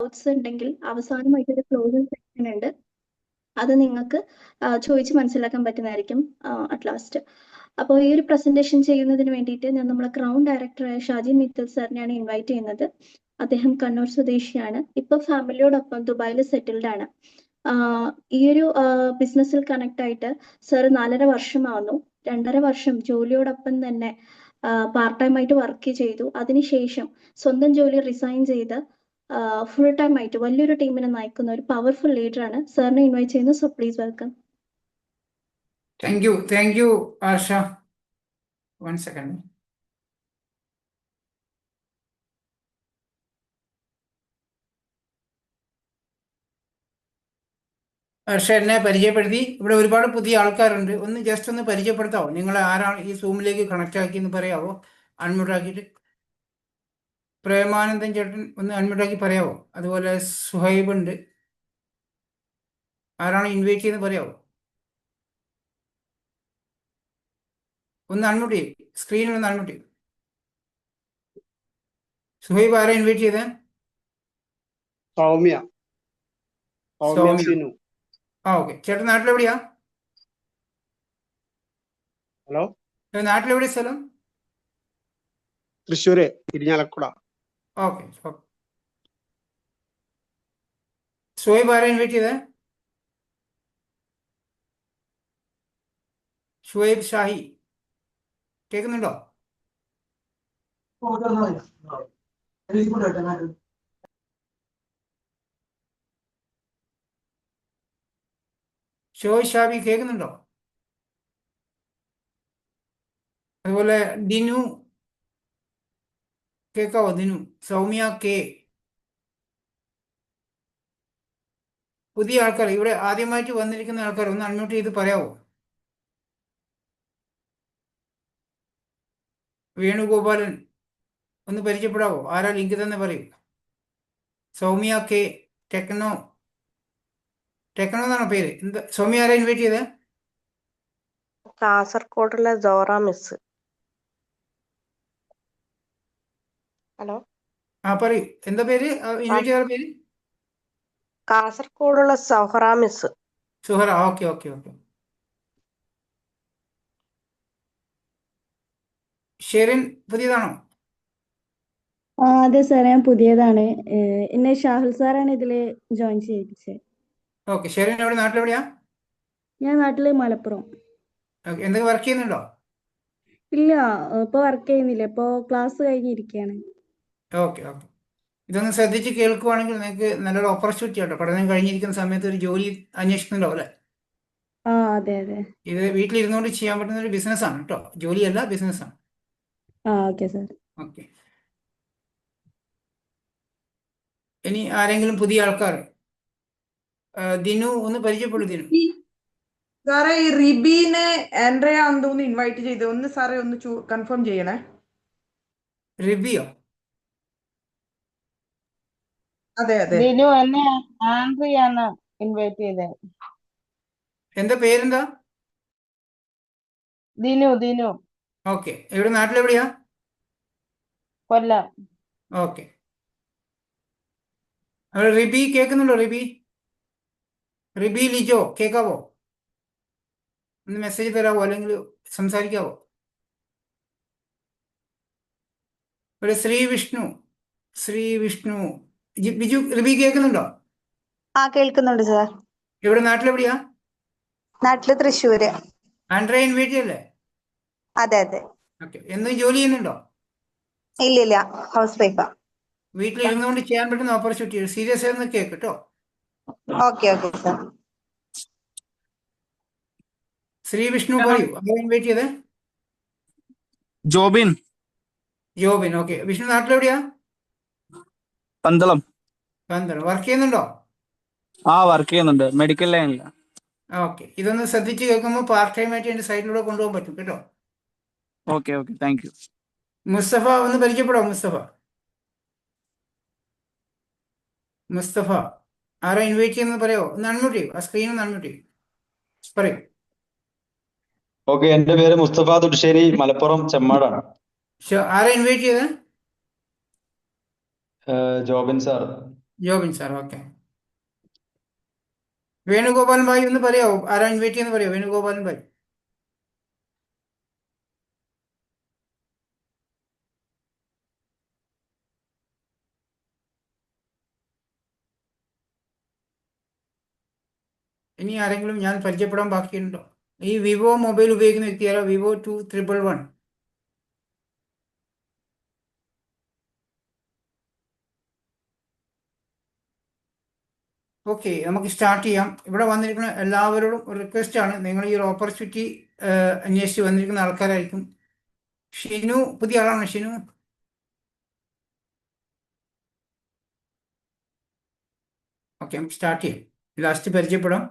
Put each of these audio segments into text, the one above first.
Doubts ഉണ്ടെങ്കിൽ അവസാനമായിട്ടൊരു closing section ഉണ്ട്. അത് നിങ്ങൾക്ക് ചോദിച്ച് മനസ്സിലാക്കാൻ പറ്റുന്നതായിരിക്കും അറ്റ് ലാസ്റ്റ്. അപ്പോൾ ഈ ഒരു പ്രസന്റേഷൻ ചെയ്യുന്നതിന് വേണ്ടിയിട്ട് ഞാൻ നമ്മളെ ക്രൗൺ ഡയറക്ടറായ ഷാജി മിത്തൽ സാറിനെയാണ് ഇൻവൈറ്റ് ചെയ്യുന്നത്. അദ്ദേഹം കണ്ണൂർ സ്വദേശിയാണ്. ഇപ്പോൾ ഫാമിലിയോടൊപ്പം ദുബായിൽ സെറ്റിൽഡ് ആണ്. ഈ ഒരു ബിസിനസ്സിൽ കണക്ട് ആയിട്ട് സർ 4.5 വർഷമാവുന്നു. 2.5 വർഷം ജോലിയോടൊപ്പം തന്നെ പാർട്ട് ടൈം ആയിട്ട് വർക്ക് ചെയ്തു. അതിനുശേഷം സ്വന്തം ജോലി റിസൈൻ ചെയ്ത് ഫുൾ ടൈം ആയിട്ട് വലിയൊരു ടീമിനെ നയിക്കുന്ന ഒരു പവർഫുൾ ലീഡറാണ്. സാറിനെ ഇൻവൈറ്റ് ചെയ്യുന്നു. So please welcome. Thank you Arsha. 1 second. ആർഷ എന്നെ പരിചയപ്പെടുത്തി. ഇവിടെ ഒരുപാട് പുതിയ ആൾക്കാരുണ്ട്. ഒന്ന് ജസ്റ്റ് ഒന്ന് പരിചയപ്പെടുത്താവോ? നിങ്ങൾ ആരാണ് ഈ സൂമിലേക്ക് കണക്ട് ആക്കിയെന്ന് പറയാവോ? അൺമ്യൂട്ട് ആക്കിയിട്ട്. പ്രേമാനന്ദൻ ചേട്ടൻ ഒന്ന് അൺമ്യൂട്ട് ആക്കി പറയാവോ? അതുപോലെ സുഹൈബ് ഉണ്ട്. ആരാണ് ഇൻവൈറ്റ് ചെയ്യുന്നത് പറയാവോ? ഒന്ന് അൺമ്യൂട്ട് ചെയ്യും. സ്ക്രീനിൽ ഒന്ന് അൺമ്യൂട്ട് ചെയ്യും. സുഹൈബ് ആരാ ഇൻവൈറ്റ് ചെയ്തേ? സൗമ്യ സൗമ്യ. സിനു. ഓക്കെ. ചേട്ടൻ നാട്ടിലെവിടെയാ? ഹലോ, നാട്ടിലെവിടെയാ സ്ഥലം? തൃശ്ശൂര് ഇരിഞ്ഞാലക്കുട. ഓക്കെ. സുഹൈബ് ആരാ ഇൻവൈറ്റ് ചെയ്തേ? ഷുഹൈബ് ഷാഹി കേൾക്കുന്നുണ്ടോ? ഷോയ് ഷാബി കേൾക്കുന്നുണ്ടോ? അതുപോലെ ദിനു കേൾക്കാവോ? ദിനു. സൗമ്യ കെ. പുതിയ ആൾക്കാർ, ഇവിടെ ആദ്യമായിട്ട് വന്നിരിക്കുന്ന ആൾക്കാർ ഒന്ന് അൺമ്യൂട്ട് ചെയ്ത് പറയാവോ? വേണുഗോപാലൻ ഒന്ന് പരിചയപ്പെടാവോ? ആരാ ലിങ്ക് തന്നെ പറയൂ. സൗമ്യ കെ. ടെക്നോ എന്നാണോ പേര്? എന്താ സൗമ്യ? ആരാ ഇൻവൈറ്റ് ചെയ്തേ? കാസർഗോഡുള്ള സോറ മിസ്. ഹലോ, പറയൂ. എന്താ പേര്? ഇൻവൈറ്റ് ചെയ്ത പേര്? കാസർഗോഡുള്ള സൊഹറ മിസ്. സുഹറ. ഓക്കെ. ഷെറിൻ പുതിയതാണോ? അതെ സാർ, ഞാൻ പുതിയതാണ്. എന്നെ ഷാഹുൽ സാറാണ് ഇതില് ജോയിൻ ചെയ്യിപ്പിച്ചത്. ഓക്കെ. ഷെറിൻ എവിടെ? നാട്ടിലെവിടെയാ? ഞാൻ നാട്ടില് മലപ്പുറം. ഓക്കെ. എന്തൊക്കെ വർക്ക് ചെയ്യുന്നുണ്ടോ? ഇല്ല, ഇപ്പൊ വർക്ക് ചെയ്യുന്നില്ല. ഇപ്പൊ ക്ലാസ് കഴിഞ്ഞിരിക്കുകയാണ്. ഓക്കെ. ഇതൊന്ന് ശ്രദ്ധിച്ച് കേൾക്കുവാണെങ്കിൽ നിങ്ങൾക്ക് നല്ലൊരു ഓപ്പർച്യൂണിറ്റി ആട്ടോ. പഠനം കഴിഞ്ഞിരിക്കുന്ന സമയത്ത് ഒരു ജോലി അന്വേഷിക്കുന്നുണ്ടോ അല്ലേ? അതെ. ഇത് വീട്ടിലിരുന്നുകൊണ്ട് ചെയ്യാൻ പറ്റുന്ന ഒരു ബിസിനസ്സാണ് കേട്ടോ. ജോലിയല്ല, ബിസിനസ്സാണ്. Okay sir. ഓക്കെ. ഇനി ആരെങ്കിലും പുതിയ ആൾക്കാർ? ദിനു ഒന്ന് പരിചയപ്പെടും. ദിനു സാറേ, ഈ റിബീനെ ആൻഡ്രയ എന്തോന്ന് ഇൻവൈറ്റ് ചെയ്ത് ഒന്ന് സാറേ ഒന്ന് കൺഫേം ചെയ്യണേ. റിബിയോ? അതെ. ദിനു എന്നെ ആൻഡ്രിയാണ് ഇൻവൈറ്റ് ചെയ്തത്. എന്താ പേരെന്താ? ദിനു. ഓക്കെ. എവിടെ? നാട്ടിലെവിടെയാ? കൊല്ലം. ഓക്കെ. റിബി കേൾക്കുന്നുണ്ടോ? റിബി ലിജോ കേൾക്കാവോ? ഒന്ന് മെസ്സേജ് തരാവോ? അല്ലെങ്കിൽ സംസാരിക്കാവോ? ഇവിടെ ശ്രീ വിഷ്ണു ബിജു. റിബി കേൾക്കുന്നുണ്ടോ? കേൾക്കുന്നുണ്ട് സാർ. ഇവിടെ നാട്ടിലെവിടെയാ? നാട്ടില് തൃശ്ശൂര്. ആൻഡ്രയ ഇൻവൈറ്റ് ചെയ്യല്ലേ? അതെ. ഓക്കെ. എന്നും ജോലി ചെയ്യുന്നുണ്ടോ? ഇല്ലില്ല, ഹൗസ് വൈഫാ. വീട്ടിലിരുന്നുകൊണ്ട് ചെയ്യാൻ പറ്റുന്ന ഓപ്പർച്യൂണിറ്റി. സീരിയസ് ആയിരുന്നു കേക്ക് കേട്ടോ. Okay sir. ശ്രീ വിഷ്ണു പറയൂ. ആരാ ഇൻവൈറ്റ് ചെയ്തേ? ജോബിൻ. ഓക്കെ. വിഷ്ണു നാട്ടിലെവിടെയാ? പന്തളം. വർക്ക് ചെയ്യുന്നുണ്ടോ? വർക്ക് ചെയ്യുന്നുണ്ട്, മെഡിക്കൽ ലൈനിൽ. ഓക്കെ. ഇതൊന്ന് ശ്രദ്ധിച്ച് കേൾക്കുമ്പോൾ പാർട്ട് ടൈം ആയിട്ട് എന്റെ സൈഡിലൂടെ കൊണ്ടുപോകാൻ പറ്റും കേട്ടോ. ഓക്കെ. Thank you. മുസ്തഫ ഒന്ന് പരിചയപ്പെടാം. മുസ്തഫ ആരാ ഇൻവൈറ്റ് ചെയ്യുന്നത് പറയാവോ? ഒന്ന് അൺമ്യൂട്ട് ചെയ്യൂ. ആ സ്ക്രീൻ ഒന്ന് അൺമ്യൂട്ട് ചെയ്യൂ. പറയൂ. ഓക്കെ, എന്റെ പേര് മുസ്തഫ തുടിശ്ശേരി, മലപ്പുറം ചെമ്മാടാണ്. ആരാ ഇൻവൈറ്റ് ചെയ്തത്? Jobin sir. Jobin sir, okay. Venugopalan bhai ഒന്ന് പറയാമോ? ആരാ ഇൻവൈറ്റ് ചെയ്യുന്ന പറയാമോ? വേണുഗോപാലൻ ഭായി. ഇനി ആരെങ്കിലും ഞാൻ പരിചയപ്പെടാൻ ബാക്കിയുണ്ടോ? ഈ വിവോ മൊബൈൽ ഉപയോഗിക്കുന്ന വ്യക്തിയാരോ? വിവോ 2111. ഓക്കെ, നമുക്ക് സ്റ്റാർട്ട് ചെയ്യാം. ഇവിടെ വന്നിരിക്കുന്ന എല്ലാവരോടും ഒരു റിക്വസ്റ്റ് ആണ്, നിങ്ങൾ ഈ ഒരു ഓപ്പർച്യൂണിറ്റി അന്വേഷിച്ച് വന്നിരിക്കുന്ന ആൾക്കാരായിരിക്കും. ഷിനു പുതിയ ആളാണ്. ഷിനു, ഓക്കെ, നമുക്ക് സ്റ്റാർട്ട് ചെയ്യാം. ലാസ്റ്റ് പരിചയപ്പെടാം.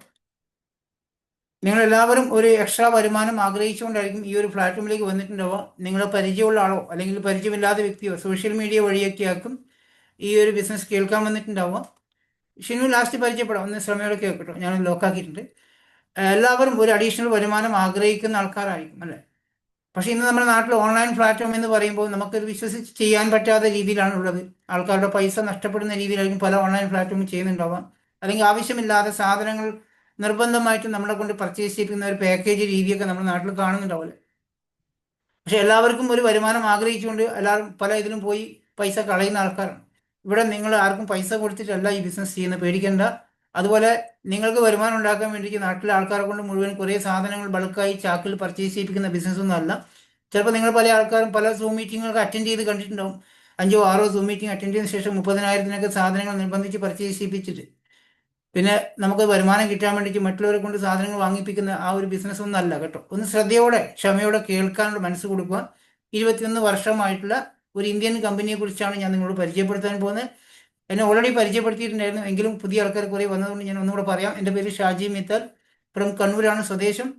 നിങ്ങൾ എല്ലാവരും ഒരു എക്സ്ട്രാ വരുമാനം ആഗ്രഹിച്ചുകൊണ്ടായിരിക്കും ഈ ഒരു പ്ലാറ്റ്ഫോമിലേക്ക് വന്നിട്ടുണ്ടാവുക. നിങ്ങളെ പരിചയമുള്ള ആളോ അല്ലെങ്കിൽ പരിചയമില്ലാത്ത വ്യക്തിയോ സോഷ്യൽ മീഡിയ വഴിയൊക്കെ ആക്കും ഈ ഒരു ബിസിനസ് കേൾക്കാൻ വന്നിട്ടുണ്ടാവുക. ഷിനു ലാസ്റ്റ് പരിചയപ്പെടാം. ഒന്ന് ശ്രമയോടെ കേൾക്കട്ടോ, ഞാൻ ലോക്കാക്കിയിട്ടുണ്ട്. എല്ലാവരും ഒരു അഡീഷണൽ വരുമാനം ആഗ്രഹിക്കുന്ന ആൾക്കാരായിരിക്കും അല്ലേ? പക്ഷേ ഇന്ന് നമ്മുടെ നാട്ടിൽ ഓൺലൈൻ പ്ലാറ്റ്ഫോം എന്ന് പറയുമ്പോൾ നമുക്കത് വിശ്വസിച്ച് ചെയ്യാൻ പറ്റാത്ത രീതിയിലാണ് ഉള്ളത്. ആൾക്കാരുടെ പൈസ നഷ്ടപ്പെടുന്ന രീതിയിലായിരിക്കും പല ഓൺലൈൻ പ്ലാറ്റ്ഫോമും ചെയ്യുന്നുണ്ടാവാം. അല്ലെങ്കിൽ ആവശ്യമില്ലാതെ സാധനങ്ങൾ നിർബന്ധമായിട്ടും നമ്മളെ കൊണ്ട് പർച്ചേസ് ചെയ്യിപ്പിക്കുന്ന ഒരു പാക്കേജ് രീതിയൊക്കെ നമ്മുടെ നാട്ടിൽ കാണുന്നുണ്ടാവില്ല. പക്ഷെ എല്ലാവർക്കും ഒരു വരുമാനം ആഗ്രഹിച്ചുകൊണ്ട് എല്ലാവരും പല ഇതിലും പോയി പൈസ കളയുന്ന ആൾക്കാരാണ്. ഇവിടെ നിങ്ങൾ ആർക്കും പൈസ കൊടുത്തിട്ടല്ല ഈ ബിസിനസ് ചെയ്യുന്നത്, പേടിക്കേണ്ട. അതുപോലെ നിങ്ങൾക്ക് വരുമാനം ഉണ്ടാക്കാൻ വേണ്ടിയിട്ട് നാട്ടിലെ ആൾക്കാരെ കൊണ്ട് മുഴുവൻ കുറേ സാധനങ്ങൾ ബൾക്കായി ചാക്കിൽ പർച്ചേസ് ചെയ്യിപ്പിക്കുന്ന ബിസിനസ്സൊന്നും അല്ല. ചിലപ്പോൾ നിങ്ങൾ പല ആൾക്കാരും പല സൂം മീറ്റിങ്ങുകൾക്ക് അറ്റൻഡ് ചെയ്ത് കണ്ടിട്ടുണ്ടാവും. 5 or 6 സൂം മീറ്റിംഗ് അറ്റൻഡ് ചെയ്തതിനു ശേഷം 30,000-നൊക്കെ സാധനങ്ങൾ നിർബന്ധിച്ച് പർച്ചേസ് ചെയ്യിപ്പിച്ചിട്ട് പിന്നെ നമുക്ക് വരുമാനം കിട്ടാൻ വേണ്ടിയിട്ട് മറ്റുള്ളവരെ കൊണ്ട് സാധനങ്ങൾ വാങ്ങിപ്പിക്കുന്ന ആ ഒരു ബിസിനസ് ഒന്നും അല്ല കേട്ടോ. ഒന്ന് ശ്രദ്ധയോടെ ക്ഷമയോടെ കേൾക്കാനുള്ള മനസ്സ് കൊടുക്കുക. 21 വർഷമായിട്ടുള്ള ഒരു ഇന്ത്യൻ കമ്പനിയെ കുറിച്ചാണ് ഞാൻ നിങ്ങളോട് പരിചയപ്പെടുത്താൻ പോകുന്നത്. എന്നെ ഓൾറെഡി പരിചയപ്പെടുത്തിയിട്ടുണ്ടായിരുന്നു, എങ്കിലും പുതിയ ആൾക്കാർ കുറേ വന്നതുകൊണ്ട് ഞാൻ ഒന്നുകൂടെ പറയാം. എൻ്റെ പേര് ഷാജി മിത്തൽ, ഫ്രം കണ്ണൂരാണ് സ്വദേശം.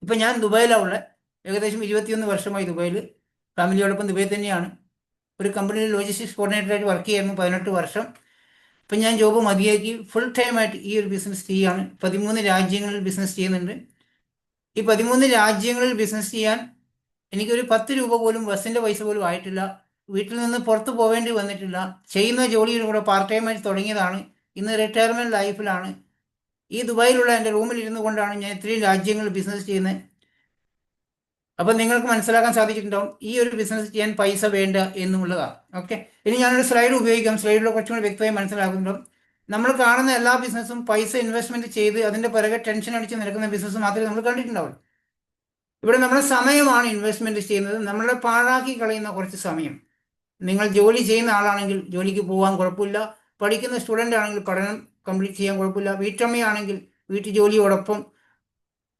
ഇപ്പം ഞാൻ ദുബായിലാണ് ഉള്ളത്. ഏകദേശം 21 വർഷമായി ദുബായിൽ. ഫാമിലിയോടൊപ്പം ദുബായിൽ തന്നെയാണ്. ഒരു കമ്പനിയിൽ ലോജിസ്റ്റിക്സ് കോർഡിനേറ്ററായിട്ട് വർക്ക് ചെയ്യായിരുന്നു 18 വർഷം. ഇപ്പം ഞാൻ ജോബ് മതിയാക്കി ഫുൾ ടൈമായിട്ട് ഈ ഒരു ബിസിനസ് ചെയ്യുകയാണ്. 13 രാജ്യങ്ങളിൽ ബിസിനസ് ചെയ്യുന്നുണ്ട്. ഈ 13 രാജ്യങ്ങളിൽ ബിസിനസ് ചെയ്യാൻ എനിക്കൊരു 10 രൂപ പോലും ബസ്സിൻ്റെ പൈസ പോലും ആയിട്ടില്ല. വീട്ടിൽ നിന്ന് പുറത്ത് പോവേണ്ടി വന്നിട്ടില്ല. ചെയ്യുന്ന ജോലിയുടെ കൂടെ പാർട്ട് ടൈമായിട്ട് തുടങ്ങിയതാണ്. ഇന്ന് റിട്ടയർമെൻറ്റ് ലൈഫിലാണ്. ഈ ദുബായിലുള്ള എൻ്റെ റൂമിൽ ഇരുന്നു കൊണ്ടാണ് ഞാൻ ഇത്രയും രാജ്യങ്ങളിൽ ബിസിനസ് ചെയ്യുന്നത്. അപ്പം നിങ്ങൾക്ക് മനസ്സിലാക്കാൻ സാധിച്ചിട്ടുണ്ടാവും ഈ ഒരു ബിസിനസ് ചെയ്യാൻ പൈസ വേണ്ട എന്നുള്ളതാണ്. ഓക്കെ, ഇനി ഞാനൊരു സ്ലൈഡ് ഉപയോഗിക്കാം. സ്ലൈഡിൽ കുറച്ചും കൂടി വ്യക്തമായി മനസ്സിലാക്കുന്നുണ്ടാവും. നമ്മൾ കാണുന്ന എല്ലാ ബിസിനസ്സും പൈസ ഇൻവെസ്റ്റ്മെൻറ്റ് ചെയ്ത് അതിൻ്റെ പിറകെ ടെൻഷൻ അടിച്ച് നടക്കുന്ന ബിസിനസ് മാത്രമേ നമ്മൾ കണ്ടിട്ടുണ്ടാവുള്ളൂ. ഇവിടെ നമ്മുടെ സമയമാണ് ഇൻവെസ്റ്റ്മെൻറ്റ് ചെയ്യുന്നത്, നമ്മളെ പാഴാക്കി കളയുന്ന കുറച്ച് സമയം. നിങ്ങൾ ജോലി ചെയ്യുന്ന ആളാണെങ്കിൽ ജോലിക്ക് പോകാൻ കുഴപ്പമില്ല. പഠിക്കുന്ന സ്റ്റുഡൻ്റ് ആണെങ്കിൽ പഠനം കംപ്ലീറ്റ് ചെയ്യാൻ കുഴപ്പമില്ല. വീട്ടമ്മയാണെങ്കിൽ വീട്ടു ജോലിയോടൊപ്പം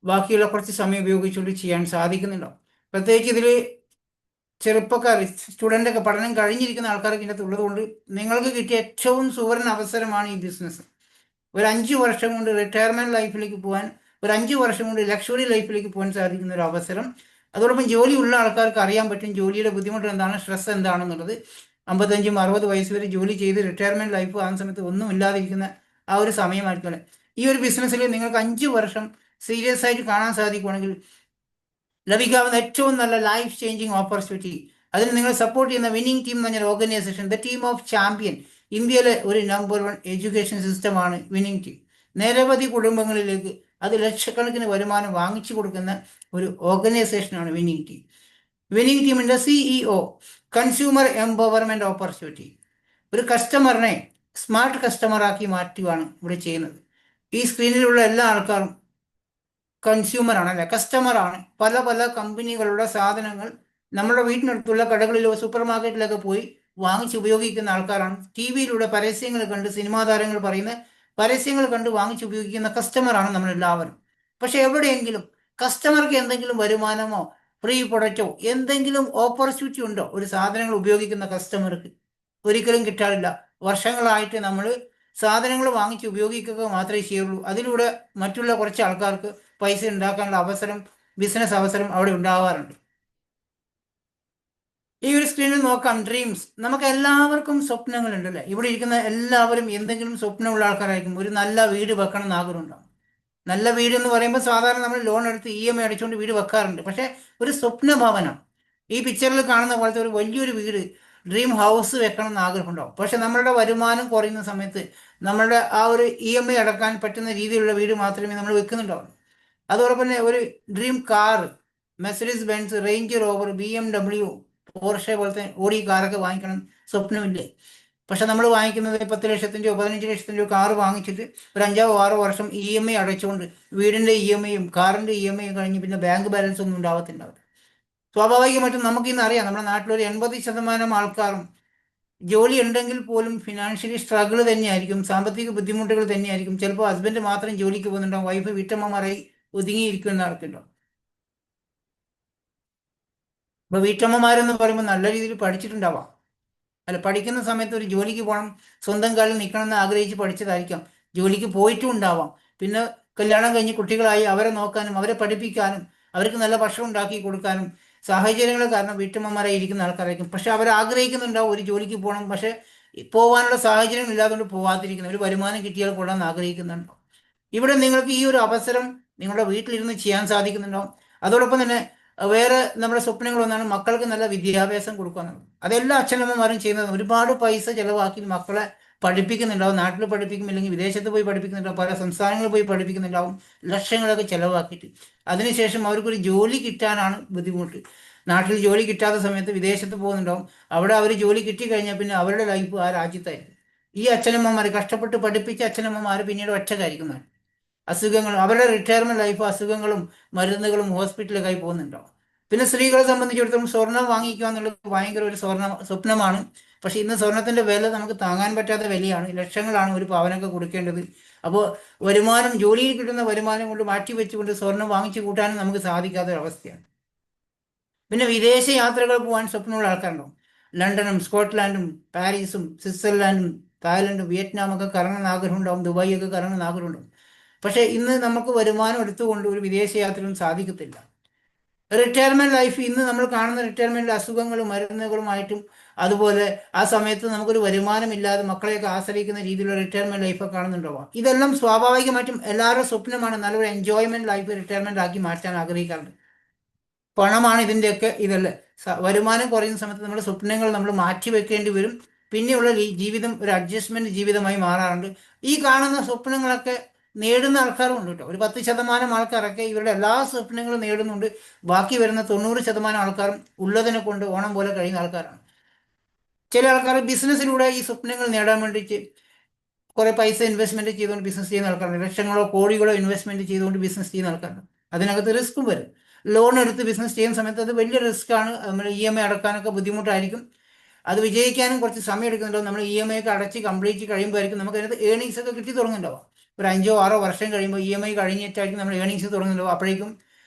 ബാക്കിയുള്ള കുറച്ച് സമയം ഉപയോഗിച്ചുകൊണ്ട് ചെയ്യാൻ സാധിക്കുന്നുണ്ടാവും. പ്രത്യേകിച്ച് ഇതിൽ ചെറുപ്പക്കാർ, സ്റ്റുഡൻ്റൊക്കെ പഠനം കഴിഞ്ഞിരിക്കുന്ന ആൾക്കാരൊക്കെ ഇതിനകത്ത് ഉള്ളതുകൊണ്ട് നിങ്ങൾക്ക് കിട്ടിയ ഏറ്റവും സുവർണ അവസരമാണ് ഈ ബിസിനസ്. ഒരു 5 വർഷം കൊണ്ട് റിട്ടയർമെൻറ്റ് ലൈഫിലേക്ക് പോകാൻ, ഒരു 5 വർഷം കൊണ്ട് ലക്ഷറി ലൈഫിലേക്ക് പോകാൻ സാധിക്കുന്ന ഒരു അവസരം. അതോടൊപ്പം ജോലിയുള്ള ആൾക്കാർക്ക് അറിയാൻ പറ്റും ജോലിയുടെ ബുദ്ധിമുട്ട് എന്താണ്, സ്ട്രെസ് എന്താണെന്നുള്ളത്. 55-60 വയസ്സ് വരെ ജോലി ചെയ്ത് റിട്ടയർമെൻറ്റ് ലൈഫ് ആ സമയത്ത് ഒന്നും ഇല്ലാതിരിക്കുന്ന ആ ഒരു സമയമായിരിക്കും. ഈ ഒരു ബിസിനസ്സിൽ നിങ്ങൾക്ക് 5 വർഷം സീരിയസ് ആയിട്ട് കാണാൻ സാധിക്കുവാണെങ്കിൽ ലഭിക്കാവുന്ന ഏറ്റവും നല്ല ലൈഫ് ചേഞ്ചിങ് ഓപ്പർച്യൂണിറ്റി. അതിന് നിങ്ങൾ സപ്പോർട്ട് ചെയ്യുന്ന വിന്നിംഗ് ടീം എന്ന് പറഞ്ഞൊരു organisation, the team of champion, ഇന്ത്യയിലെ ഒരു നമ്പർ 1 എഡ്യൂക്കേഷൻ സിസ്റ്റമാണ് വിന്നിംഗ് ടീം. നിരവധി കുടുംബങ്ങളിലേക്ക് അത് ലക്ഷക്കണക്കിന് വരുമാനം വാങ്ങിച്ചു കൊടുക്കുന്ന ഒരു ഓർഗനൈസേഷനാണ് വിന്നിംഗ് ടീം. വിന്നിംഗ് ടീമിൻ്റെ CEO, കൺസ്യൂമർ എംപവർമെൻറ്റ് ഓപ്പർച്യൂണിറ്റി. ഒരു കസ്റ്റമറിനെ സ്മാർട്ട് കസ്റ്റമറാക്കി മാറ്റുകയാണ് ഇവിടെ ചെയ്യുന്നത്. ഈ സ്ക്രീനിലുള്ള എല്ലാ ആൾക്കാരും കൺസ്യൂമറാണ്, അല്ലെ, കസ്റ്റമറാണ്. പല പല കമ്പനികളുടെ സാധനങ്ങൾ നമ്മുടെ വീട്ടിനടുത്തുള്ള കടകളിലോ സൂപ്പർ മാർക്കറ്റിലൊക്കെ പോയി വാങ്ങിച്ച് ഉപയോഗിക്കുന്ന ആൾക്കാരാണ്. TV-യിലൂടെ പരസ്യങ്ങൾ കണ്ട്, സിനിമാ താരങ്ങൾ പറയുന്ന പരസ്യങ്ങൾ കണ്ട് വാങ്ങിച്ച് ഉപയോഗിക്കുന്ന കസ്റ്റമറാണ് നമ്മളെല്ലാവരും. പക്ഷെ എവിടെയെങ്കിലും കസ്റ്റമർക്ക് എന്തെങ്കിലും വരുമാനമോ ഫ്രീ പ്രൊഡക്റ്റോ എന്തെങ്കിലും ഓപ്പർച്യൂണിറ്റി ഉണ്ടോ ഒരു സാധനങ്ങൾ ഉപയോഗിക്കുന്ന കസ്റ്റമർക്ക്? ഒരിക്കലും കിട്ടാറില്ല. വർഷങ്ങളായിട്ട് നമ്മൾ സാധനങ്ങൾ വാങ്ങിച്ച് ഉപയോഗിക്കുക മാത്രമേ ചെയ്യുള്ളൂ. അതിലൂടെ മറ്റുള്ള കുറച്ച് ആൾക്കാർക്ക് പൈസ ഉണ്ടാക്കാനുള്ള അവസരം, ബിസിനസ് അവസരം അവിടെ ഉണ്ടാവാറുണ്ട്. ഈ ഒരു സ്ക്രീനിൽ നോക്കാം, ഡ്രീംസ്. നമുക്ക് എല്ലാവർക്കും സ്വപ്നങ്ങളുണ്ട് അല്ലേ? ഇവിടെ ഇരിക്കുന്ന എല്ലാവരും എന്തെങ്കിലും സ്വപ്നമുള്ള ആൾക്കാരായിരിക്കും. ഒരു നല്ല വീട് വെക്കണം എന്ന് ആഗ്രഹമുണ്ടാകും. നല്ല വീട് എന്ന് പറയുമ്പോൾ സാധാരണ നമ്മൾ ലോൺ എടുത്ത് EMI അടിച്ചുകൊണ്ട് വീട് വെക്കാറുണ്ട്. പക്ഷേ ഒരു സ്വപ്ന ഭവനം, ഈ പിക്ചറിൽ കാണുന്ന പോലത്തെ ഒരു വലിയൊരു വീട് ഡ്രീം ഹൗസ് വെക്കണം എന്ന് ആഗ്രഹമുണ്ടാവും. പക്ഷെ നമ്മളുടെ വരുമാനം കുറയുന്ന സമയത്ത് നമ്മളുടെ ആ ഒരു EMI അടക്കാൻ പറ്റുന്ന രീതിയിലുള്ള വീട് മാത്രമേ നമ്മൾ വെക്കുന്നുണ്ടാവുള്ളൂ. അതോടൊപ്പം തന്നെ ഒരു dream car, Mercedes Benz, range rover, BMW, Porsche പോലത്തെ ഓടി കാറൊക്കെ വാങ്ങിക്കണം സ്വപ്നമില്ലേ? പക്ഷെ നമ്മൾ വാങ്ങിക്കുന്നത് 10 ലക്ഷത്തിൻ്റെയോ 15 ലക്ഷത്തിൻ്റെയോ കാർ വാങ്ങിച്ചിട്ട് ഒരു 5-6 വർഷം EMI അടച്ചുകൊണ്ട് വീടിൻ്റെ EMIയും കാറിൻ്റെ EMIയും കഴിഞ്ഞ് പിന്നെ ബാങ്ക് ബാലൻസ് ഒന്നും ഉണ്ടാവത്തില്ല. സ്വാഭാവികമായിട്ടും നമുക്കിന്ന് അറിയാം, നമ്മുടെ നാട്ടിലൊരു 80% ആൾക്കാരും ജോലി ഉണ്ടെങ്കിൽ പോലും ഫിനാൻഷ്യലി സ്ട്രഗിൾ തന്നെയായിരിക്കും, സാമ്പത്തിക ബുദ്ധിമുട്ടുകൾ തന്നെയായിരിക്കും. ചിലപ്പോൾ ഹസ്ബൻഡ് മാത്രം ജോലിക്ക് പോകുന്നുണ്ടാവും, വൈഫ് വീട്ടമ്മമാരായി ഒതുങ്ങിയിരിക്കുന്ന ആൾക്കുണ്ടാവും. അപ്പോൾ വീട്ടമ്മമാരെന്ന് പറയുമ്പോൾ നല്ല രീതിയിൽ പഠിച്ചിട്ടുണ്ടാവാം, അല്ല പഠിക്കുന്ന സമയത്ത് ഒരു ജോലിക്ക് പോകണം, സ്വന്തം കാലിൽ നിൽക്കണം എന്ന് ആഗ്രഹിച്ച് പഠിച്ചതായിരിക്കാം, ജോലിക്ക് പോയിട്ടും ഉണ്ടാവാം. പിന്നെ കല്യാണം കഴിഞ്ഞ് കുട്ടികളായി അവരെ നോക്കാനും അവരെ പഠിപ്പിക്കാനും അവർക്ക് നല്ല ഭക്ഷണം ഉണ്ടാക്കി കൊടുക്കാനും സാഹചര്യങ്ങൾ കാരണം വീട്ടമ്മമാരായി ഇരിക്കുന്ന ആൾക്കാരായിരിക്കും. പക്ഷെ അവർ ആഗ്രഹിക്കുന്നുണ്ടാവും ഒരു ജോലിക്ക് പോകണം, പക്ഷെ പോകാനുള്ള സാഹചര്യം ഇല്ലാതുകൊണ്ട് പോകാതിരിക്കുന്ന, ഒരു വരുമാനം കിട്ടിയാൽ കൊള്ളാമെന്ന് ആഗ്രഹിക്കുന്നുണ്ടോ? ഇവിടെ നിങ്ങൾക്ക് ഈ ഒരു അവസരം നിങ്ങളുടെ വീട്ടിലിരുന്ന് ചെയ്യാൻ സാധിക്കുന്നുണ്ടാവും. അതോടൊപ്പം തന്നെ വേറെ നമ്മുടെ സ്വപ്നങ്ങൾ ഒന്നാണ് മക്കൾക്ക് നല്ല വിദ്യാഭ്യാസം കൊടുക്കുക എന്നുള്ളത്. അതെല്ലാ അച്ഛനമ്മമാരും ചെയ്യുന്നത്. ഒരുപാട് പൈസ ചിലവാക്കി മക്കളെ പഠിപ്പിക്കുന്നുണ്ടാവും, നാട്ടിൽ പഠിപ്പിക്കും, അല്ലെങ്കിൽ വിദേശത്ത് പോയി പഠിപ്പിക്കുന്നുണ്ടാവും, പല സംസ്ഥാനങ്ങളിൽ പോയി പഠിപ്പിക്കുന്നുണ്ടാവും, ലക്ഷങ്ങളൊക്കെ ചിലവാക്കിയിട്ട്. അതിനുശേഷം അവർക്കൊരു ജോലി കിട്ടാനാണ് ബുദ്ധിമുട്ട്. നാട്ടിൽ ജോലി കിട്ടാത്ത സമയത്ത് വിദേശത്ത് പോകുന്നുണ്ടാവും, അവിടെ അവർ ജോലി കിട്ടിക്കഴിഞ്ഞാൽ പിന്നെ അവരുടെ ലൈഫ് ആ രാജ്യത്തായിരിക്കും. ഈ അച്ഛനമ്മമാർ കഷ്ടപ്പെട്ട് പഠിപ്പിച്ച അച്ഛനമ്മമാർ പിന്നീട് ഒറ്റക്കായിരിക്കുന്നതാണ്. അസുഖങ്ങളും അവരുടെ റിട്ടയർമെന്റ് ലൈഫ് അസുഖങ്ങളും മരുന്നുകളും ഹോസ്പിറ്റലൊക്കെ ആയി പോകുന്നുണ്ടാവും. പിന്നെ സ്ത്രീകളെ സംബന്ധിച്ചിടത്തോളം സ്വർണം വാങ്ങിക്കുക എന്നുള്ളത് ഭയങ്കര ഒരു സ്വപ്നമാണ്. പക്ഷെ ഇന്ന് സ്വർണത്തിന്റെ വില നമുക്ക് താങ്ങാൻ പറ്റാത്ത വിലയാണ്, ലക്ഷങ്ങളാണ് ഒരു പവനൊക്കെ കൊടുക്കേണ്ടത്. അപ്പോൾ വരുമാനം, ജോലിയിൽ കിട്ടുന്ന വരുമാനം കൊണ്ട് മാറ്റി വെച്ചുകൊണ്ട് സ്വർണം വാങ്ങിച്ചു കൂട്ടാനും നമുക്ക് സാധിക്കാത്ത ഒരവസ്ഥയാണ്. പിന്നെ വിദേശ യാത്രകൾ പോകാൻ സ്വപ്നമുള്ള ആൾക്കാരുണ്ടാവും. ലണ്ടനും സ്കോട്ട്ലാൻഡും പാരീസും സ്വിറ്റ്സർലാൻഡും തായ്ലൻഡും വിയറ്റ്നാമൊക്കെ കറങ്ങുന്ന ആഗ്രഹം ഉണ്ടാവും, ദുബായി ഒക്കെ കറങ്ങുന്ന ആഗ്രഹം ഉണ്ടാവും. പക്ഷെ ഇന്ന് നമുക്ക് വരുമാനം എടുത്തുകൊണ്ട് ഒരു വിദേശ യാത്രയും സാധിക്കത്തില്ല. റിട്ടയർമെന്റ് ലൈഫ്, ഇന്ന് നമ്മൾ കാണുന്ന റിട്ടയർമെന്റ് അസുഖങ്ങളും മരുന്നുകളുമായിട്ടും അതുപോലെ ആ സമയത്ത് നമുക്കൊരു വരുമാനമില്ലാതെ മക്കളെയൊക്കെ ആശ്രയിക്കുന്ന രീതിയിലുള്ള റിട്ടയർമെന്റ് ലൈഫൊക്കെ കാണുന്നുണ്ടാവാം. ഇതെല്ലാം സ്വാഭാവികമായിട്ടും എല്ലാവരുടെ സ്വപ്നമാണ്, നല്ലൊരു എൻജോയ്മെന്റ് ലൈഫ് റിട്ടയർമെന്റ് ആക്കി മാറ്റാൻ ആഗ്രഹിക്കാറുണ്ട്. പണമാണ് ഇതിൻ്റെയൊക്കെ ഇതല്ലേ. വരുമാനം കുറയുന്ന സമയത്ത് നമ്മുടെ സ്വപ്നങ്ങൾ നമ്മൾ മാറ്റി വെക്കേണ്ടി വരും. പിന്നെയുള്ള ജീവിതം ഒരു അഡ്ജസ്റ്റ്മെന്റ് ജീവിതമായി മാറാറുണ്ട്. ഈ കാണുന്ന സ്വപ്നങ്ങളൊക്കെ നേടുന്ന ആൾക്കാരും ഉണ്ട് കേട്ടോ. ഒരു 10% ആൾക്കാരൊക്കെ ഇവരുടെ എല്ലാ സ്വപ്നങ്ങളും നേടുന്നുണ്ട്. ബാക്കി വരുന്ന 90% ആൾക്കാരും ഉള്ളതിനെ കൊണ്ട് ഓണം പോലെ കഴിയുന്ന ആൾക്കാരാണ്. ചില ആൾക്കാർ ബിസിനസ്സിലൂടെ ഈ സ്വപ്നങ്ങൾ നേടാൻ വേണ്ടിയിട്ട് കുറെ പൈസ ഇൻവെസ്റ്റ്മെന്റ് ചെയ്തുകൊണ്ട് ബിസിനസ് ചെയ്യുന്ന ആൾക്കാരുണ്ട്. ലക്ഷങ്ങളോ കോടികളോ ഇൻവെസ്റ്റ്മെന്റ് ചെയ്തുകൊണ്ട് ബിസിനസ് ചെയ്യുന്ന ആൾക്കാരുണ്ട്. അതിനകത്ത് റിസ്ക്കും വരും. ലോൺ എടുത്ത് ബിസിനസ് ചെയ്യുന്ന സമയത്ത് അത് വലിയ റിസ്ക്കാണ്. നമ്മൾ EMI അടക്കാനൊക്കെ ബുദ്ധിമുട്ടായിരിക്കും. അത് വിജയിക്കാനും കുറച്ച് സമയം എടുക്കുന്നുണ്ടാവും. നമ്മൾ EMI ഒക്കെ അടച്ച് കംപ്ലീറ്റ് കഴിയുമ്പോഴായിരിക്കും നമുക്ക് അതിനകത്ത് ഏണിങ്സ് ഒക്കെ കിട്ടി തുടങ്ങുന്നുണ്ടാവും. ഒരു 5-6 വർഷം കഴിയുമ്പോൾ EMI കഴിഞ്ഞിട്ടായിരിക്കും നമ്മൾ ഏണിങ്സ് തുടങ്ങുന്നുണ്ടാവും. അപ്പോഴേക്കും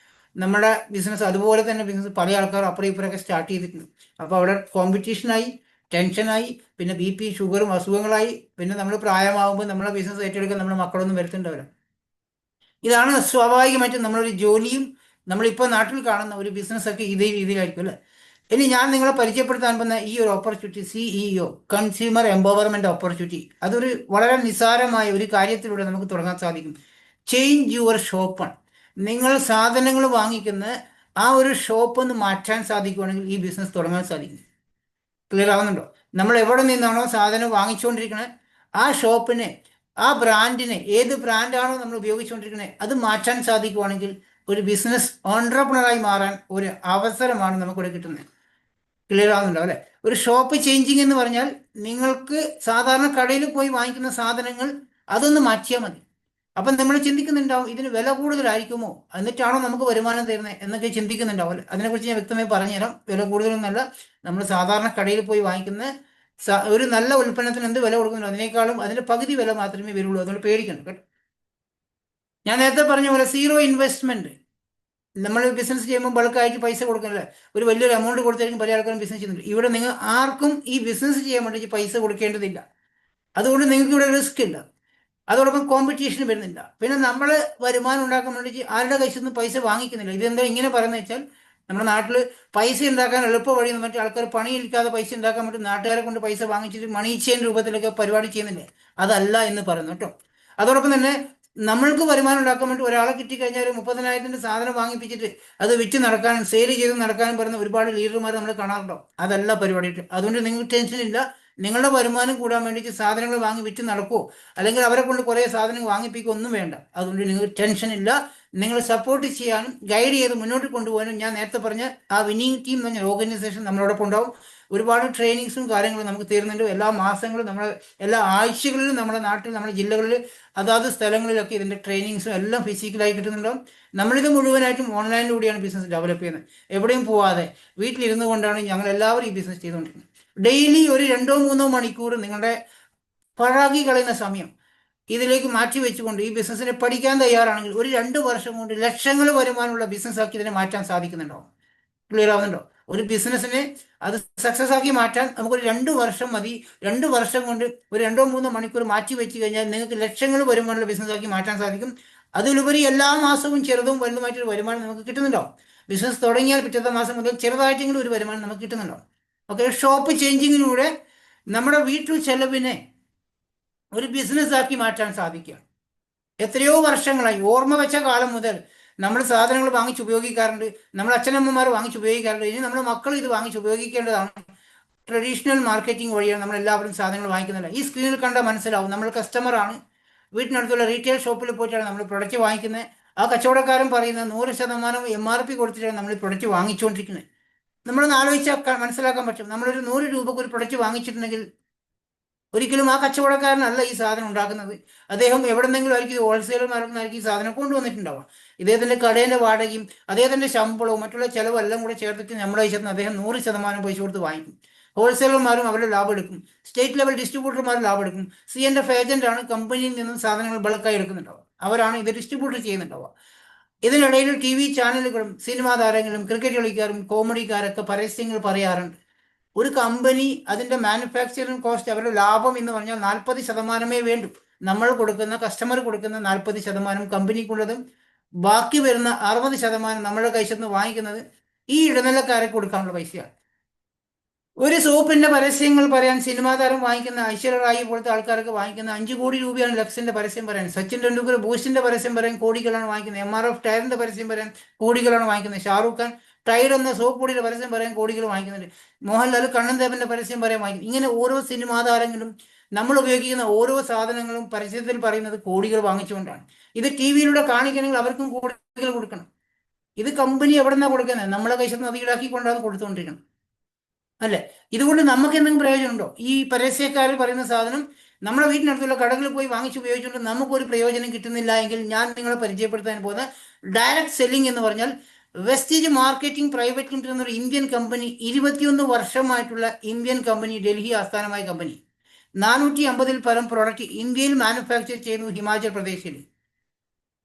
നമ്മുടെ ബിസിനസ്, അതുപോലെ തന്നെ ബിസിനസ് പല ആൾക്കാരും അപ്പുറം ഇപ്പുറമൊക്കെ സ്റ്റാർട്ട് ചെയ്തിട്ടുണ്ട്. അപ്പോൾ അവിടെ കോമ്പറ്റീഷനായി, ടെൻഷനായി, പിന്നെ BP ഷുഗറും അസുഖങ്ങളായി, പിന്നെ നമ്മൾ പ്രായമാകുമ്പോൾ നമ്മളെ ബിസിനസ് ഏറ്റെടുക്കാൻ നമ്മുടെ മക്കളൊന്നും വരുത്തുന്നുണ്ടാവില്ല. ഇതാണ് സ്വാഭാവികമായിട്ടും നമ്മളൊരു ജോലിയും നമ്മളിപ്പോൾ നാട്ടിൽ കാണുന്ന ഒരു ബിസിനസ്സൊക്കെ ഇതേ രീതിയിലായിരിക്കും അല്ലേ. ഇനി ഞാൻ നിങ്ങളെ പരിചയപ്പെടുത്താൻ പോകുന്ന ഈ ഒരു opportunity, CEO consumer empowerment opportunity, അതൊരു വളരെ നിസ്സാരമായ ഒരു കാര്യത്തിലൂടെ നമുക്ക് തുടങ്ങാൻ സാധിക്കും. ചേഞ്ച് യുവർ ഷോപ്പാണ്. നിങ്ങൾ സാധനങ്ങൾ വാങ്ങിക്കുന്ന ആ ഒരു ഷോപ്പ് ഒന്ന് മാറ്റാൻ സാധിക്കുകയാണെങ്കിൽ ഈ ബിസിനസ് തുടങ്ങാൻ സാധിക്കും. ക്ലിയർ ആവുന്നുണ്ടോ? നമ്മൾ എവിടെ നിന്നാണോ സാധനം വാങ്ങിച്ചുകൊണ്ടിരിക്കുന്നത് ആ ഷോപ്പിനെ, ആ ബ്രാൻഡിനെ, ഏത് ബ്രാൻഡാണോ നമ്മൾ ഉപയോഗിച്ചുകൊണ്ടിരിക്കുന്നത് അത് മാറ്റാൻ സാധിക്കുവാണെങ്കിൽ ഒരു ബിസിനസ് ഓൺട്രപ്രണറായി മാറാൻ ഒരു അവസരമാണ് നമുക്കിവിടെ കിട്ടുന്നത്. ക്ലിയർ ആവുന്നുണ്ടോ അല്ലേ? ഒരു ഷോപ്പ് ചേഞ്ചിങ് എന്ന് പറഞ്ഞാൽ നിങ്ങൾക്ക് സാധാരണ കടയിൽ പോയി വാങ്ങിക്കുന്ന സാധനങ്ങൾ അതൊന്ന് മാറ്റിയാൽ മതി. അപ്പം നമ്മൾ ചിന്തിക്കുന്നുണ്ടാവും ഇതിന് വില കൂടുതലായിരിക്കുമോ, എന്നിട്ടാണോ നമുക്ക് വരുമാനം തരുന്നത് എന്നൊക്കെ ചിന്തിക്കുന്നുണ്ടാവും അല്ലേ. അതിനെക്കുറിച്ച് ഞാൻ വ്യക്തമായി പറഞ്ഞുതരാം. വില കൂടുതലൊന്നല്ല, നമ്മൾ സാധാരണ കടയിൽ പോയി വാങ്ങിക്കുന്ന ഒരു നല്ല ഉൽപ്പന്നത്തിന് എന്ത് വില കൊടുക്കുന്നുണ്ടോ അതിനേക്കാളും അതിൻ്റെ പകുതി വില മാത്രമേ വരുള്ളൂ. അതുകൊണ്ട് പേടിക്കണം കേട്ടോ. ഞാൻ നേരത്തെ പറഞ്ഞ പോലെ സീറോ ഇൻവെസ്റ്റ്മെന്റ്. നമ്മൾ ബിസിനസ് ചെയ്യുമ്പോൾ ബൾക്കായിട്ട് പൈസ കൊടുക്കുന്നില്ല, ഒരു വലിയൊരു എമൗണ്ട് കൊടുത്തായിരിക്കും പല ആൾക്കാരും ബിസിനസ് ചെയ്യുന്നുണ്ട്. ഇവിടെ നിങ്ങൾ ആർക്കും ഈ ബിസിനസ് ചെയ്യാൻ വേണ്ടി പൈസ കൊടുക്കേണ്ടതില്ല. അതുകൊണ്ട് നിങ്ങൾക്ക് ഇവിടെ റിസ്ക് ഇല്ല. അതോടൊപ്പം കോമ്പറ്റീഷൻ വരുന്നില്ല. പിന്നെ നമ്മൾ വരുമാനം ഉണ്ടാക്കാൻ വേണ്ടി ആരുടെ കയ്യിൽ നിന്ന് പൈസ വാങ്ങിക്കുന്നില്ല. ഇതെന്താ ഇങ്ങനെ പറയുന്നത് വെച്ചാൽ, നമ്മുടെ നാട്ടിൽ പൈസ ഉണ്ടാക്കാൻ എളുപ്പ വഴി മറ്റു ആൾക്കാർ പണിയില്ലാതെ പൈസ ഉണ്ടാക്കാൻ വേണ്ടി നാട്ടുകാരെ കൊണ്ട് പൈസ വാങ്ങിച്ചിട്ട് മണി ചെയിൻ രൂപത്തിലൊക്കെ പരിപാടി ചെയ്യുന്നില്ലേ, അതല്ല എന്ന് പറയുന്നു കേട്ടോ. അതോടൊപ്പം തന്നെ നമ്മൾക്ക് വരുമാനം ഉണ്ടാക്കാൻ വേണ്ടി ഒരാളെ കിട്ടിക്കഴിഞ്ഞാൽ ഒരു 30,000-ന്റെ സാധനം വാങ്ങിപ്പിച്ചിട്ട് അത് വിറ്റ് നടക്കാനും സെയിൽ ചെയ്ത് നടക്കാനും പറയുന്ന ഒരുപാട് ലീഡർമാർ നമ്മൾ കാണാറുണ്ടോ? അതല്ല പരിപാടി. അതുകൊണ്ട് നിങ്ങൾക്ക് ടെൻഷൻ ഇല്ല. നിങ്ങളുടെ വരുമാനം കൂടാൻ വേണ്ടിയിട്ട് സാധനങ്ങൾ വാങ്ങി വിറ്റ് നടക്കുമോ അല്ലെങ്കിൽ അവരെ കൊണ്ട് കുറേ സാധനങ്ങൾ വാങ്ങിപ്പിക്കുക ഒന്നും വേണ്ട. അതുകൊണ്ട് നിങ്ങൾക്ക് ടെൻഷൻ ഇല്ല. നിങ്ങൾ സപ്പോർട്ട് ചെയ്യാനും ഗൈഡ് ചെയ്ത് മുന്നോട്ട് കൊണ്ടുപോകാനും ഞാൻ നേരത്തെ പറഞ്ഞ ആ വിന്നിങ് ടീം എന്ന് പറഞ്ഞ ഓർഗനൈസേഷൻ നമ്മളോടൊപ്പം ഉണ്ടാവും. ഒരുപാട് ട്രെയിനിങ്സും കാര്യങ്ങളും നമുക്ക് തരുന്നുണ്ട്. എല്ലാ മാസങ്ങളും എല്ലാ ആഴ്ചകളിലും നമ്മുടെ നാട്ടിൽ നമ്മുടെ ജില്ലകളിൽ അതാത് സ്ഥലങ്ങളിലൊക്കെ ഇതിൻ്റെ ട്രെയിനിങ്സും എല്ലാം ഫിസിക്കലായി കിട്ടുന്നുണ്ടാവും. നമ്മളിത് മുഴുവനായിട്ടും ഓൺലൈനിലൂടെയാണ് ബിസിനസ് ഡെവലപ്പ് ചെയ്യുന്നത്. എവിടെയും പോവാതെ വീട്ടിലിരുന്നു കൊണ്ടാണ് ഞങ്ങൾ എല്ലാവരും ഈ ബിസിനസ് ചെയ്തുകൊണ്ടിരിക്കുന്നത്. ഡെയിലി ഒരു 2-3 മണിക്കൂർ നിങ്ങളുടെ പഴകി കളയുന്ന സമയം ഇതിലേക്ക് മാറ്റി വെച്ചുകൊണ്ട് ഈ ബിസിനസ്സിനെ പഠിക്കാൻ തയ്യാറാണെങ്കിൽ ഒരു 2 വർഷം കൊണ്ട് ലക്ഷങ്ങൾ വരുമാനമുള്ള ബിസിനസ്സാക്കി ഇതിനെ മാറ്റാൻ സാധിക്കുന്നുണ്ടോ? ക്ലിയർ ആവുന്നുണ്ടോ? ഒരു ബിസിനസ്സിനെ അത് സക്സസ് ആക്കി മാറ്റാൻ നമുക്കൊരു 2 വർഷം മതി. 2 വർഷം കൊണ്ട് ഒരു 2-3 മണിക്കൂർ മാറ്റി വെച്ച് കഴിഞ്ഞാൽ നിങ്ങൾക്ക് ലക്ഷങ്ങൾ വരുമാനമുള്ള ബിസിനസ്സാക്കി മാറ്റാൻ സാധിക്കും. അതിലുപരി എല്ലാ മാസവും ചെറുതും വലുതുമായിട്ടൊരു വരുമാനം നമുക്ക് കിട്ടുന്നുണ്ടോ? ബിസിനസ് തുടങ്ങിയാൽ പിറ്റത്തെ മാസം മുതൽ ചെറുതായിട്ടെങ്കിലും ഒരു വരുമാനം നമുക്ക് കിട്ടുന്നുണ്ടോ? ഓക്കെ, ഷോപ്പ് ചേഞ്ചിങ്ങിലൂടെ നമ്മുടെ വീട്ടു ചെലവിനെ ഒരു ബിസിനസ്സാക്കി മാറ്റാൻ സാധിക്കുക. എത്രയോ വർഷങ്ങളായി ഓർമ്മ വെച്ച കാലം മുതൽ നമ്മൾ സാധനങ്ങൾ വാങ്ങിച്ച് ഉപയോഗിക്കാറുണ്ട്. നമ്മുടെ അച്ഛനമ്മമാർ വാങ്ങിച്ച് ഉപയോഗിക്കാറുണ്ട്. ഇനി നമ്മുടെ മക്കൾ ഇത് വാങ്ങിച്ച് ഉപയോഗിക്കേണ്ടതാണ്. ട്രഡീഷണൽ മാർക്കറ്റിംഗ് വഴിയാണ് നമ്മൾ എല്ലാവരും സാധനങ്ങൾ വാങ്ങിക്കുന്നില്ല. ഈ സ്ക്രീനിൽ കണ്ടാൽ മനസ്സിലാവും നമ്മൾ കസ്റ്റമറാണ്. വീട്ടിനടുത്തുള്ള റീറ്റെയിൽ ഷോപ്പിൽ പോയിട്ടാണ് നമ്മൾ പ്രൊഡക്റ്റ് വാങ്ങിക്കുന്നത്. ആ കച്ചവടക്കാരൻ പറയുന്ന 100% MRP കൊടുത്തിട്ടാണ് നമ്മൾ പ്രൊഡക്റ്റ് വാങ്ങിച്ചുകൊണ്ടിരിക്കുന്നത്. നമ്മളൊന്ന് ആലോചിച്ചാൽ മനസ്സിലാക്കാൻ പറ്റും. നമ്മളൊരു 100 രൂപക്ക് ഒരു പ്രൊഡക്റ്റ് വാങ്ങിച്ചിട്ടുണ്ടെങ്കിൽ ഒരിക്കലും ആ കച്ചവടക്കാരനല്ല ഈ സാധനം ഉണ്ടാക്കുന്നത്. അദ്ദേഹം എവിടെന്നെങ്കിലും ആയിരിക്കും ഹോൾസെയിലർമാർക്കായിരിക്കും ഈ സാധനം കൊണ്ടുവന്നിട്ടുണ്ടാവുക. ഇദ്ദേഹത്തിൻ്റെ കടേൻ്റെ വാടകയും അദ്ദേഹത്തിൻ്റെ ശമ്പളവും മറ്റുള്ള ചിലവെല്ലാം കൂടെ ചേർത്തിട്ട് നമ്മളെ അയച്ചെന്ന് അദ്ദേഹം 100% പൈസ കൊടുത്ത് വാങ്ങിക്കും. ഹോൾസെയിലർമാരും അവരുടെ ലാഭം എടുക്കും. സ്റ്റേറ്റ് ലെവൽ ഡിസ്ട്രിബ്യൂട്ടർമാർ ലാഭം എടുക്കും. CNF ഏജന്റാണ് കമ്പനിയിൽ നിന്നും സാധനങ്ങൾ ബൾക്കായി എടുക്കുന്നുണ്ടാവുക. അവരാണ് ഇത് ഡിസ്ട്രിബ്യൂട്ട് ചെയ്യുന്നുണ്ടാവുക. ഇതിനിടയിൽ TV ചാനലുകളും സിനിമാ താരങ്ങളും ക്രിക്കറ്റ് കളിക്കാരും കോമഡിക്കാരൊക്കെ പരസ്യങ്ങൾ പറയാറുണ്ട്. ഒരു കമ്പനി അതിൻ്റെ മാനുഫാക്ചറിങ് കോസ്റ്റ് അവരുടെ ലാഭം എന്ന് പറഞ്ഞാൽ 40% വേണ്ടു. നമ്മൾ കൊടുക്കുന്ന കസ്റ്റമർ കൊടുക്കുന്ന 40% കമ്പനിക്കുള്ളതും ബാക്കി വരുന്ന 60% നമ്മുടെ കൈശത്ത് നിന്ന് വാങ്ങിക്കുന്നത് ഈ ഇടനിലക്കാരെ കൊടുക്കാനുള്ള പൈസയാണ്. ഒരു സോപ്പിന്റെ പരസ്യങ്ങൾ പറയാൻ സിനിമാ താരം വാങ്ങിക്കുന്ന ഐശ്വര്യ റായി പോലത്തെ ആൾക്കാരൊക്കെ വാങ്ങിക്കുന്ന 5 കോടി രൂപയാണ് ലക്സിന്റെ പരസ്യം പറയാൻ. സച്ചിൻ ടെണ്ടുൽക്കർ ബൂസ്റ്റിന്റെ പരസ്യം പറയാൻ കോടികളാണ് വാങ്ങിക്കുന്നത്. MRF ടയറിന്റെ പരസ്യം പറയാൻ കോടികളാണ് വാങ്ങിക്കുന്നത്. ഷാറൂഖ് ഖാൻ ടൈഡ് എന്ന സോപ്പ് പൊടിയുടെ പരസ്യം പറയാൻ കോടികൾ വാങ്ങിക്കുന്നുണ്ട്. മോഹൻലാൽ കണ്ണൻദേവന്റെ പരസ്യം പറയാൻ വാങ്ങിക്കുന്നു. ഇങ്ങനെ ഓരോ സിനിമാ താരങ്ങളും നമ്മൾ ഉപയോഗിക്കുന്ന ഓരോ സാധനങ്ങളും പരസ്യത്തിൽ പറയുന്നത് കോടികൾ വാങ്ങിച്ചുകൊണ്ടാണ്. ഇത് TV-യിലൂടെ കാണിക്കണമെങ്കിൽ അവർക്കും കോടികൾ കൊടുക്കണം. ഇത് കമ്പനി എവിടെ നിന്നാണ് കൊടുക്കുന്നത്? നമ്മളെ കൈശത്ത് നിന്ന് അത് ഈടാക്കിക്കൊണ്ടാണ് കൊടുത്തുകൊണ്ടിരിക്കുന്നത് അല്ലേ? ഇതുകൊണ്ട് നമുക്ക് എന്തെങ്കിലും പ്രയോജനമുണ്ടോ? ഈ പരസ്യക്കാർ പറയുന്ന സാധനം നമ്മുടെ വീട്ടിനടുത്തുള്ള കടകളിൽ പോയി വാങ്ങിച്ച് ഉപയോഗിച്ചുകൊണ്ട് നമുക്കൊരു പ്രയോജനം കിട്ടുന്നില്ല എങ്കിൽ ഞാൻ നിങ്ങളെ പരിചയപ്പെടുത്താൻ പോകുന്ന ഡയറക്റ്റ് സെല്ലിംഗ് എന്ന് പറഞ്ഞാൽ വെസ്റ്റേജ് മാർക്കറ്റിംഗ് പ്രൈവറ്റ് ലിമിറ്റഡ് എന്നൊരു ഇന്ത്യൻ കമ്പനി, 21 വർഷമായിട്ടുള്ള ഇന്ത്യൻ കമ്പനി, ഡൽഹി ആസ്ഥാനമായ കമ്പനി. 450-ൽ പരം പ്രോഡക്റ്റ് ഇന്ത്യയിൽ മാനുഫാക്ചർ ചെയ്യുന്നു, ഹിമാചൽ പ്രദേശിൽ.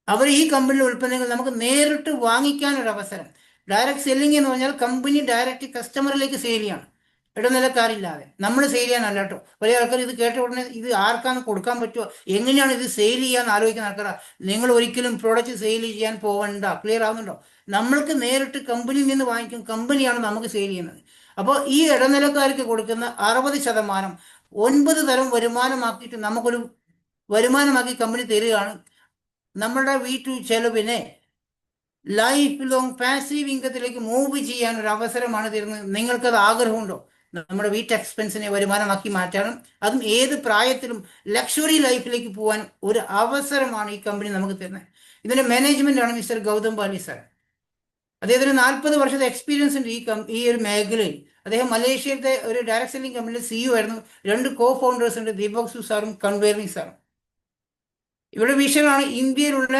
അവർ ഈ കമ്പനിയുടെ ഉൽപ്പന്നങ്ങൾ നമുക്ക് നേരിട്ട് വാങ്ങിക്കാനൊരു അവസരം. ഡയറക്റ്റ് സെല്ലിംഗ് എന്ന് പറഞ്ഞാൽ കമ്പനി ഡയറക്റ്റ് കസ്റ്റമറിലേക്ക് സെയിൽ ചെയ്യാണ്, ഇടനിലക്കാരില്ലാതെ. നമ്മൾ സെയിൽ ചെയ്യാനല്ല കേട്ടോ. വലിയ ആൾക്കാർ ഇത് കേട്ട ഉടനെ ഇത് ആർക്കാണ് കൊടുക്കാൻ പറ്റുമോ, എങ്ങനെയാണ് ഇത് സെയിൽ ചെയ്യാന്ന് ആലോചിക്കുന്ന ആൾക്കാരാ. നിങ്ങൾ ഒരിക്കലും പ്രോഡക്റ്റ് സെയിൽ ചെയ്യാൻ പോകണ്ട. ക്ലിയർ ആവുന്നുണ്ടോ? നമ്മൾക്ക് നേരിട്ട് കമ്പനിയിൽ നിന്ന് വാങ്ങിക്കും, കമ്പനിയാണ് നമുക്ക് സെയിൽ ചെയ്യുന്നത്. അപ്പോൾ ഈ ഇടനിലക്കാർക്ക് കൊടുക്കുന്ന 60% 9 തരം വരുമാനമാക്കിയിട്ട് നമുക്കൊരു വരുമാനമാക്കി കമ്പനി തരികയാണ്. നമ്മുടെ വീട്ടു ചെലവിനെ ലൈഫ് ലോങ് പാസീവ് ഇൻകത്തിലേക്ക് മൂവ് ചെയ്യാൻ ഒരു അവസരമാണ് തരുന്നത്. നിങ്ങൾക്കത് ആഗ്രഹമുണ്ടോ? നമ്മുടെ വീട്ട് എക്സ്പെൻസിനെ വരുമാനമാക്കി മാറ്റാനും അതും ഏത് പ്രായത്തിലും ലക്ഷറി ലൈഫിലേക്ക് പോകാൻ ഒരു അവസരമാണ് ഈ കമ്പനി നമുക്ക് തരുന്നത്. ഇതിന്റെ മാനേജ്മെന്റ് ആണ് മിസ്റ്റർ ഗൗതം ബാലി സാർ. അദ്ദേഹത്തിന് 40 വർഷത്തെ എക്സ്പീരിയൻസ് ഉണ്ട് ഈ ഒരു മേഖലയിൽ. അദ്ദേഹം മലേഷ്യയിലത്തെ ഒരു ഡയറക്ട് സെല്ലിംഗ് കമ്പനിയുടെ CEO ആയിരുന്നു. 2 co-founders ഉണ്ട്, ദീപക് സു സാറും കൺവേർണി സാറും. ഇവിടെ വിഷയമാണ് ഇന്ത്യയിലുള്ള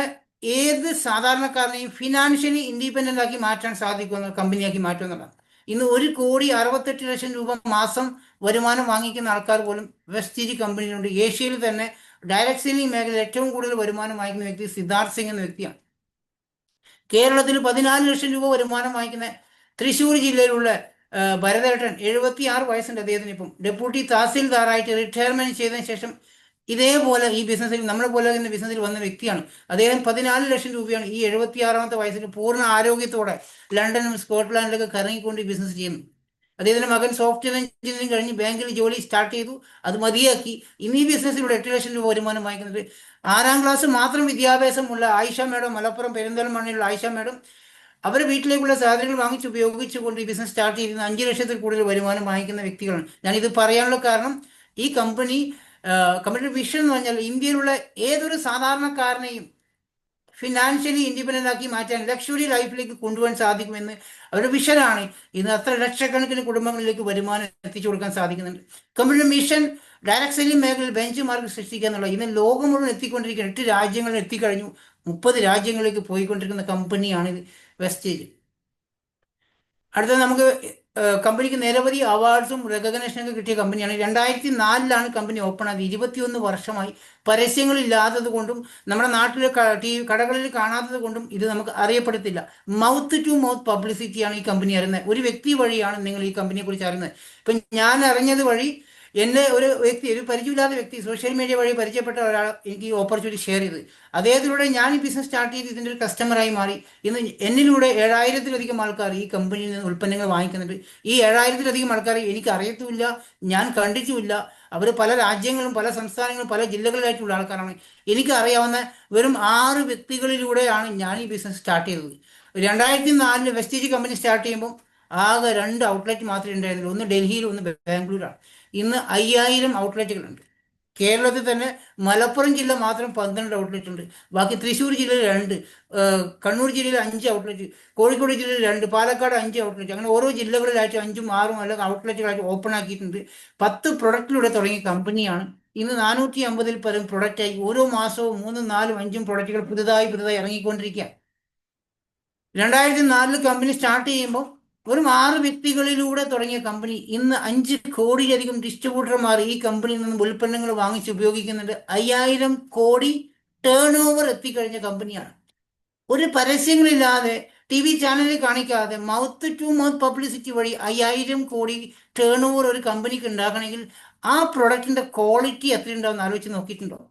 ഏത് സാധാരണക്കാരനെയും ഫിനാൻഷ്യലി ഇൻഡിപെൻഡൻ്റ് ആക്കി മാറ്റാൻ സാധിക്കുന്ന കമ്പനിയാക്കി മാറ്റുന്നതാണ്. ഇന്ന് 1,68,00,000 രൂപ മാസം വരുമാനം വാങ്ങിക്കുന്ന ആൾക്കാർ പോലും വെസ്റ്റേജ് കമ്പനിയിലുണ്ട്. ഏഷ്യയിൽ തന്നെ ഡയറക്ട് സെല്ലിംഗ് മേഖലയിൽ ഏറ്റവും കൂടുതൽ വരുമാനം വാങ്ങിക്കുന്ന വ്യക്തി സിദ്ധാർത്ഥ് സിംഗ് എന്ന വ്യക്തിയാണ്. കേരളത്തിൽ 14 ലക്ഷം രൂപ വരുമാനം വാങ്ങിക്കുന്ന തൃശ്ശൂർ ജില്ലയിലുള്ള ഭരതേട്ടൻ, 76 വയസ്സുണ്ട് അദ്ദേഹത്തിന്. ഇപ്പം ഡെപ്യൂട്ടി തഹസിൽദാറായിട്ട് റിട്ടയർമെന്റ് ചെയ്തതിനു ശേഷം ഇതേപോലെ ഈ ബിസിനസ്സിൽ നമ്മളെ പോലെ തന്നെ ബിസിനസ്സിൽ വന്ന വ്യക്തിയാണ്. അദ്ദേഹം 14 ലക്ഷം രൂപയാണ് ഈ 76-ാമത്തെ വയസ്സിൽ പൂർണ്ണ ആരോഗ്യത്തോടെ ലണ്ടനും സ്കോട്ട്ലാൻഡിലൊക്കെ കറങ്ങിക്കൊണ്ട് ബിസിനസ് ചെയ്യുന്നു. അദ്ദേഹത്തിൻ്റെ മകൻ സോഫ്റ്റ്വെയർ എഞ്ചിനീയറിംഗ് കഴിഞ്ഞ് ബാങ്കിൽ ജോലി സ്റ്റാർട്ട് ചെയ്തു, അത് മതിയാക്കി. ഇന്ന് ഈ ബിസിനസ്സിലൂടെ 8 ലക്ഷം രൂപ വരുമാനം വാങ്ങിക്കുന്നുണ്ട്. 6ാം ക്ലാസ് മാത്രം വിദ്യാഭ്യാസമുള്ള ആയിഷ മേഡം, മലപ്പുറം പെരിന്തൽമണ്ണയിലുള്ള ആയിഷ മേഡം, അവരുടെ വീട്ടിലേക്കുള്ള സാധനങ്ങൾ വാങ്ങിച്ച് ഉപയോഗിച്ചുകൊണ്ട് ഈ ബിസിനസ് സ്റ്റാർട്ട് ചെയ്യുന്ന 5 ലക്ഷത്തിൽ കൂടുതൽ വരുമാനം വാങ്ങിക്കുന്ന വ്യക്തികളാണ്. ഞാനിത് പറയാനുള്ള കാരണം, ഈ കമ്പനിയുടെ വിഷൻ എന്ന് പറഞ്ഞാൽ ഇന്ത്യയിലുള്ള ഏതൊരു സാധാരണക്കാരനെയും ഫിനാൻഷ്യലി ഇൻഡിപെൻഡൻ്റ് ആക്കി മാറ്റാൻ, ലക്ഷറി ലൈഫിലേക്ക് കൊണ്ടുപോകാൻ സാധിക്കുമെന്ന് അവരുടെ വിഷനാണ്. ഇന്ന് അത്ര ലക്ഷക്കണക്കിന് കുടുംബങ്ങളിലേക്ക് വരുമാനം എത്തിച്ചു കൊടുക്കാൻ സാധിക്കുന്നുണ്ട്. കമ്പനിയുടെ മിഷൻ ഡയറക്ട് സെല്ലിംഗ് മേഖലയിൽ ബെഞ്ച് മാർക്ക് സൃഷ്ടിക്കുക എന്നുള്ള, ഇന്ന് ലോകം മുഴുവൻ എത്തിക്കൊണ്ടിരിക്കുന്ന 8 രാജ്യങ്ങളിൽ എത്തിക്കഴിഞ്ഞു, 30 രാജ്യങ്ങളിലേക്ക് പോയിക്കൊണ്ടിരിക്കുന്ന കമ്പനിയാണിത് വെസ്റ്റേജ്. അടുത്തത് നമുക്ക് കമ്പനിക്ക് നിരവധി അവാർഡ്സും റെക്കഗ്നേഷനൊക്കെ കിട്ടിയ കമ്പനിയാണ്. 2004 കമ്പനി ഓപ്പൺ ആയത്. 21 വർഷമായി. പരസ്യങ്ങളില്ലാത്തത് കൊണ്ടും നമ്മുടെ നാട്ടിലെ കടകളിൽ കാണാത്തത് കൊണ്ടും ഇത് നമുക്ക് അറിയപ്പെടത്തില്ല. മൗത്ത് ടു മൗത്ത് പബ്ലിസിറ്റിയാണ് ഈ കമ്പനി അറിയുന്നത്. ഒരു വ്യക്തി വഴിയാണ് നിങ്ങൾ ഈ കമ്പനിയെ കുറിച്ച് അറിയുന്നത്. ഇപ്പം ഞാൻ അറിഞ്ഞത് വഴി എന്നെ ഒരു പരിചയമില്ലാത്ത വ്യക്തി സോഷ്യൽ മീഡിയ വഴി പരിചയപ്പെട്ട ഒരാൾ എനിക്ക് ഈ ഓപ്പർച്യൂണിറ്റി ഷെയർ ചെയ്ത്, അദ്ദേഹത്തിലൂടെ ഞാൻ ഈ ബിസിനസ് സ്റ്റാർട്ട് ചെയ്ത് ഇതിൻ്റെ ഒരു കസ്റ്റമറായി മാറി. ഇന്ന് എന്നിലൂടെ 7000-ലധികം ആൾക്കാർ ഈ കമ്പനിയിൽ നിന്ന് ഉൽപ്പന്നങ്ങൾ വാങ്ങിക്കുന്നുണ്ട്. ഈ 7000-ലധികം ആൾക്കാർ എനിക്ക് അറിയത്തുമില്ല, ഞാൻ കണ്ടിട്ടുമില്ല. അവർ പല രാജ്യങ്ങളും പല സംസ്ഥാനങ്ങളും പല ജില്ലകളിലായിട്ടുള്ള ആൾക്കാരാണ്. എനിക്ക് അറിയാവുന്ന വെറും 6 വ്യക്തികളിലൂടെയാണ് ഞാൻ ഈ ബിസിനസ് സ്റ്റാർട്ട് ചെയ്തത്. 2004 വെസ്റ്റേജ് കമ്പനി സ്റ്റാർട്ട് ചെയ്യുമ്പോൾ ആകെ 2 ഔട്ട്ലെറ്റ് മാത്രമേ ഉണ്ടായിരുന്നുള്ളൂ. ഒന്ന് ഡൽഹിയിലും ഒന്ന് ബാംഗ്ലൂരാണ്. ഇന്ന് 5000 ഔട്ട്ലെറ്റുകളുണ്ട്. കേരളത്തിൽ തന്നെ മലപ്പുറം ജില്ല മാത്രം 12 ഔട്ട്ലെറ്റ് ഉണ്ട്. ബാക്കി തൃശ്ശൂർ ജില്ലയിൽ 2, കണ്ണൂർ ജില്ലയിൽ 5 ഔട്ട്ലെറ്റ്, കോഴിക്കോട് ജില്ലയിൽ 2, പാലക്കാട് 5 ഔട്ട്ലെറ്റ്, അങ്ങനെ ഓരോ ജില്ലകളിലായിട്ട് 5ഉം 6ഉം അല്ലെങ്കിൽ ഔട്ട്ലെറ്റുകളായിട്ട് ഓപ്പൺ ആക്കിയിട്ടുണ്ട്. 10 പ്രൊഡക്റ്റിലൂടെ തുടങ്ങിയ കമ്പനിയാണ്. ഇന്ന് 450-ൽ പരം പ്രൊഡക്റ്റായി ഓരോ മാസവും 3, 4, 5 പ്രൊഡക്റ്റുകൾ പുതുതായി ഇറങ്ങിക്കൊണ്ടിരിക്കുക. 2004 കമ്പനി സ്റ്റാർട്ട് ചെയ്യുമ്പോൾ വെറും 6 വ്യക്തികളിലൂടെ തുടങ്ങിയ കമ്പനി ഇന്ന് 5 കോടിയിലധികം ഡിസ്ട്രിബ്യൂട്ടർമാർ ഈ കമ്പനിയിൽ നിന്നും ഉൽപ്പന്നങ്ങൾ വാങ്ങിച്ച് ഉപയോഗിക്കുന്നുണ്ട്. 5000 കോടി ടേൺ ഓവർ എത്തിക്കഴിഞ്ഞ കമ്പനിയാണ്. ഒരു പരസ്യങ്ങളില്ലാതെ TV ചാനലിൽ കാണിക്കാതെ മൗത്ത് ടു മൗത്ത് പബ്ലിസിറ്റി വഴി 5000 കോടി ടേൺ ഓവർ ഒരു കമ്പനിക്ക് ഉണ്ടാക്കണമെങ്കിൽ ആ പ്രൊഡക്റ്റിന്റെ ക്വാളിറ്റി എത്രയുണ്ടാവും ആലോചിച്ച് നോക്കിയിട്ടുണ്ടോ?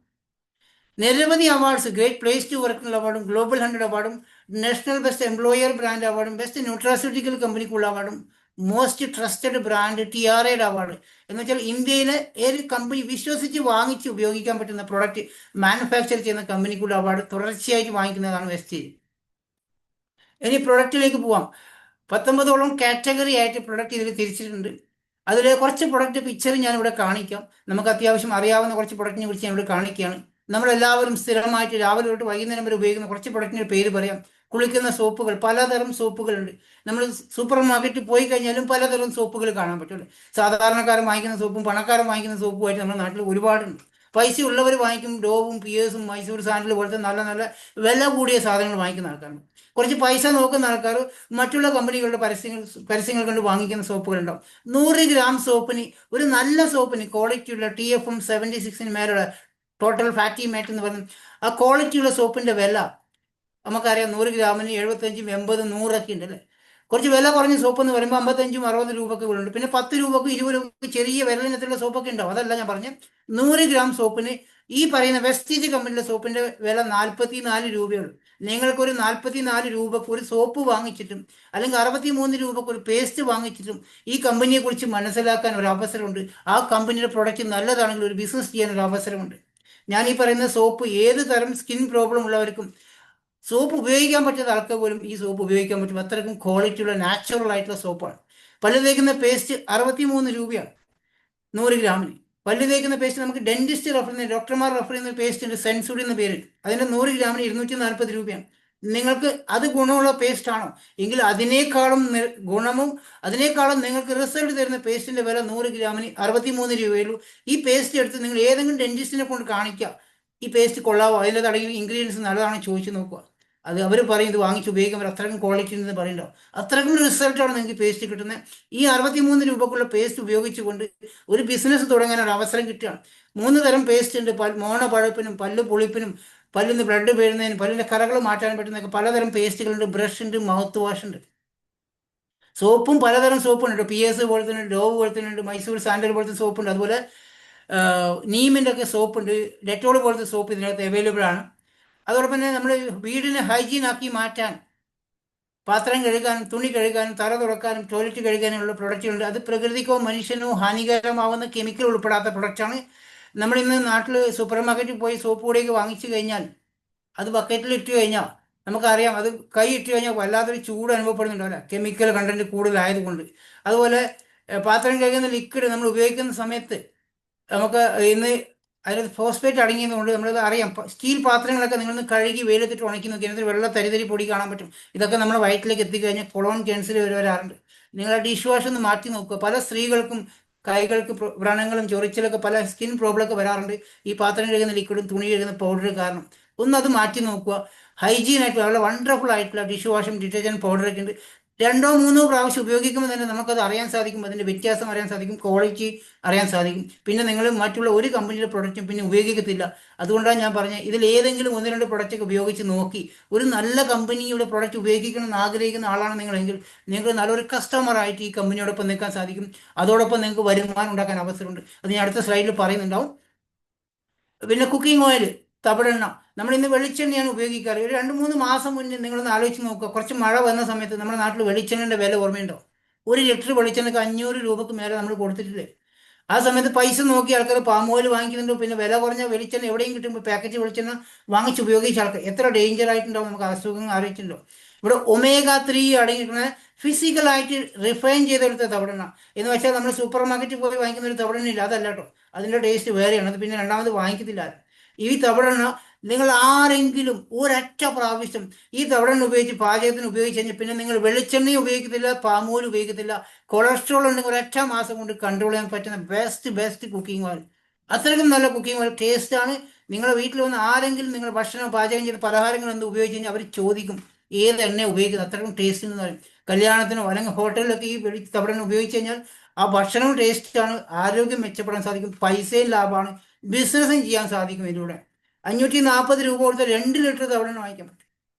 നിരവധി അവാർഡ്സ്, ഗ്രേറ്റ് പ്ലേസ് ടു വർക്കിനുള്ള അവാർഡും, ഗ്ലോബൽ 100 അവാർഡും, നാഷണൽ ബെസ്റ്റ് എംപ്ലോയർ ബ്രാൻഡ് അവാർഡും, ബെസ്റ്റ് ന്യൂട്രാസ്യൂട്ടിക്കൽ കമ്പനിക്കുള്ള അവാർഡും, most trusted brand TRA award. എന്ന് വെച്ചാൽ ഇന്ത്യയിലെ ഏത് കമ്പനി വിശ്വസിച്ച് വാങ്ങിച്ച് ഉപയോഗിക്കാൻ പറ്റുന്ന പ്രൊഡക്റ്റ് മാനുഫാക്ചർ ചെയ്യുന്ന കമ്പനിക്കുള്ള അവാർഡ് തുടർച്ചയായിട്ട് വാങ്ങിക്കുന്നതാണ് വെസ്റ്റേജ്. ഇനി പ്രൊഡക്റ്റിലേക്ക് പോവാം. 19ഓളം കാറ്റഗറി ആയിട്ട് പ്രൊഡക്റ്റ് ഇതിൽ തിരിച്ചിട്ടുണ്ട്. അതിൽ കുറച്ച് പ്രൊഡക്റ്റ് പിക്ചർ ഞാനിവിടെ കാണിക്കാം. നമുക്ക് അത്യാവശ്യം അറിയാവുന്ന കുറച്ച് പ്രൊഡക്റ്റിനെ കുറിച്ച് ഞാനിവിടെ കാണിക്കുകയാണ്. നമ്മളെല്ലാവരും സ്ഥിരമായിട്ട് രാവിലെ തൊട്ട് വൈകുന്നേരം വരെ ഉപയോഗിക്കുന്ന കുറച്ച് പ്രൊഡക്റ്റിൻ്റെ പേര് പറയാം. കുളിക്കുന്ന സോപ്പുകൾ, പലതരം സോപ്പുകളുണ്ട്. നമ്മൾ സൂപ്പർ മാർക്കറ്റിൽ പോയി കഴിഞ്ഞാലും പലതരം സോപ്പുകൾ കാണാൻ പറ്റുമല്ലോ. സാധാരണക്കാരൻ വാങ്ങിക്കുന്ന സോപ്പും പണക്കാരൻ വാങ്ങിക്കുന്ന സോപ്പുമായിട്ട് നമ്മുടെ നാട്ടിൽ ഒരുപാടുണ്ട്. പൈസ ഉള്ളവർ വാങ്ങിക്കും ഡോവും പിയേഴ്സും മൈസൂർ സാൻഡൽ പോലത്തെ നല്ല നല്ല വില കൂടിയ സാധനങ്ങൾ വാങ്ങിക്കുന്ന ആൾക്കാരുണ്ട്. കുറച്ച് പൈസ നോക്കുന്ന ആൾക്കാർ മറ്റുള്ള കമ്പനികളുടെ പരസ്യങ്ങൾ കൊണ്ട് വാങ്ങിക്കുന്ന സോപ്പുകളുണ്ടാവും. 100 ഗ്രാം സോപ്പിന്, ഒരു നല്ല സോപ്പിന്, ക്വാളിറ്റിയുള്ള TFM 76-ന് മേലുള്ള ടോട്ടൽ ഫാറ്റി മാറ്റ് എന്ന് പറഞ്ഞ് ആ ക്വാളിറ്റിയുള്ള സോപ്പിൻ്റെ വില നമുക്കറിയാം. 100 ഗ്രാമിന് 75, 80, 100 ഒക്കെ ഉണ്ടല്ലേ. കുറച്ച് വില കുറഞ്ഞ സോപ്പ് എന്ന് പറയുമ്പോൾ 55, 60 രൂപയ്ക്ക് ഉണ്ട്. പിന്നെ 10 രൂപക്ക് 20 രൂപക്ക് ചെറിയ വിലയിനത്തിലുള്ള സോപ്പൊക്കെ ഉണ്ടാവും. അതല്ല ഞാൻ പറഞ്ഞ 100 ഗ്രാം സോപ്പിന് ഈ പറയുന്ന വെസ്റ്റേജ് കമ്പനിയുടെ സോപ്പിൻ്റെ വില 44 രൂപയുള്ളൂ. നിങ്ങൾക്കൊരു 44 രൂപക്ക് ഒരു സോപ്പ് വാങ്ങിച്ചിട്ടും അല്ലെങ്കിൽ 63 രൂപക്ക് ഒരു പേസ്റ്റ് വാങ്ങിച്ചിട്ടും ഈ കമ്പനിയെക്കുറിച്ച് മനസ്സിലാക്കാൻ ഒരു അവസരമുണ്ട്. ആ കമ്പനിയുടെ പ്രൊഡക്റ്റ് നല്ലതാണെങ്കിൽ ഒരു ബിസിനസ് ചെയ്യാൻ ഒരു അവസരമുണ്ട്. ഞാൻ ഈ പറയുന്ന സോപ്പ് ഏത് തരം സ്കിൻ പ്രോബ്ലം ഉള്ളവർക്കും സോപ്പ് ഉപയോഗിക്കാൻ പറ്റുന്ന ആൾക്ക് പോലും ഈ സോപ്പ് ഉപയോഗിക്കാൻ പറ്റും. അത്രയ്ക്കും ക്വാളിറ്റിയുള്ള നാച്ചുറൽ ആയിട്ടുള്ള സോപ്പാണ്. പല്ല് തേക്കുന്ന പേസ്റ്റ് 63 രൂപയാണ് 100 ഗ്രാമിന്. പല്ല് തേക്കുന്ന പേസ്റ്റ് നമുക്ക് ഡെന്റിസ്റ്റ് ഡോക്ടർമാർ റെഫർ ചെയ്യുന്ന പേസ്റ്റ് ഉണ്ട്, സെൻസുഡി എന്ന പേര്. അതിൻ്റെ 100 ഗ്രാമിന് 240 രൂപയാണ്. നിങ്ങൾക്ക് അത് ഗുണമുള്ള പേസ്റ്റ് ആണോ എങ്കിൽ അതിനേക്കാളും ഗുണവും അതിനേക്കാളും നിങ്ങൾക്ക് റിസൾട്ട് തരുന്ന പേസ്റ്റിൻ്റെ വില 100 ഗ്രാമിന് 63 രൂപയുള്ളൂ. ഈ പേസ്റ്റ് എടുത്ത് നിങ്ങൾ ഏതെങ്കിലും ഡെന്റിസ്റ്റിനെ കൊണ്ട് കാണിക്കുക, ഈ പേസ്റ്റ് കൊള്ളാവോ, അതിൻ്റെ അടങ്ങിയ ഇൻഗ്രീഡിയൻസ് നല്ലതാണെന്ന് ചോദിച്ചു നോക്കുക. അത് അവർ പറയും ഇത് വാങ്ങിച്ച് ഉപയോഗിക്കുമ്പോൾ അത്രയും ക്വാളിറ്റി ഉണ്ടെന്ന് പറയുന്നുണ്ടോ. അത്രയ്ക്കും റിസൾട്ടാണ് നിങ്ങൾക്ക് പേസ്റ്റ് കിട്ടുന്നത്. ഈ 63 രൂപക്കുള്ള പേസ്റ്റ് ഉപയോഗിച്ചുകൊണ്ട് ഒരു ബിസിനസ് തുടങ്ങാൻ ഒരു അവസരം കിട്ടുകയാണ്. 3 തരം പേസ്റ്റ് ഉണ്ട്. മോണ പഴുപ്പിനും പല്ല് പുളിപ്പിനും പല്ലിന്ന് ബ്ലഡ് വീഴുന്നതിനും പല്ലിൻ്റെ കറകൾ മാറ്റാൻ പറ്റുന്ന പലതരം പേസ്റ്റുകളുണ്ട്. ബ്രഷ് ഉണ്ട്, മൗത്ത് വാഷ് ഉണ്ട്. സോപ്പും പലതരം സോപ്പുണ്ട്. PS പോലെ തന്നെ ഡോവ് പോലെ തന്നെ ഉണ്ട്, മൈസൂർ സാൻഡൽ പോലത്തെ സോപ്പുണ്ട്, അതുപോലെ നീമിൻ്റെ ഒക്കെ സോപ്പുണ്ട്, ഡെറ്റോൾ പോലത്തെ സോപ്പ് ഇതിനകത്ത് അവൈലബിൾ ആണ്. അതോടൊപ്പം തന്നെ നമ്മൾ വീടിനെ ഹൈജീൻ ആക്കി മാറ്റാൻ പാത്രം കഴുകാനും തുണി കഴുകാനും തറ തുറക്കാനും ടോയ്ലറ്റ് കഴുകാനുമുള്ള പ്രൊഡക്റ്റുകളുണ്ട്. അത് പ്രകൃതിക്കോ മനുഷ്യനോ ഹാനികരമാവുന്ന കെമിക്കൽ ഉൾപ്പെടാത്ത പ്രൊഡക്റ്റാണ്. നമ്മളിന്ന് നാട്ടിൽ സൂപ്പർ മാർക്കറ്റിൽ പോയി സോപ്പ് പൊടിയൊക്കെ വാങ്ങിച്ചു കഴിഞ്ഞാൽ അത് ബക്കറ്റിൽ ഇട്ട് കഴിഞ്ഞാൽ നമുക്കറിയാം, അത് കൈ ഇട്ട് കഴിഞ്ഞാൽ വല്ലാത്തൊരു ചൂട് അനുഭവപ്പെടുന്നുണ്ടാവില്ല, കെമിക്കൽ കണ്ടന്റ് കൂടുതലായതുകൊണ്ട്. അതുപോലെ പാത്രം കഴുകുന്ന ലിക്വിഡ് നമ്മൾ ഉപയോഗിക്കുന്ന സമയത്ത് നമുക്ക് ഇന്ന് അതിൽ ഫോസ്ഫേറ്റ് അടങ്ങിയതുകൊണ്ട് നമ്മളത് അറിയാം. സ്റ്റീൽ പാത്രങ്ങളൊക്കെ നിങ്ങളൊന്ന് കഴുകി വെയിലത്തിട്ട് ഉണക്കി നോക്കി അതിനകത്ത് വെള്ള തരിതരി പൊടി കാണാൻ പറ്റും. ഇതൊക്കെ നമ്മുടെ വയറ്റിലേക്ക് എത്തിക്കഴിഞ്ഞാൽ കൊളോൺ ക്യാൻസർ വരാറുണ്ട്. നിങ്ങൾ ഡിഷ് വാഷ് ഒന്ന് മാറ്റി നോക്കുക. പല സ്ത്രീകൾക്കും കൈകൾക്ക് വ്രണങ്ങളും ചൊറിച്ചിലൊക്കെ പല സ്കിൻ പ്രോബ്ലം ഒക്കെ വരാറുണ്ട് ഈ പാത്രം കഴുകുന്ന ലിക്വിഡും തുണി കഴുകുന്ന പൗഡർ കാരണം. ഒന്ന് അത് മാറ്റി നോക്കുക. ഹൈജീൻ ആയിട്ടുള്ള വളരെ വണ്ടർഫുൾ ആയിട്ടുള്ള ഡിഷ് വാഷും ഡിറ്റർജൻറ്റ് പൗഡറൊക്കെ ഉണ്ട്. 2 or 3 പ്രാവശ്യം ഉപയോഗിക്കുമ്പോൾ തന്നെ നമുക്കത് അറിയാൻ സാധിക്കും, അതിൻ്റെ വ്യത്യാസം അറിയാൻ സാധിക്കും, ക്വാളിറ്റി അറിയാൻ സാധിക്കും. പിന്നെ നിങ്ങൾ മറ്റുള്ള ഒരു കമ്പനിയുടെ പ്രൊഡക്റ്റും പിന്നെ ഉപയോഗിക്കത്തില്ല. അതുകൊണ്ടാണ് ഞാൻ പറഞ്ഞത്, ഇതിൽ ഏതെങ്കിലും 1-2 പ്രൊഡക്റ്റൊക്കെ ഉപയോഗിച്ച് നോക്കി ഒരു നല്ല കമ്പനിയുടെ പ്രൊഡക്റ്റ് ഉപയോഗിക്കണം എന്ന് ആഗ്രഹിക്കുന്ന ആളാണ് നിങ്ങളെങ്കിൽ നിങ്ങൾക്ക് നല്ലൊരു കസ്റ്റമറായിട്ട് ഈ കമ്പനിയോടൊപ്പം നിൽക്കാൻ സാധിക്കും. അതോടൊപ്പം നിങ്ങൾക്ക് വരുമാനം ഉണ്ടാക്കാൻ അവസരമുണ്ട്. അത് ഞാൻ അടുത്ത സ്ലൈഡിൽ പറയുന്നുണ്ടാവും. പിന്നെ കുക്കിംഗ് ഓയിൽ, തവിടെണ്ണ, നമ്മൾ ഇന്ന് വെളിച്ചെണ്ണയാണ് ഉപയോഗിക്കാറ്. ഒരു 2-3 മാസം മുന്നേ നിങ്ങളൊന്ന് ആലോചിച്ച് നോക്കുക. കുറച്ച് മഴ വന്ന സമയത്ത് നമ്മുടെ നാട്ടിൽ വെളിച്ചെണ്ണയുടെ വില ഓർമ്മയുണ്ടോ? 1 ലിറ്റർ വെളിച്ചെണ്ണക്ക് 500 രൂപക്ക് മേലെ നമ്മൾ കൊടുത്തിട്ടില്ലേ? ആ സമയത്ത് പൈസ നോക്കി ആൾക്കാർ പാം ഓയിൽ വാങ്ങിക്കുന്നുണ്ട്. പിന്നെ വില കുറഞ്ഞ വെളിച്ചെണ്ണ എവിടെയും കിട്ടുമ്പോൾ പാക്കറ്റ് വെളിച്ചെണ്ണ വാങ്ങിച്ച് ഉപയോഗിച്ച ആൾക്കാർ എത്ര ഡേഞ്ചർ ആയിട്ടുണ്ടാവും, നമുക്ക് അസുഖങ്ങൾ അറിയിച്ചിട്ടുണ്ടോ? ഇവിടെ omega-3 അടങ്ങിയിരിക്കുന്ന ഫിസിക്കലായിട്ട് റിഫൈൻ ചെയ്തെടുത്ത തവിടെണ്ണ എന്ന് വെച്ചാൽ നമ്മൾ സൂപ്പർ മാർക്കറ്റിൽ പോയി വാങ്ങിക്കുന്ന ഒരു തവിടെണ്ണ ഇല്ല, അതല്ല കേട്ടോ. അതിൻ്റെ ടേസ്റ്റ് വേറെയാണ്. അത് പിന്നെ രണ്ടാമത് വാങ്ങിക്കത്തില്ല. ഈ തവിടെണ്ണ നിങ്ങൾ ആരെങ്കിലും ഒരൊറ്റ പ്രാവശ്യം ഈ തവിടെണ്ണ ഉപയോഗിച്ച് പാചകത്തിന് ഉപയോഗിച്ച് കഴിഞ്ഞാൽ പിന്നെ നിങ്ങൾ വെളിച്ചെണ്ണയും ഉപയോഗിക്കത്തില്ല, പാം ഓയിൽ ഉപയോഗിക്കത്തില്ല. കൊളസ്ട്രോൾ ഉണ്ടെങ്കിൽ ഒരൊറ്റ മാസം കൊണ്ട് കൺട്രോൾ ചെയ്യാൻ പറ്റുന്ന ബെസ്റ്റ് കുക്കിംഗ് ഓയിൽ. അത്രയ്ക്കും നല്ല കുക്കിംഗ് ഓയിൽ, ടേസ്റ്റാണ്. നിങ്ങളുടെ വീട്ടിൽ വന്ന് ആരെങ്കിലും നിങ്ങൾ ഭക്ഷണം പാചകം ചെയ്ത് പലഹാരങ്ങൾ എന്ത് ഉപയോഗിച്ച് കഴിഞ്ഞാൽ അവർ ചോദിക്കും ഏത് എണ്ണ ഉപയോഗിക്കുന്നത്, അത്രയ്ക്കും ടേസ്റ്റ് എന്ന് പറയും. കല്യാണത്തിനോ അല്ലെങ്കിൽ ഹോട്ടലിലൊക്കെ ഈ തവിടെണ്ണ ഉപയോഗിച്ച് കഴിഞ്ഞാൽ ആ ഭക്ഷണവും ടേസ്റ്റാണ്, ആരോഗ്യം മെച്ചപ്പെടാൻ സാധിക്കും, പൈസയും ലാഭമാണ്, ബിസിനസ്സും ചെയ്യാൻ സാധിക്കും. ഇതിലൂടെ 540 രൂപ കൊടുത്ത് 2 ലിറ്റർ തവിടെണ്ണ വാങ്ങിക്കാൻ പറ്റും.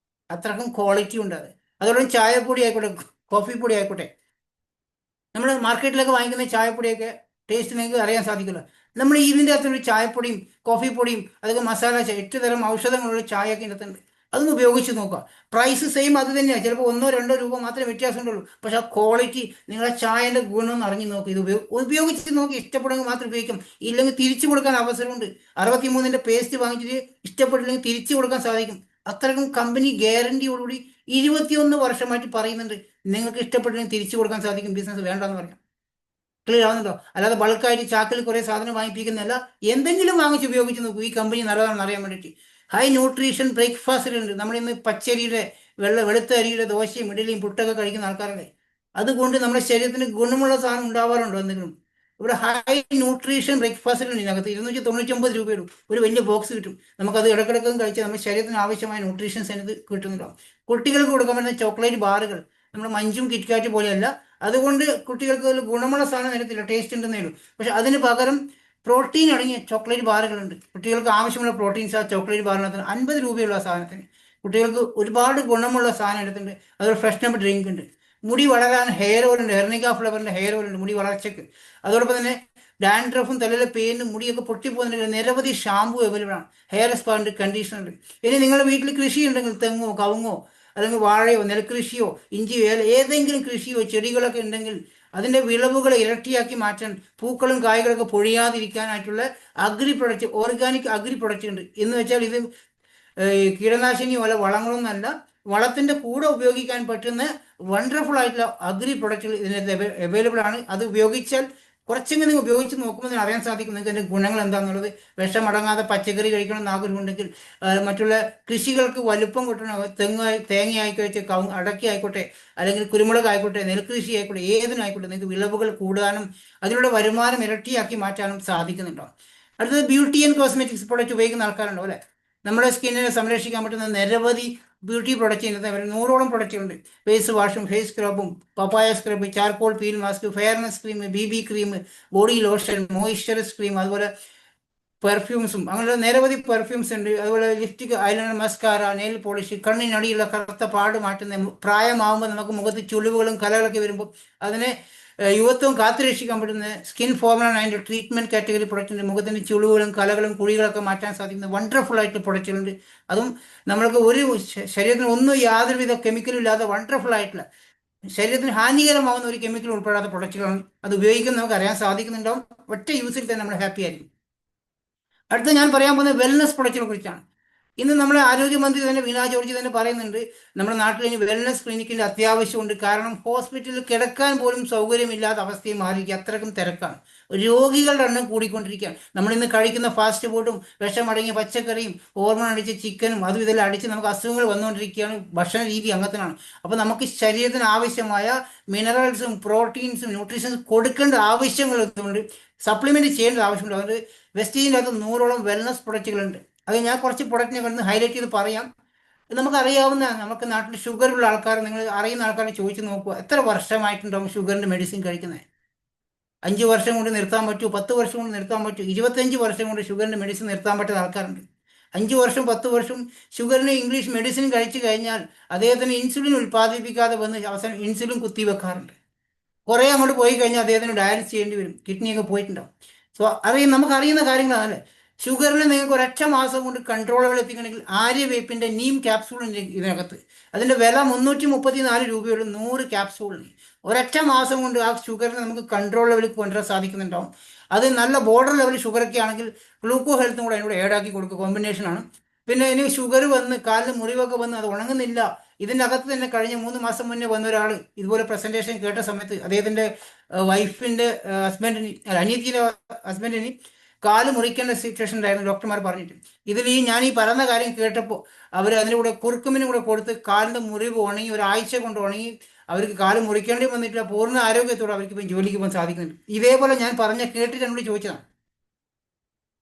അത്രക്കും ക്വാളിറ്റി ഉണ്ട്. അതോടൊപ്പം ചായപ്പൊടി ആയിക്കോട്ടെ, കോഫി പൊടി ആയിക്കോട്ടെ, നമ്മൾ മാർക്കറ്റിലൊക്കെ വാങ്ങിക്കുന്ന ചായപ്പൊടിയൊക്കെ ടേസ്റ്റ് നിങ്ങൾക്ക് അറിയാൻ സാധിക്കില്ല. നമ്മൾ ഇതിൻ്റെ അകത്തൊരു ചായപ്പൊടിയും കോഫി പൊടിയും അതൊക്കെ മസാല 8 തരം ഔഷധങ്ങളുള്ള ചായയൊക്കെ ഇതിനകത്തുണ്ട്. അതൊന്ന് ഉപയോഗിച്ച് നോക്കുക. പ്രൈസ് സെയിം അത് തന്നെയാണ്, ചിലപ്പോൾ 1-2 രൂപ മാത്രമേ വ്യത്യാസം ഉള്ളൂ. പക്ഷെ ആ ക്വാളിറ്റി, നിങ്ങളെ ചായൻ്റെ ഗുണം അറിഞ്ഞു നോക്കി. ഇത് ഉപയോഗിച്ച് നോക്കി, ഇഷ്ടപ്പെടുമെങ്കിൽ മാത്രം ഉപയോഗിക്കും. ഇല്ലെങ്കിൽ തിരിച്ചു കൊടുക്കാൻ അവസരമുണ്ട്. 63-ന്റെ പേസ്റ്റ് വാങ്ങിച്ചിട്ട് ഇഷ്ടപ്പെട്ടില്ലെങ്കിൽ തിരിച്ചു കൊടുക്കാൻ സാധിക്കും. അത്രയ്ക്കും കമ്പനി ഗ്യാരണ്ടിയോടുകൂടി 21 വർഷമായിട്ട് പറയുന്നുണ്ട് നിങ്ങൾക്ക് ഇഷ്ടപ്പെട്ടില്ലെങ്കിൽ തിരിച്ചു കൊടുക്കാൻ സാധിക്കും, ബിസിനസ് വേണ്ടെന്ന് പറയാം. ക്ലിയർ ആവുന്നുണ്ടോ? അല്ലാതെ ബൾക്കായിട്ട് ചാക്കിൽ കുറേ സാധനം വാങ്ങിപ്പിക്കുന്നതല്ല. എന്തെങ്കിലും വാങ്ങിച്ച് ഉപയോഗിച്ച് നോക്കൂ, ഈ കമ്പനി നല്ലതാണെന്ന് അറിയാൻ വേണ്ടിയിട്ട്. ഹൈ ന്യൂട്രീഷൻ ബ്രേക്ക്ഫാസ്റ്റിലുണ്ട്. നമ്മളിന്ന് പച്ചരിയുടെ വെളുത്ത അരിയുടെ ദോശയും ഇഡലിയും പുട്ടൊക്കെ കഴിക്കുന്ന ആൾക്കാരല്ലേ. അതുകൊണ്ട് നമ്മുടെ ശരീരത്തിന് ഗുണമുള്ള സാധനം ഉണ്ടാവാറുണ്ടോ എന്തെങ്കിലും? ഇവിടെ ഹൈ ന്യൂട്രീഷൻ ബ്രേക്ക്ഫാസ്റ്റിലുണ്ട്. ഇതിനകത്ത് 299 രൂപയിടും ഒരു വലിയ ബോക്സ് കിട്ടും. നമുക്കത് ഇടക്കിടക്കും കഴിച്ചാൽ നമ്മുടെ ശരീരത്തിന് ആവശ്യമായ ന്യൂട്രീഷൻസ് അതിനകത്ത് കിട്ടുന്നുണ്ടാവും. കുട്ടികൾക്ക് കൊടുക്കാൻ പറ്റുന്ന ചോക്ലേറ്റ് ബാറുകൾ, നമ്മൾ മഞ്ചും കിറ്റ്കാറ്റ് പോലെയല്ല. അതുകൊണ്ട് കുട്ടികൾക്ക് ഒരു ഗുണമുള്ള സാധനം നിരത്തില്ല, ടേസ്റ്റ് ഉണ്ടെന്നേ ഉള്ളൂ. പക്ഷെ അതിന് പകരം പ്രോട്ടീൻ അടങ്ങിയ ചോക്ലേറ്റ് ബാറുകളുണ്ട്. കുട്ടികൾക്ക് ആവശ്യമുള്ള പ്രോട്ടീൻസ് ആ ചോക്ലേറ്റ് ബാറിനകത്ത് 50 രൂപയുള്ള സാധനത്തിന്. കുട്ടികൾക്ക് ഒരുപാട് ഗുണമുള്ള സാധനം എടുത്തിട്ടുണ്ട്. അതൊരു ഫ്രഷ്നപ്പ് ഡ്രിങ്ക് ഉണ്ട്. മുടി വളരാൻ ഹെയർ ഓയിൽ ഉണ്ട്, ഹെർണിക ഫ്ലവറിൻ്റെ ഹെയർ ഓയിൽ ഉണ്ട് മുടി വളർച്ചയ്ക്ക്. അതോടൊപ്പം തന്നെ ഡാൻഡ്രഫും തലയിലെ പെയിനും മുടിയൊക്കെ പൊട്ടിപ്പോകുന്നുണ്ടെങ്കിൽ നിരവധി ഷാമ്പു അവൈലബിൾ ആണ്. ഹെയർ സ്പാ ഉണ്ട്, കണ്ടീഷണർ ഉണ്ട്. ഇനി നിങ്ങളുടെ വീട്ടിൽ കൃഷി ഉണ്ടെങ്കിൽ തെങ്ങോ കവുങ്ങോ അല്ലെങ്കിൽ വാഴയോ നെൽകൃഷിയോ ഇഞ്ചിയോ ഏതെങ്കിലും കൃഷിയോ ചെടികളൊക്കെ ഉണ്ടെങ്കിൽ അതിൻ്റെ വിളവുകൾ ഇരട്ടിയാക്കി മാറ്റാൻ, പൂക്കളും കായ്കളൊക്കെ പൊഴിയാതിരിക്കാനായിട്ടുള്ള agri product, organic agri product ഉണ്ട്. എന്ന് വെച്ചാൽ ഇത് കീടനാശിനിയോ അല്ല വളങ്ങളൊന്നുമല്ല, വളത്തിൻ്റെ കൂടെ ഉപയോഗിക്കാൻ പറ്റുന്ന വണ്ടർഫുൾ ആയിട്ടുള്ള അഗ്രി പ്രൊഡക്റ്റുകൾ ഇതിനകത്ത് അവൈലബിൾ ആണ്. അത് ഉപയോഗിച്ചാൽ കുറച്ചെങ്കിലും നിങ്ങൾ ഉപയോഗിച്ച് നോക്കുമ്പോൾ അറിയാൻ സാധിക്കും നിങ്ങൾക്ക് അതിൻ്റെ ഗുണങ്ങൾ എന്താണെന്നുള്ളത്. വിഷമടങ്ങാതെ പച്ചക്കറി കഴിക്കണം എന്ന് ആഗ്രഹമുണ്ടെങ്കിൽ, മറ്റുള്ള കൃഷികൾക്ക് വലുപ്പം കിട്ടണം, തേങ്ങ ആയിക്കോട്ടെ, അടയ്ക്ക ആയിക്കോട്ടെ, അല്ലെങ്കിൽ കുരുമുളക് ആയിക്കോട്ടെ, നെൽകൃഷി ആയിക്കോട്ടെ, ഏതിനായിക്കോട്ടെ നിങ്ങൾക്ക് വിളവുകൾ കൂടാനും അതിലൂടെ വരുമാനം ഇരട്ടിയാക്കി മാറ്റാനും സാധിക്കുന്നുണ്ടോ. അടുത്തത് ബ്യൂട്ടി ആൻഡ് കോസ്മെറ്റിക്സ് പ്രൊഡക്റ്റ് ഉപയോഗിക്കുന്ന ആൾക്കാരുണ്ടോ അല്ലേ. നമ്മുടെ സ്കിന്നിനെ സംരക്ഷിക്കാൻ പറ്റുന്ന നിരവധി ബ്യൂട്ടി പ്രൊഡക്റ്റ് ചെയ്യുന്നത് 100ഓളം പ്രൊഡക്റ്റുകളുണ്ട്. ഫേസ് വാഷും ഫേസ് സ്ക്രബും പപ്പായ scrub, charcoal peel mask, fairness cream, BB cream, body lotion, moisturise cream, അതുപോലെ പെർഫ്യൂംസും അങ്ങനെ നിരവധി പെർഫ്യൂംസ് ഉണ്ട്. അതുപോലെ lipstick, eyeliner, mascara, nail polish, കണ്ണിനടിയുള്ള കറുത്ത പാട് മാറ്റുന്ന, പ്രായമാകുമ്പോൾ നമുക്ക് മുഖത്ത് ചുളിവുകളും കലകളൊക്കെ വരുമ്പോൾ അതിനെ യുവത്വം കാത്തുരക്ഷിക്കാൻ പറ്റുന്ന skin formula 9 treatment category product ഉണ്ട്. മുഖത്തിന്റെ ചുളിവുകളും കലകളും കുഴികളൊക്കെ മാറ്റാൻ സാധിക്കുന്ന വണ്ടർഫുൾ ആയിട്ടുള്ള പ്രൊഡക്റ്റുകളുണ്ട്. അതും നമ്മൾക്ക് ഒരു ശരീരത്തിന് ഒന്നും യാതൊരുവിധ കെമിക്കലും ഇല്ലാതെ വണ്ടർഫുൾ ആയിട്ടുള്ള ശരീരത്തിന് ഹാനികരമാവുന്ന ഒരു കെമിക്കൽ ഉൾപ്പെടാത്ത പ്രൊഡക്റ്റുകളാണ്. അത് ഉപയോഗിക്കുന്ന നമുക്ക് അറിയാൻ സാധിക്കുന്നുണ്ടാവും. ഒറ്റ യൂസിൽ തന്നെ നമ്മൾ ഹാപ്പി ആയിരിക്കും. അടുത്ത ഞാൻ പറയാൻ പോകുന്നത് വെൽനസ് പ്രൊഡക്റ്റിനെ കുറിച്ചാണ്. ഇന്ന് നമ്മുടെ ആരോഗ്യമന്ത്രി തന്നെ വീണ ജോർജ് തന്നെ പറയുന്നുണ്ട്, നമ്മുടെ നാട്ടിൽ ഇനി വെൽനസ് ക്ലിനിക്കിന്റെ അത്യാവശ്യമുണ്ട്. കാരണം ഹോസ്പിറ്റലിൽ കിടക്കാൻ പോലും സൗകര്യമില്ലാത്ത അവസ്ഥയും മാറിയിരിക്കുക. അത്രക്കും തിരക്കാണ്. രോഗികളുടെ എണ്ണം കൂടിക്കൊണ്ടിരിക്കുകയാണ്. നമ്മളിന്ന് കഴിക്കുന്ന ഫാസ്റ്റ് ഫുഡും വിഷമടങ്ങിയ പച്ചക്കറിയും ഹോർമോൺ അടിച്ച ചിക്കനും അതും ഇതെല്ലാം അടിച്ച് നമുക്ക് അസുഖങ്ങൾ വന്നുകൊണ്ടിരിക്കുകയാണ്. ഭക്ഷണ രീതി അങ്ങനത്തിനാണ്. അപ്പോൾ നമുക്ക് ശരീരത്തിന് ആവശ്യമായ മിനറൽസും പ്രോട്ടീൻസും ന്യൂട്രീഷൻസും കൊടുക്കേണ്ട ആവശ്യങ്ങളുണ്ട്, സപ്ലിമെന്റ് ചെയ്യേണ്ട ആവശ്യമുണ്ട്. അതുകൊണ്ട് വെസ്റ്റീജിൻ്റെ അകത്ത് 100ഓളം വെൽനസ് പ്രൊഡക്റ്റുകളുണ്ട്. അത് ഞാൻ കുറച്ച് പ്രൊഡക്റ്റിനെ കണ്ട് ഹൈലൈറ്റ് ചെയ്ത് പറയാം. നമുക്കറിയാവുന്ന നമുക്ക് നാട്ടിൽ ഷുഗറുള്ള ആൾക്കാർ, നിങ്ങൾ അറിയുന്ന ആൾക്കാരെ ചോദിച്ചു നോക്കുക, എത്ര വർഷമായിട്ടുണ്ടാവും ഷുഗറിൻ്റെ മെഡിസിൻ കഴിക്കുന്നത്? 5 വർഷം കൊണ്ട് നിർത്താൻ പറ്റൂ, 10 വർഷം കൊണ്ട് നിർത്താൻ പറ്റൂ, 25 വർഷം കൊണ്ട് ഷുഗറിൻ്റെ മെഡിസിൻ നിർത്താൻ പറ്റുന്ന ആൾക്കാരുണ്ട്. 5 വർഷം 10 വർഷം ഷുഗറിന് ഇംഗ്ലീഷ് മെഡിസിൻ കഴിച്ചു കഴിഞ്ഞാൽ അദ്ദേഹത്തിന് ഇൻസുലിൻ ഉൽപ്പാദിപ്പിക്കാതെ വന്ന് അവസാനം ഇൻസുലിൻ കുത്തിവെക്കാറുണ്ട്. കുറേ അങ്ങോട്ട് പോയി കഴിഞ്ഞാൽ അദ്ദേഹത്തിന് ഡയാലിസിസ് ചെയ്യേണ്ടി വരും, കിഡ്നിയൊക്കെ പോയിട്ടുണ്ടാവും. സോ നമുക്കറിയുന്ന കാര്യങ്ങളാണല്ലേ. ഷുഗറിനെ നിങ്ങൾക്ക് ഒരൊറ്റ മാസം കൊണ്ട് കൺട്രോളുകൾ എത്തിക്കണമെങ്കിൽ ആര്യവേപ്പിൻ്റെ നീം ക്യാപ്സൂളിൻ്റെ ഇതിനകത്ത് അതിൻ്റെ വില 334 രൂപയുള്ള 100 ക്യാപ്സൂളിന് ഒരൊറ്റ മാസം കൊണ്ട് ആ ഷുഗറിനെ നമുക്ക് കൺട്രോൾ ലെവലിൽ കൊണ്ടുവരാൻ സാധിക്കുന്നുണ്ടാവും. അത് നല്ല ബോർഡർ ലെവൽ ഷുഗറൊക്കെ ആണെങ്കിൽ ഗ്ലൂക്കോ ഹെൽത്തും കൂടെ അതിനോട് ആഡാക്കി കൊടുക്കുക, കോമ്പിനേഷനാണ്. പിന്നെ ഇനി ഷുഗർ വന്ന് കാലിൽ മുറിവൊക്കെ വന്ന് അത് ഉണങ്ങുന്നില്ല. ഇതിൻ്റെ അകത്ത് തന്നെ കഴിഞ്ഞ 3 മാസം മുന്നേ വന്ന ഒരാൾ ഇതുപോലെ പ്രസൻറ്റേഷൻ കേട്ട സമയത്ത് അദ്ദേഹത്തിൻ്റെ വൈഫിൻ്റെ ഹസ്ബൻഡിന്, അനിയത്തിൻ്റെ ഹസ്ബൻഡിന് കാല് മുറിക്കേണ്ട സിറ്റുവേഷൻ ഉണ്ടായിരുന്നു ഡോക്ടർമാർ പറഞ്ഞിട്ട്. ഇതിൽ ഞാൻ ഈ പറയുന്ന കാര്യം കേട്ടപ്പോൾ അവർ അതിൻ്റെ കൂടെ കുറുക്കുമിനും കൂടെ കൊടുത്ത് കാലിൻ്റെ മുറിവ് ഉണങ്ങി ഒരാഴ്ച കൊണ്ട് ഉണങ്ങി അവർക്ക് കാല് മുറിക്കേണ്ടി വന്നിട്ടില്ല. പൂർണ്ണ ആരോഗ്യത്തോടെ അവർക്ക് ഇപ്പം ജോലിക്ക് പോകാൻ സാധിക്കുന്നുണ്ട്. ഇതേപോലെ ഞാൻ കേട്ടിട്ട് എന്നോട് ചോദിച്ചതാണ്.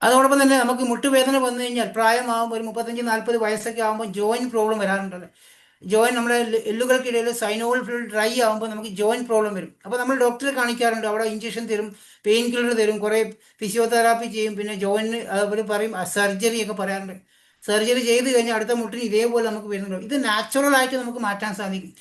അതോടൊപ്പം തന്നെ നമുക്ക് മുട്ടുവേദന വന്നു കഴിഞ്ഞാൽ പ്രായമാകുമ്പോൾ ഒരു 35-40 വയസ്സൊക്കെ ആകുമ്പോൾ ജോയിൻറ്റ് പ്രോബ്ലം വരാറുണ്ടല്ലോ. നമ്മുടെ എല്ലുകൾക്കിടയിൽ സൈനോവൽ ഫ്ലൂയിഡ് ഡ്രൈ ആകുമ്പോൾ നമുക്ക് ജോയിൻറ്റ് പ്രോബ്ലം വരും. അപ്പോൾ നമ്മൾ ഡോക്ടറെ കാണിക്കാറുണ്ട്. അവിടെ ഇഞ്ചക്ഷൻ തരും, പെയിൻ കില്ലർ തരും, കുറേ ഫിസിയോതെറാപ്പി ചെയ്യും, പിന്നെ ജോയിൻറ്റ് അവർ പറയും സർജറി ഒക്കെ പറയാറുണ്ട്. സർജറി ചെയ്ത് കഴിഞ്ഞാൽ അടുത്ത മുട്ടിന് ഇതേപോലെ നമുക്ക് വരുന്നുണ്ടോ. ഇത് നാച്ചുറലായിട്ട് നമുക്ക് മാറ്റാൻ സാധിക്കും.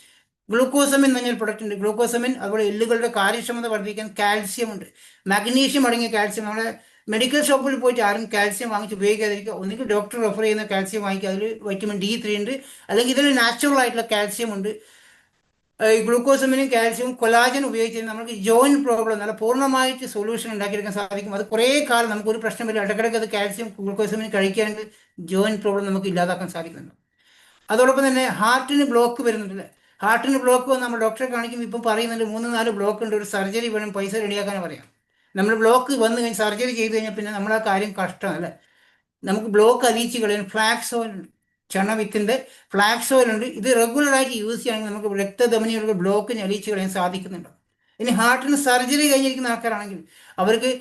ഗ്ലൂക്കോസമിൻ എന്ന് പറഞ്ഞൊരു പ്രൊഡക്റ്റ് ഉണ്ട്. ഗ്ലൂക്കോസമിൻ അതുപോലെ എല്ലുകളുടെ കാര്യക്ഷമത വർദ്ധിക്കാൻ കാൽസ്യം ഉണ്ട്, മാഗ്നീഷ്യം അടങ്ങിയ കാൽസ്യം. നമ്മുടെ മെഡിക്കൽ ഷോപ്പിൽ പോയിട്ട് ആരും കാൽസ്യം വാങ്ങിച്ച് ഉപയോഗിക്കാതിരിക്കുക. ഒന്നുകിൽ ഡോക്ടർ റെഫർ ചെയ്യുന്ന കാൽസ്യം വാങ്ങിക്കുക. അതിൽ വൈറ്റമിൻ D3 ഉണ്ട്, അല്ലെങ്കിൽ ഇതിൽ നാച്ചുറൽ ആയിട്ടുള്ള കാൽസ്യം ഉണ്ട്. ഈ ഗ്ലൂക്കോസമിനും കാൽസ്യവും കൊലാജൻ ഉപയോഗിച്ച് നമുക്ക് ജോയിൻറ്റ് പ്രോബ്ലം നല്ല പൂർണ്ണമായിട്ട് സൊല്യൂഷൻ ഉണ്ടാക്കിയെടുക്കാൻ സാധിക്കും. അത് കുറേ കാലം നമുക്കൊരു പ്രശ്നം വരില്ല. ഇടയ്ക്കിടയ്ക്ക് അത് കാൽസ്യം ഗ്ലൂക്കോസമിന് കഴിക്കുകയാണെങ്കിൽ ജോയിൻറ്റ് പ്രോബ്ലം നമുക്ക് ഇല്ലാതാക്കാൻ സാധിക്കുന്നുണ്ട്. അതോടൊപ്പം തന്നെ ഹാർട്ടിന് ബ്ലോക്ക് വരുന്നുണ്ട്. ഹാർട്ടിന് ബ്ലോക്ക് വന്ന് നമ്മൾ ഡോക്ടറെ കാണിക്കുമ്പോൾ ഇപ്പം പറയുന്നുണ്ട് 3-4 ബ്ലോക്ക് ഉണ്ട്, ഒരു സർജറി വേണം, പൈസ റെഡിയാക്കാനും പറയാം. നമ്മൾ ബ്ലോക്ക് വന്നു കഴിഞ്ഞ് സർജറി ചെയ്ത് കഴിഞ്ഞാൽ പിന്നെ നമ്മളാ കാര്യം കഷ്ടമല്ലേ. നമുക്ക് ബ്ലോക്ക് അലിയിച്ച് കളയാൻ ഫ്ലാക്സ് ഓയിൽ ഉണ്ട്, ചണവിത്തിൻ്റെ ഫ്ലാക്സ് ഓയിൽ ഉണ്ട്. ഇത് റെഗുലറായിട്ട് യൂസ് ചെയ്യുകയാണെങ്കിൽ നമുക്ക് രക്തധമനികളുടെ ബ്ലോക്കിന് അലിയിച്ച് കളയാൻ സാധിക്കുന്നുണ്ട്. ഇനി ഹാർട്ടിന് സർജറി കഴിഞ്ഞിരിക്കുന്ന ആൾക്കാരാണെങ്കിൽ അവർക്ക്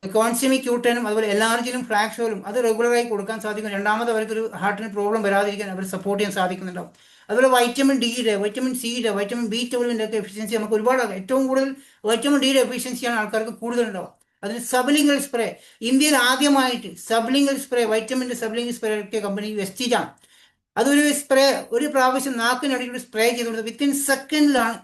കോൺസിമിക്യൂട്ടനും അതുപോലെ എലാർജിനും ഫ്ലാക്സ് ഓയിലും അത് റെഗുലറായി കൊടുക്കാൻ സാധിക്കും. രണ്ടാമത് അവർക്കൊരു ഹാർട്ടിന് പ്രോബ്ലം വരാതിരിക്കാൻ അവർ സപ്പോർട്ട് ചെയ്യാൻ സാധിക്കുന്നുണ്ടാവും. അതുപോലെ വൈറ്റമിൻ ഡിയുടെ, വൈറ്റമിൻ സിയുടെ, വൈറ്റമിൻ B12 ഒക്കെ എഫിഷ്യൻസി നമുക്ക് ഒരുപാട്. ഏറ്റവും കൂടുതൽ വൈറ്റമിൻ ഡിയുടെ എഫിഷ്യൻസിയാണ് ആൾക്കാർക്ക് കൂടുതലുണ്ടാവും. അതിന് സബ്ലിംഗൽ സ്പ്രേ, ഇന്ത്യയിൽ ആദ്യമായിട്ട് സബ്ലിംഗൽ സ്പ്രേ, വൈറ്റമിൻ്റെ സബ്ലിംഗൽ സ്പ്രേ ഇറക്കിയ കമ്പനി വെസ്റ്റീജാണ്. അതൊരു സ്പ്രേ ഒരു പ്രാവശ്യം നാക്കിനടിയിൽ സ്പ്രേ ചെയ്ത് കൊടുത്തത് വിത്തിൻ സെക്കൻഡിലാണ്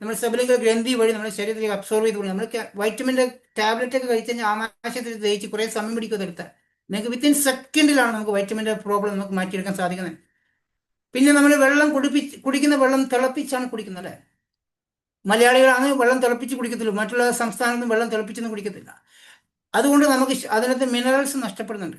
നമ്മൾ സബ്ലിംഗൽ ഗ്രന്ഥി വഴി നമ്മുടെ ശരീരത്തിലേക്ക് അബ്സോർവ് ചെയ്ത് കൊടുക്കും. നമ്മൾ വൈറ്റമിൻ്റെ ടാബ്ലറ്റ് ഒക്കെ കഴിച്ച് കഴിഞ്ഞാൽ ആമാശയത്തിൽ ദഹിച്ച് കുറേ സമയം പിടിക്കും എടുത്താൽ. നിങ്ങൾക്ക് വിത്തിൻ സെക്കൻഡിലാണ് നമുക്ക് വൈറ്റമിൻ്റെ പ്രോബ്ലം നമുക്ക് മാറ്റിയെടുക്കാൻ സാധിക്കുന്നത്. പിന്നെ നമ്മൾ വെള്ളം കുടിക്കുന്ന വെള്ളം തിളപ്പിച്ചാണ് കുടിക്കുന്നത് അല്ലേ. മലയാളികളാണ് വെള്ളം തിളപ്പിച്ച് കുടിക്കത്തില്ല, മറ്റുള്ള സംസ്ഥാനത്തും വെള്ളം തിളപ്പിച്ചൊന്നും കുടിക്കത്തില്ല. അതുകൊണ്ട് നമുക്ക് അതിനകത്ത് മിനറൽസ് നഷ്ടപ്പെടുന്നുണ്ട്.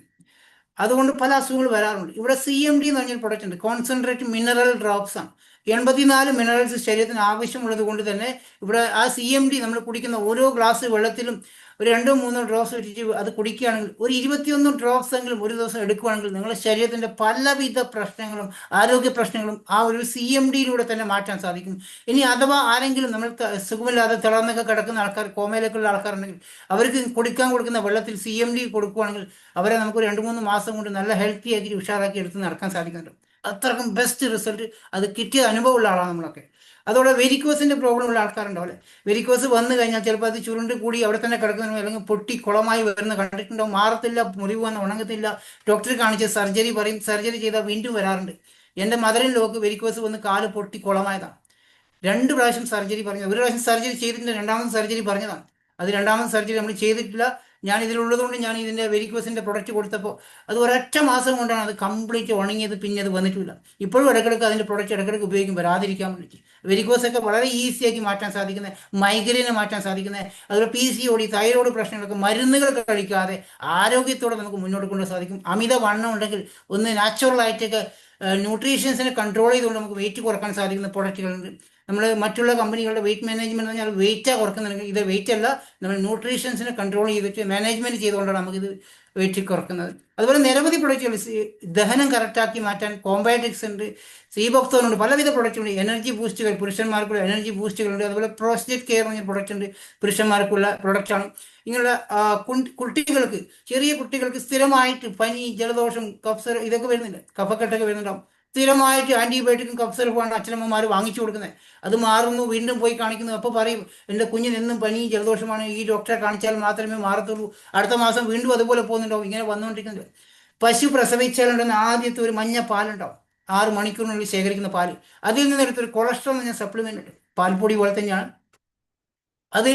അതുകൊണ്ട് പല അസുഖങ്ങൾ വരാറുണ്ട്. ഇവിടെ CMD എന്ന് പറഞ്ഞൊരു പ്രൊഡക്റ്റ് ഉണ്ട്, കോൺസെൻട്രേറ്റ് മിനറൽ ഡ്രോപ്സ് ആണ്. 84 മിനറൽസ് ശരീരത്തിന് ആവശ്യമുള്ളത് കൊണ്ട് തന്നെ ഇവിടെ ആ CMD നമ്മൾ കുടിക്കുന്ന ഓരോ ഗ്ലാസ് വെള്ളത്തിലും ഒരു 2-3 ഡ്രോപ്സ് വെച്ചിട്ട് അത് കുടിക്കുകയാണെങ്കിൽ ഒരു 21 ഡ്രോപ്സ് എങ്കിലും ഒരു ദിവസം എടുക്കുകയാണെങ്കിൽ നിങ്ങളുടെ ശരീരത്തിൻ്റെ പലവിധ പ്രശ്നങ്ങളും ആരോഗ്യ പ്രശ്നങ്ങളും ആ ഒരു CMDയിലൂടെ തന്നെ മാറ്റാൻ സാധിക്കും. ഇനി അഥവാ ആരെങ്കിലും നമ്മൾ സുഖമില്ലാതെ തിളർന്നൊക്കെ കിടക്കുന്ന ആൾക്കാർ, കോമയിലേക്കുള്ള ആൾക്കാരുണ്ടെങ്കിൽ അവർക്ക് കുടിക്കാൻ കൊടുക്കുന്ന വെള്ളത്തിൽ CMD കൊടുക്കുകയാണെങ്കിൽ അവരെ നമുക്ക് 2-3 മാസം കൊണ്ട് നല്ല ഹെൽത്തി ആക്കി ഉഷാറാക്കി എടുത്ത് നടക്കാൻ സാധിക്കുന്നുണ്ട്. അത്രക്കും ബെസ്റ്റ് റിസൾട്ട് അത് കിട്ടിയ അനുഭവമുള്ള ആളാണ് നമ്മളൊക്കെ. അതോടെ വെരിക്കോസിൻ്റെ പ്രോബ്ലം ഉള്ള ആൾക്കാരുണ്ടാവും അല്ലേ. വെരിക്കോസ് വന്നു കഴിഞ്ഞാൽ ചിലപ്പോൾ അത് ചുരുണ്ട് കൂടി അവിടെ തന്നെ കിടക്കുന്ന, അല്ലെങ്കിൽ പൊട്ടി കുളമായി വരുന്ന കണ്ടിട്ടുണ്ടാവും. മാറത്തില്ല, മുറിവ് വന്ന് ഉണങ്ങത്തില്ല. ഡോക്ടറെ കാണിച്ച് സർജറി പറയും, സർജറി ചെയ്താൽ വീണ്ടും വരാറുണ്ട്. എൻ്റെ മദറിൻ ലോക്ക് വെരിക്കോസ് വന്ന് കാല് പൊട്ടി കുളമായതാണ്. 2 പ്രാവശ്യം സർജറി പറഞ്ഞത്. ഒരു പ്രാവശ്യം സർജറി ചെയ്തിട്ടില്ല, രണ്ടാമത് സർജറി പറഞ്ഞതാണ്. അത് രണ്ടാമത് സർജറി നമ്മൾ ചെയ്തിട്ടില്ല. ഞാൻ ഇതിലുള്ളതുകൊണ്ട് ഞാൻ ഇതിൻ്റെ വെരിക്കോസിൻ്റെ പ്രൊഡക്റ്റ് കൊടുത്തപ്പോൾ അത് ഒരൊറ്റ മാസം കൊണ്ടാണ് അത് കംപ്ലീറ്റ് ഉണങ്ങിയത്. പിന്നെ അത് വന്നിട്ടില്ല. ഇപ്പോഴും ഇടയ്ക്കിടയ്ക്ക് അതിൻ്റെ പ്രൊഡക്റ്റ് ഇടയ്ക്കിടയ്ക്ക് ഉപയോഗിക്കും, വരാതിരിക്കാൻ വേണ്ടി. വെരിക്കോസൊക്കെ വളരെ ഈസിയാക്കി മാറ്റാൻ സാധിക്കുന്നത്, മൈഗ്രെയിനെ മാറ്റാൻ സാധിക്കുന്നത്, അതുപോലെ PCOD തൈറോയ്ഡ് പ്രശ്നങ്ങൾക്ക് മരുന്നുകൾ കഴിക്കാതെ ആരോഗ്യത്തോടെ നമുക്ക് മുന്നോട്ട് കൊണ്ടുപോകാൻ സാധിക്കും. അമിത വണ്ണം ഉണ്ടെങ്കിൽ ഒന്ന് നാച്ചുറലായിട്ടൊക്കെ ന്യൂട്രീഷ്യൻസിനെ കൺട്രോൾ ചെയ്തുകൊണ്ട് നമുക്ക് വെയിറ്റ് കുറക്കാൻ സാധിക്കുന്ന പ്രൊഡക്റ്റുകളുണ്ട്. നമ്മൾ മറ്റുള്ള കമ്പനികളുടെ വെയിറ്റ് മാനേജ്മെന്റ് എന്ന് പറഞ്ഞാൽ വെയിറ്റാണ് കുറക്കുന്നുണ്ടെങ്കിൽ ഇത് വെയിറ്റ് അല്ല, നമ്മൾ ന്യൂട്രീഷ്യൻസിനെ കൺട്രോൾ ചെയ്തിട്ട് മാനേജ്മെന്റ് ചെയ്തുകൊണ്ടാണ് നമുക്കിത് വെയിറ്റ് കുറക്കുന്നത്. അതുപോലെ നിരവധി പ്രൊഡക്റ്റുകൾ ദഹനം കറക്റ്റാക്കി മാറ്റാൻ കോംബാറ്റിക്സ് ഉണ്ട്, സീബോക്സോൺ പലവിധ പ്രൊഡക്റ്റുകളുണ്ട്. Energy ബൂസ്റ്റുകൾ, പുരുഷന്മാർക്കുള്ള energy ബൂസ്റ്റുകളുണ്ട്. അതുപോലെ പ്രോസ്റ്റേറ്റ് കെയർ എന്ന പ്രൊഡക്റ്റ് ഉണ്ട്, പുരുഷന്മാർക്കുള്ള പ്രൊഡക്റ്റാണ്. ഇങ്ങനെയുള്ള കുട്ടികൾക്ക്, ചെറിയ കുട്ടികൾക്ക് സ്ഥിരമായിട്ട് പനി, ജലദോഷം, കഫ്സർ ഇതൊക്കെ വരുന്നുണ്ട്, കഫക്കെട്ടൊക്കെ വരുന്നുണ്ടാവും. സ്ഥിരമായിട്ട് ആൻറ്റിബയോട്ടിക്കും കഫ്സിറപ്പുമാണ് അച്ഛനമ്മമാർ വാങ്ങിച്ചു കൊടുക്കുന്നത്. അത് മാറുന്നു, വീണ്ടും പോയി കാണിക്കുന്നു. അപ്പോൾ പറയും എൻ്റെ കുഞ്ഞിന് എന്നും പനി ജലദോഷമാണ്, ഈ ഡോക്ടറെ കാണിച്ചാൽ മാത്രമേ മാറത്തുള്ളൂ. അടുത്ത മാസം വീണ്ടും അതുപോലെ പോകുന്നുണ്ടാവും. ഇങ്ങനെ വന്നുകൊണ്ടിരിക്കുന്നുണ്ട്. പശു പ്രസവിച്ചാലുണ്ടെന്ന് ആദ്യത്തെ ഒരു മഞ്ഞ പാലുണ്ടാവും, 6 മണിക്കൂറിനുള്ളിൽ ശേഖരിക്കുന്ന പാല്. അതിൽ നിന്നെടുത്തൊരു കൊളസ്ട്രോൾ എന്ന സപ്ലിമെൻ്റ് ഉണ്ട്, പാൽപ്പൊടി പോലെ തന്നെയാണ് അത്.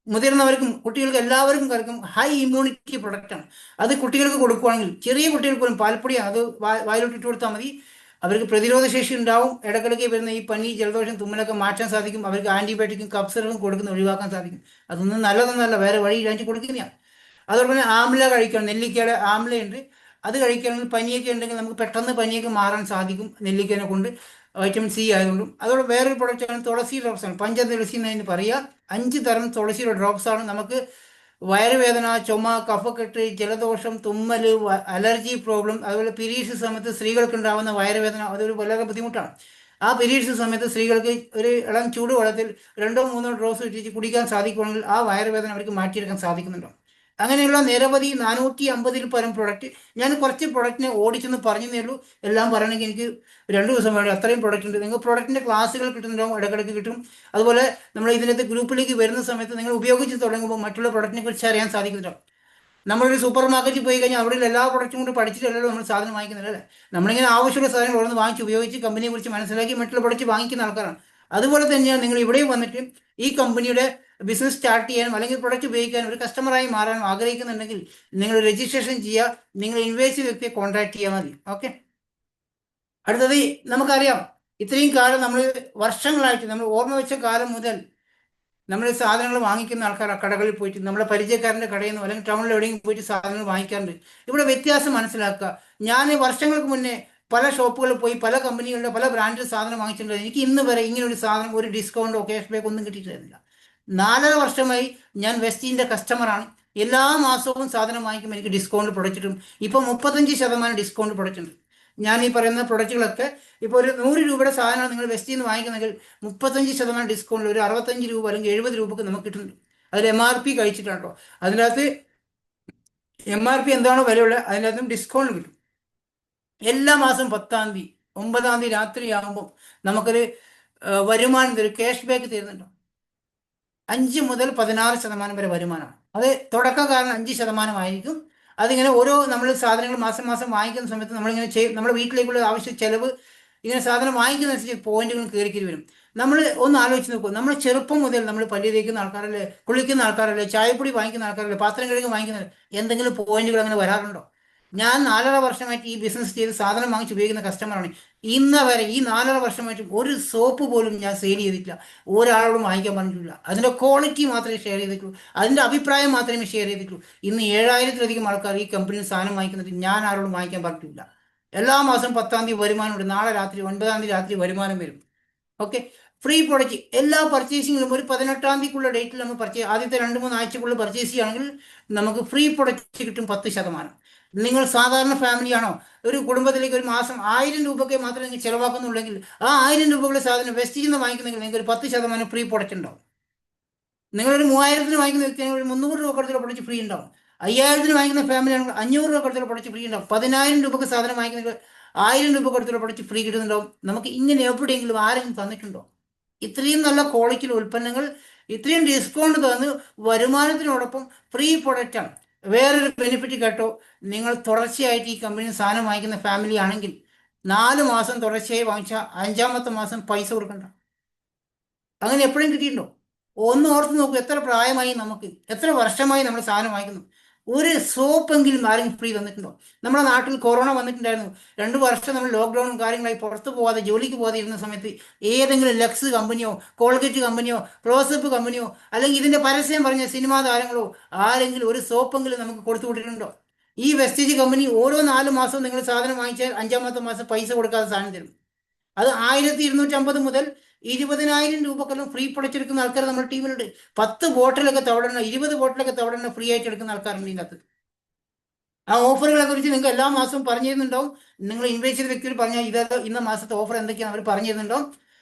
മുതിർന്നവർക്കും കുട്ടികൾക്ക് എല്ലാവർക്കും കഴിക്കും. ഹൈ ഇമ്മ്യൂണിറ്റി പ്രൊഡക്റ്റാണ് അത്. കുട്ടികൾക്ക് കൊടുക്കുകയാണെങ്കിൽ, ചെറിയ കുട്ടികൾക്ക് പോലും പാൽപ്പൊടിയാണ്, അത് വായിലോട്ട് ഇട്ട് കൊടുത്താൽ മതി. അവർക്ക് പ്രതിരോധ ശേഷി ഉണ്ടാവും. ഇടയ്ക്കിടയ്ക്ക് വരുന്ന ഈ പനി, ജലദോഷം, തുമ്മലൊക്കെ മാറ്റാൻ സാധിക്കും. അവർക്ക് ആൻറ്റിബയോട്ടിക്കും കഫ്സിറപ്പും കൊടുക്കുന്ന ഒഴിവാക്കാൻ സാധിക്കും. അതൊന്നും നല്ലതൊന്നുമല്ല, വേറെ വഴി ഇല്ലാണ്ട് കൊടുക്കുന്നതാണ്. അതുപോലെ തന്നെ ആംല കഴിക്കണം, നെല്ലിക്കയുടെ ആംലയുണ്ട്, അത് കഴിക്കുകയാണെങ്കിൽ പനിയൊക്കെ ഉണ്ടെങ്കിൽ നമുക്ക് പെട്ടെന്ന് പനിയൊക്കെ മാറാൻ സാധിക്കും നെല്ലിക്കേനെ കൊണ്ട്, വൈറ്റമിൻ C ആയതുകൊണ്ടും. അതോടെ വേറൊരു പ്രൊഡക്റ്റാണ് തുളസി ഡ്രോപ്സാണ്, പഞ്ചതുളസി എന്നതിന് പറയുക. 5 തരം തുളസിയുടെ ഡ്രോപ്സാണ്. നമുക്ക് വയറുവേദന, ചുമ, കഫക്കെട്ട്, ജലദോഷം, തുമ്മൽ, അലർജി പ്രോബ്ലം, അതുപോലെ പീരീഡ്സ് സമയത്ത് സ്ത്രീകൾക്ക് ഉണ്ടാകുന്ന വയറുവേദന, അതൊരു വളരെ ബുദ്ധിമുട്ടാണ്. ആ പീരീഡ്സ് സമയത്ത് സ്ത്രീകൾക്ക് ഒരു ഇളം ചൂട് വെള്ളത്തിൽ 2-3 ഡ്രോസ് ഇട്ടിട്ട് കുടിക്കാൻ സാധിക്കുകയാണെങ്കിൽ ആ വയറുവേദന അവർക്ക് മാറ്റിയെടുക്കാൻ സാധിക്കുന്നുണ്ടോ. അങ്ങനെയുള്ള നിരവധി 450-ൽ പരം പ്രൊഡക്റ്റ്. ഞാൻ കുറച്ച് പ്രൊഡക്റ്റിനെ ഓടിച്ചെന്ന് പറഞ്ഞതേ ഉള്ളൂ. എല്ലാം പറയണമെങ്കിൽ എനിക്ക് 2 ദിവസം വേണം, അത്രയും പ്രൊഡക്റ്റ് ഉണ്ട്. നിങ്ങൾ പ്രൊഡക്റ്റിൻ്റെ ക്ലാസ്സുകൾ കിട്ടുന്നുണ്ടാവും, ഇടയ്ക്കിടയ്ക്ക് കിട്ടും. അതുപോലെ നമ്മൾ ഇതിനകത്ത് ഗ്രൂപ്പിലേക്ക് വരുന്ന സമയത്ത് നിങ്ങൾ ഉപയോഗിച്ച് തുടങ്ങുമ്പോൾ മറ്റുള്ള പ്രൊഡക്റ്റിനെ കുറിച്ച് അറിയാൻ സാധിക്കുന്നുണ്ടാവും. നമ്മളൊരു സൂപ്പർ മാർക്കറ്റിൽ പോയി കഴിഞ്ഞാൽ അവിടെ എല്ലാ പ്രൊഡക്റ്റും കൂടി പഠിച്ചിട്ടല്ലല്ലോ നമ്മൾ സാധനം വാങ്ങിക്കുന്നില്ല അല്ലേ. നമ്മളിങ്ങനെ ആവശ്യമുള്ള സാധനങ്ങൾ അവിടെ നിന്ന് വാങ്ങിച്ച് ഉപയോഗിച്ച് കമ്പനിയെ കുറിച്ച് മനസ്സിലാക്കി മറ്റുള്ള പ്രൊഡക്റ്റ് വാങ്ങിക്കുന്ന ആൾക്കാരാണ്. അതുപോലെ തന്നെയാണ് നിങ്ങൾ ഇവിടെയും വന്നിട്ട് ഈ കമ്പനിയുടെ ബിസിനസ് സ്റ്റാർട്ട് ചെയ്യാനും അല്ലെങ്കിൽ പ്രൊഡക്റ്റ് ഉപയോഗിക്കാനും ഒരു കസ്റ്റമറായി മാറാനും ആഗ്രഹിക്കുന്നുണ്ടെങ്കിൽ നിങ്ങൾ രജിസ്ട്രേഷൻ ചെയ്യുക. നിങ്ങൾ ഇൻവേസ്റ്റ് വ്യക്തിയെ കോൺടാക്ട് ചെയ്യാൻ മതി. ഓക്കെ. അടുത്തത് നമുക്കറിയാം, ഇത്രയും കാലം നമ്മൾ വർഷങ്ങളായിട്ട് നമ്മൾ ഓർമ്മ വെച്ച കാലം മുതൽ നമ്മൾ സാധനങ്ങൾ വാങ്ങിക്കുന്ന ആൾക്കാർ കടകളിൽ പോയിട്ട് നമ്മളെ പരിചയക്കാരൻ്റെ കടയിൽ നിന്നോ അല്ലെങ്കിൽ ടൗണിൽ എവിടെയെങ്കിലും പോയിട്ട് സാധനങ്ങൾ വാങ്ങിക്കാറുണ്ട്. ഇവിടെ വ്യത്യാസം മനസ്സിലാക്കുക. ഞാൻ വർഷങ്ങൾക്ക് മുന്നേ പല ഷോപ്പുകളിൽ പോയി പല കമ്പനികളുടെ പല ബ്രാൻഡിൽ സാധനം വാങ്ങിച്ചിട്ടുണ്ട്. എനിക്ക് ഇന്ന് വരെ ഇങ്ങനെ ഒരു സാധനം, ഒരു ഡിസ്കൗണ്ടോ ക്യാഷ് ബാക്ക് ഒന്നും കിട്ടിയിട്ടില്ല. 4.5 വർഷമായി ഞാൻ വെസ്റ്റീൻ്റെ കസ്റ്റമറാണ്. എല്ലാ മാസവും സാധനം വാങ്ങിക്കുമ്പോൾ എനിക്ക് ഡിസ്കൗണ്ട് പ്രൊഡക്റ്റ് കിട്ടും. ഇപ്പോൾ 35% ഡിസ്കൗണ്ട് പ്രൊഡക്റ്റ് ഉണ്ട്. ഞാൻ ഈ പറയുന്ന പ്രൊഡക്റ്റുകളൊക്കെ ഇപ്പോൾ ഒരു 100 രൂപയുടെ സാധനങ്ങൾ നിങ്ങൾ വെസ്റ്റിൽ നിന്ന് വാങ്ങിക്കുന്നെങ്കിൽ 35% ഡിസ്കൗണ്ടിൽ ഒരു 65 രൂപ അല്ലെങ്കിൽ 70 രൂപക്ക് നമുക്ക് കിട്ടുന്നുണ്ട്. അതിൽ MRP കഴിച്ചിട്ടാണ് കേട്ടോ. അതിനകത്ത് MRP എന്താണോ വിലയുള്ള അതിനകത്തും ഡിസ്കൗണ്ട് കിട്ടും. എല്ലാ മാസം 10-ാം തീയതി 9-ാം തീയതി രാത്രിയാകുമ്പോൾ നമുക്കൊരു വരുമാനം തരും, ക്യാഷ് ബാക്ക് തരുന്നുണ്ടോ. 5 മുതൽ 16% വരെ വരുമാനമാണ്. അത് തുടക്കക്കാരന് 5% ആയിരിക്കും. അതിങ്ങനെ ഓരോ നമ്മൾ സാധനങ്ങൾ മാസം മാസം വാങ്ങിക്കുന്ന സമയത്ത് നമ്മളിങ്ങനെ നമ്മുടെ വീട്ടിലേക്കുള്ള ആവശ്യ ചെലവ് ഇങ്ങനെ സാധനം വാങ്ങിക്കുന്നതനുസരിച്ച് പോയിന്റുകൾ കയറി വരും. നമ്മൾ ഒന്ന് ആലോചിച്ച് നോക്കൂ. നമ്മൾ ചെറുപ്പം മുതൽ നമ്മൾ പല്ല് തേക്കുന്ന ആൾക്കാരല്ലേ, കുളിക്കുന്ന ആൾക്കാരല്ലേ, ചായപ്പൊടി വാങ്ങിക്കുന്ന ആൾക്കാരല്ലേ, പാത്രം കഴുകി വാങ്ങിക്കുന്ന എന്തെങ്കിലും പോയിന്റുകൾ അങ്ങനെ വരാറുണ്ടോ? ഞാൻ 4.5 വർഷമായിട്ട് ഈ ബിസിനസ് ചെയ്ത് സാധനം വാങ്ങിച്ച് ഉപയോഗിക്കുന്ന കസ്റ്റമറാണ്. ഇന്ന് വരെ ഈ 4.5 വർഷമായിട്ട് ഒരു സോപ്പ് പോലും ഞാൻ സെയിൽ ചെയ്തിട്ടില്ല, ഒരാളോടും വാങ്ങിക്കാൻ പറഞ്ഞിട്ടില്ല. അതിൻ്റെ ക്വാളിറ്റി മാത്രമേ ഷെയർ ചെയ്തിട്ടുള്ളൂ, അതിൻ്റെ അഭിപ്രായം മാത്രമേ ഷെയർ ചെയ്തിട്ടുള്ളൂ. ഇന്ന് 7000-ലധികം ആൾക്കാർ ഈ കമ്പനിയിൽ സാധനം വാങ്ങിക്കുന്നിട്ട് ഞാൻ ആരോടും വാങ്ങിക്കാൻ പറഞ്ഞിട്ടില്ല. എല്ലാ മാസം 10-ാം തീയതി വരുമാനമുണ്ട്. നാളെ രാത്രി 9-ാം തീയതി രാത്രി വരുമാനം വരും. ഓക്കെ. ഫ്രീ പ്രൊഡക്റ്റ് എല്ലാ പർച്ചേസിങ്ങിലും ഒരു 18-ാം തീയതിക്കുള്ള ഡേറ്റിൽ നമ്മൾ ആദ്യത്തെ 2-3 ആഴ്ചക്കുള്ളിൽ പർച്ചേസ് ചെയ്യുകയാണെങ്കിൽ നമുക്ക് ഫ്രീ പ്രൊഡക്റ്റ് കിട്ടും 10%. നിങ്ങൾ സാധാരണ ഫാമിലിയാണോ, ഒരു കുടുംബത്തിലേക്ക് ഒരു മാസം 1000 രൂപയ്ക്ക് മാത്രമേ നിങ്ങൾ ചിലവാക്കുന്നുള്ളെങ്കിൽ ആ 1000 രൂപയുടെ സാധനം വെസ്റ്റിൽ നിന്ന് വാങ്ങിക്കുന്നെങ്കിൽ നിങ്ങൾക്ക് ഒരു 10% ഫ്രീ പ്രൊഡക്റ്റ് ഉണ്ടാവും. നിങ്ങളൊരു 3000-ന് വാങ്ങിക്കുന്ന വ്യക്തിയാണെങ്കിൽ ഒരു 300 രൂപ കൊടുത്തുള്ള പ്രൊഡക്റ്റ് ഫ്രീ ഉണ്ടാവും. 5000-ന് വാങ്ങിക്കുന്ന ഫാമിലി ആണെങ്കിൽ 500 രൂപ കൊടുത്തുള്ള പ്രൊഡക്റ്റ് ഫ്രീ ഉണ്ടാവും. 10000 രൂപയ്ക്ക് സാധനം വാങ്ങിക്കുന്ന 1000 രൂപ കൊടുത്തുള്ള പ്രൊഡക്റ്റ് ഫ്രീ കിട്ടുന്നുണ്ടാവും. നമുക്ക് ഇങ്ങനെ എവിടെയെങ്കിലും ആരെങ്കിലും തന്നിട്ടുണ്ടോ? ഇത്രയും നല്ല ക്വാളിറ്റിയിലുള്ള ഉൽപ്പന്നങ്ങൾ ഇത്രയും ഡിസ്കൗണ്ട് തന്ന് വരുമാനത്തിനോടൊപ്പം ഫ്രീ പ്രൊഡക്റ്റാണ്. വേറൊരു ബെനിഫിറ്റ് കേട്ടോ, നിങ്ങൾ തുടർച്ചയായിട്ട് ഈ കമ്പനിയിൽ സാധനം വാങ്ങിക്കുന്ന ഫാമിലി ആണെങ്കിൽ 4 മാസം തുടർച്ചയായി വാങ്ങിച്ചാൽ 5-ാമത്തെ മാസം പൈസ കൊടുക്കണ്ട. അങ്ങനെ എപ്പോഴും കിട്ടിയിട്ടുണ്ടോ? ഒന്ന് ഓർത്ത് നോക്കൂ, എത്ര പ്രായമായി നമുക്ക്, എത്ര വർഷമായി നമ്മൾ സാധനം വാങ്ങിക്കുന്നു. ഒരു സോപ്പെങ്കിലും ആരെങ്കിലും ഫ്രീ തന്നിട്ടുണ്ടോ? നമ്മുടെ നാട്ടിൽ കൊറോണ വന്നിട്ടുണ്ടായിരുന്നു. 2 വർഷം നമ്മൾ ലോക്ക്ഡൗണും കാര്യങ്ങളായി പുറത്ത് പോകാതെ ജോലിക്ക് പോകാതെ ഇരുന്ന സമയത്ത് ഏതെങ്കിലും ലക്സ് കമ്പനിയോ കോൾഗേറ്റ് കമ്പനിയോ ക്ലോസപ്പ് കമ്പനിയോ അല്ലെങ്കിൽ ഇതിന്റെ പരസ്യം പറഞ്ഞ സിനിമാ താരങ്ങളോ ആരെങ്കിലും ഒരു സോപ്പെങ്കിലും നമുക്ക് കൊടുത്തു വിട്ടിട്ടുണ്ടോ? ഈ വെസ്റ്റേജ് കമ്പനി ഓരോ 4 മാസവും നിങ്ങൾ സാധനം വാങ്ങിച്ചാൽ 5-ാമത്തെ മാസം പൈസ കൊടുക്കാതെ സാധനം തരും. അത് 1250 മുതൽ 20,000 രൂപക്കെല്ലാം ഫ്രീ പൊളിച്ചെടുക്കുന്ന ആൾക്കാർ നമ്മുടെ ടീമിലുണ്ട്. 10 ബോട്ടിലൊക്കെ തവണ 20 ബോട്ടിലൊക്കെ തവണ ഫ്രീ ആയിട്ട് എടുക്കുന്ന ആൾക്കാരുണ്ട് ഇതിനകത്ത്. ആ ഓഫറുകളെ കുറിച്ച് നിങ്ങൾക്ക് എല്ലാ മാസവും പറഞ്ഞു തരുന്നുണ്ടാവും. നിങ്ങൾ ഇൻവെസ്റ്റ് ചെയ്ത വ്യക്തികൾ പറഞ്ഞാൽ ഇന്ന മാസത്തെ ഓഫർ എന്തൊക്കെയാണ് അവർ പറഞ്ഞു തരുന്നുണ്ടാവും.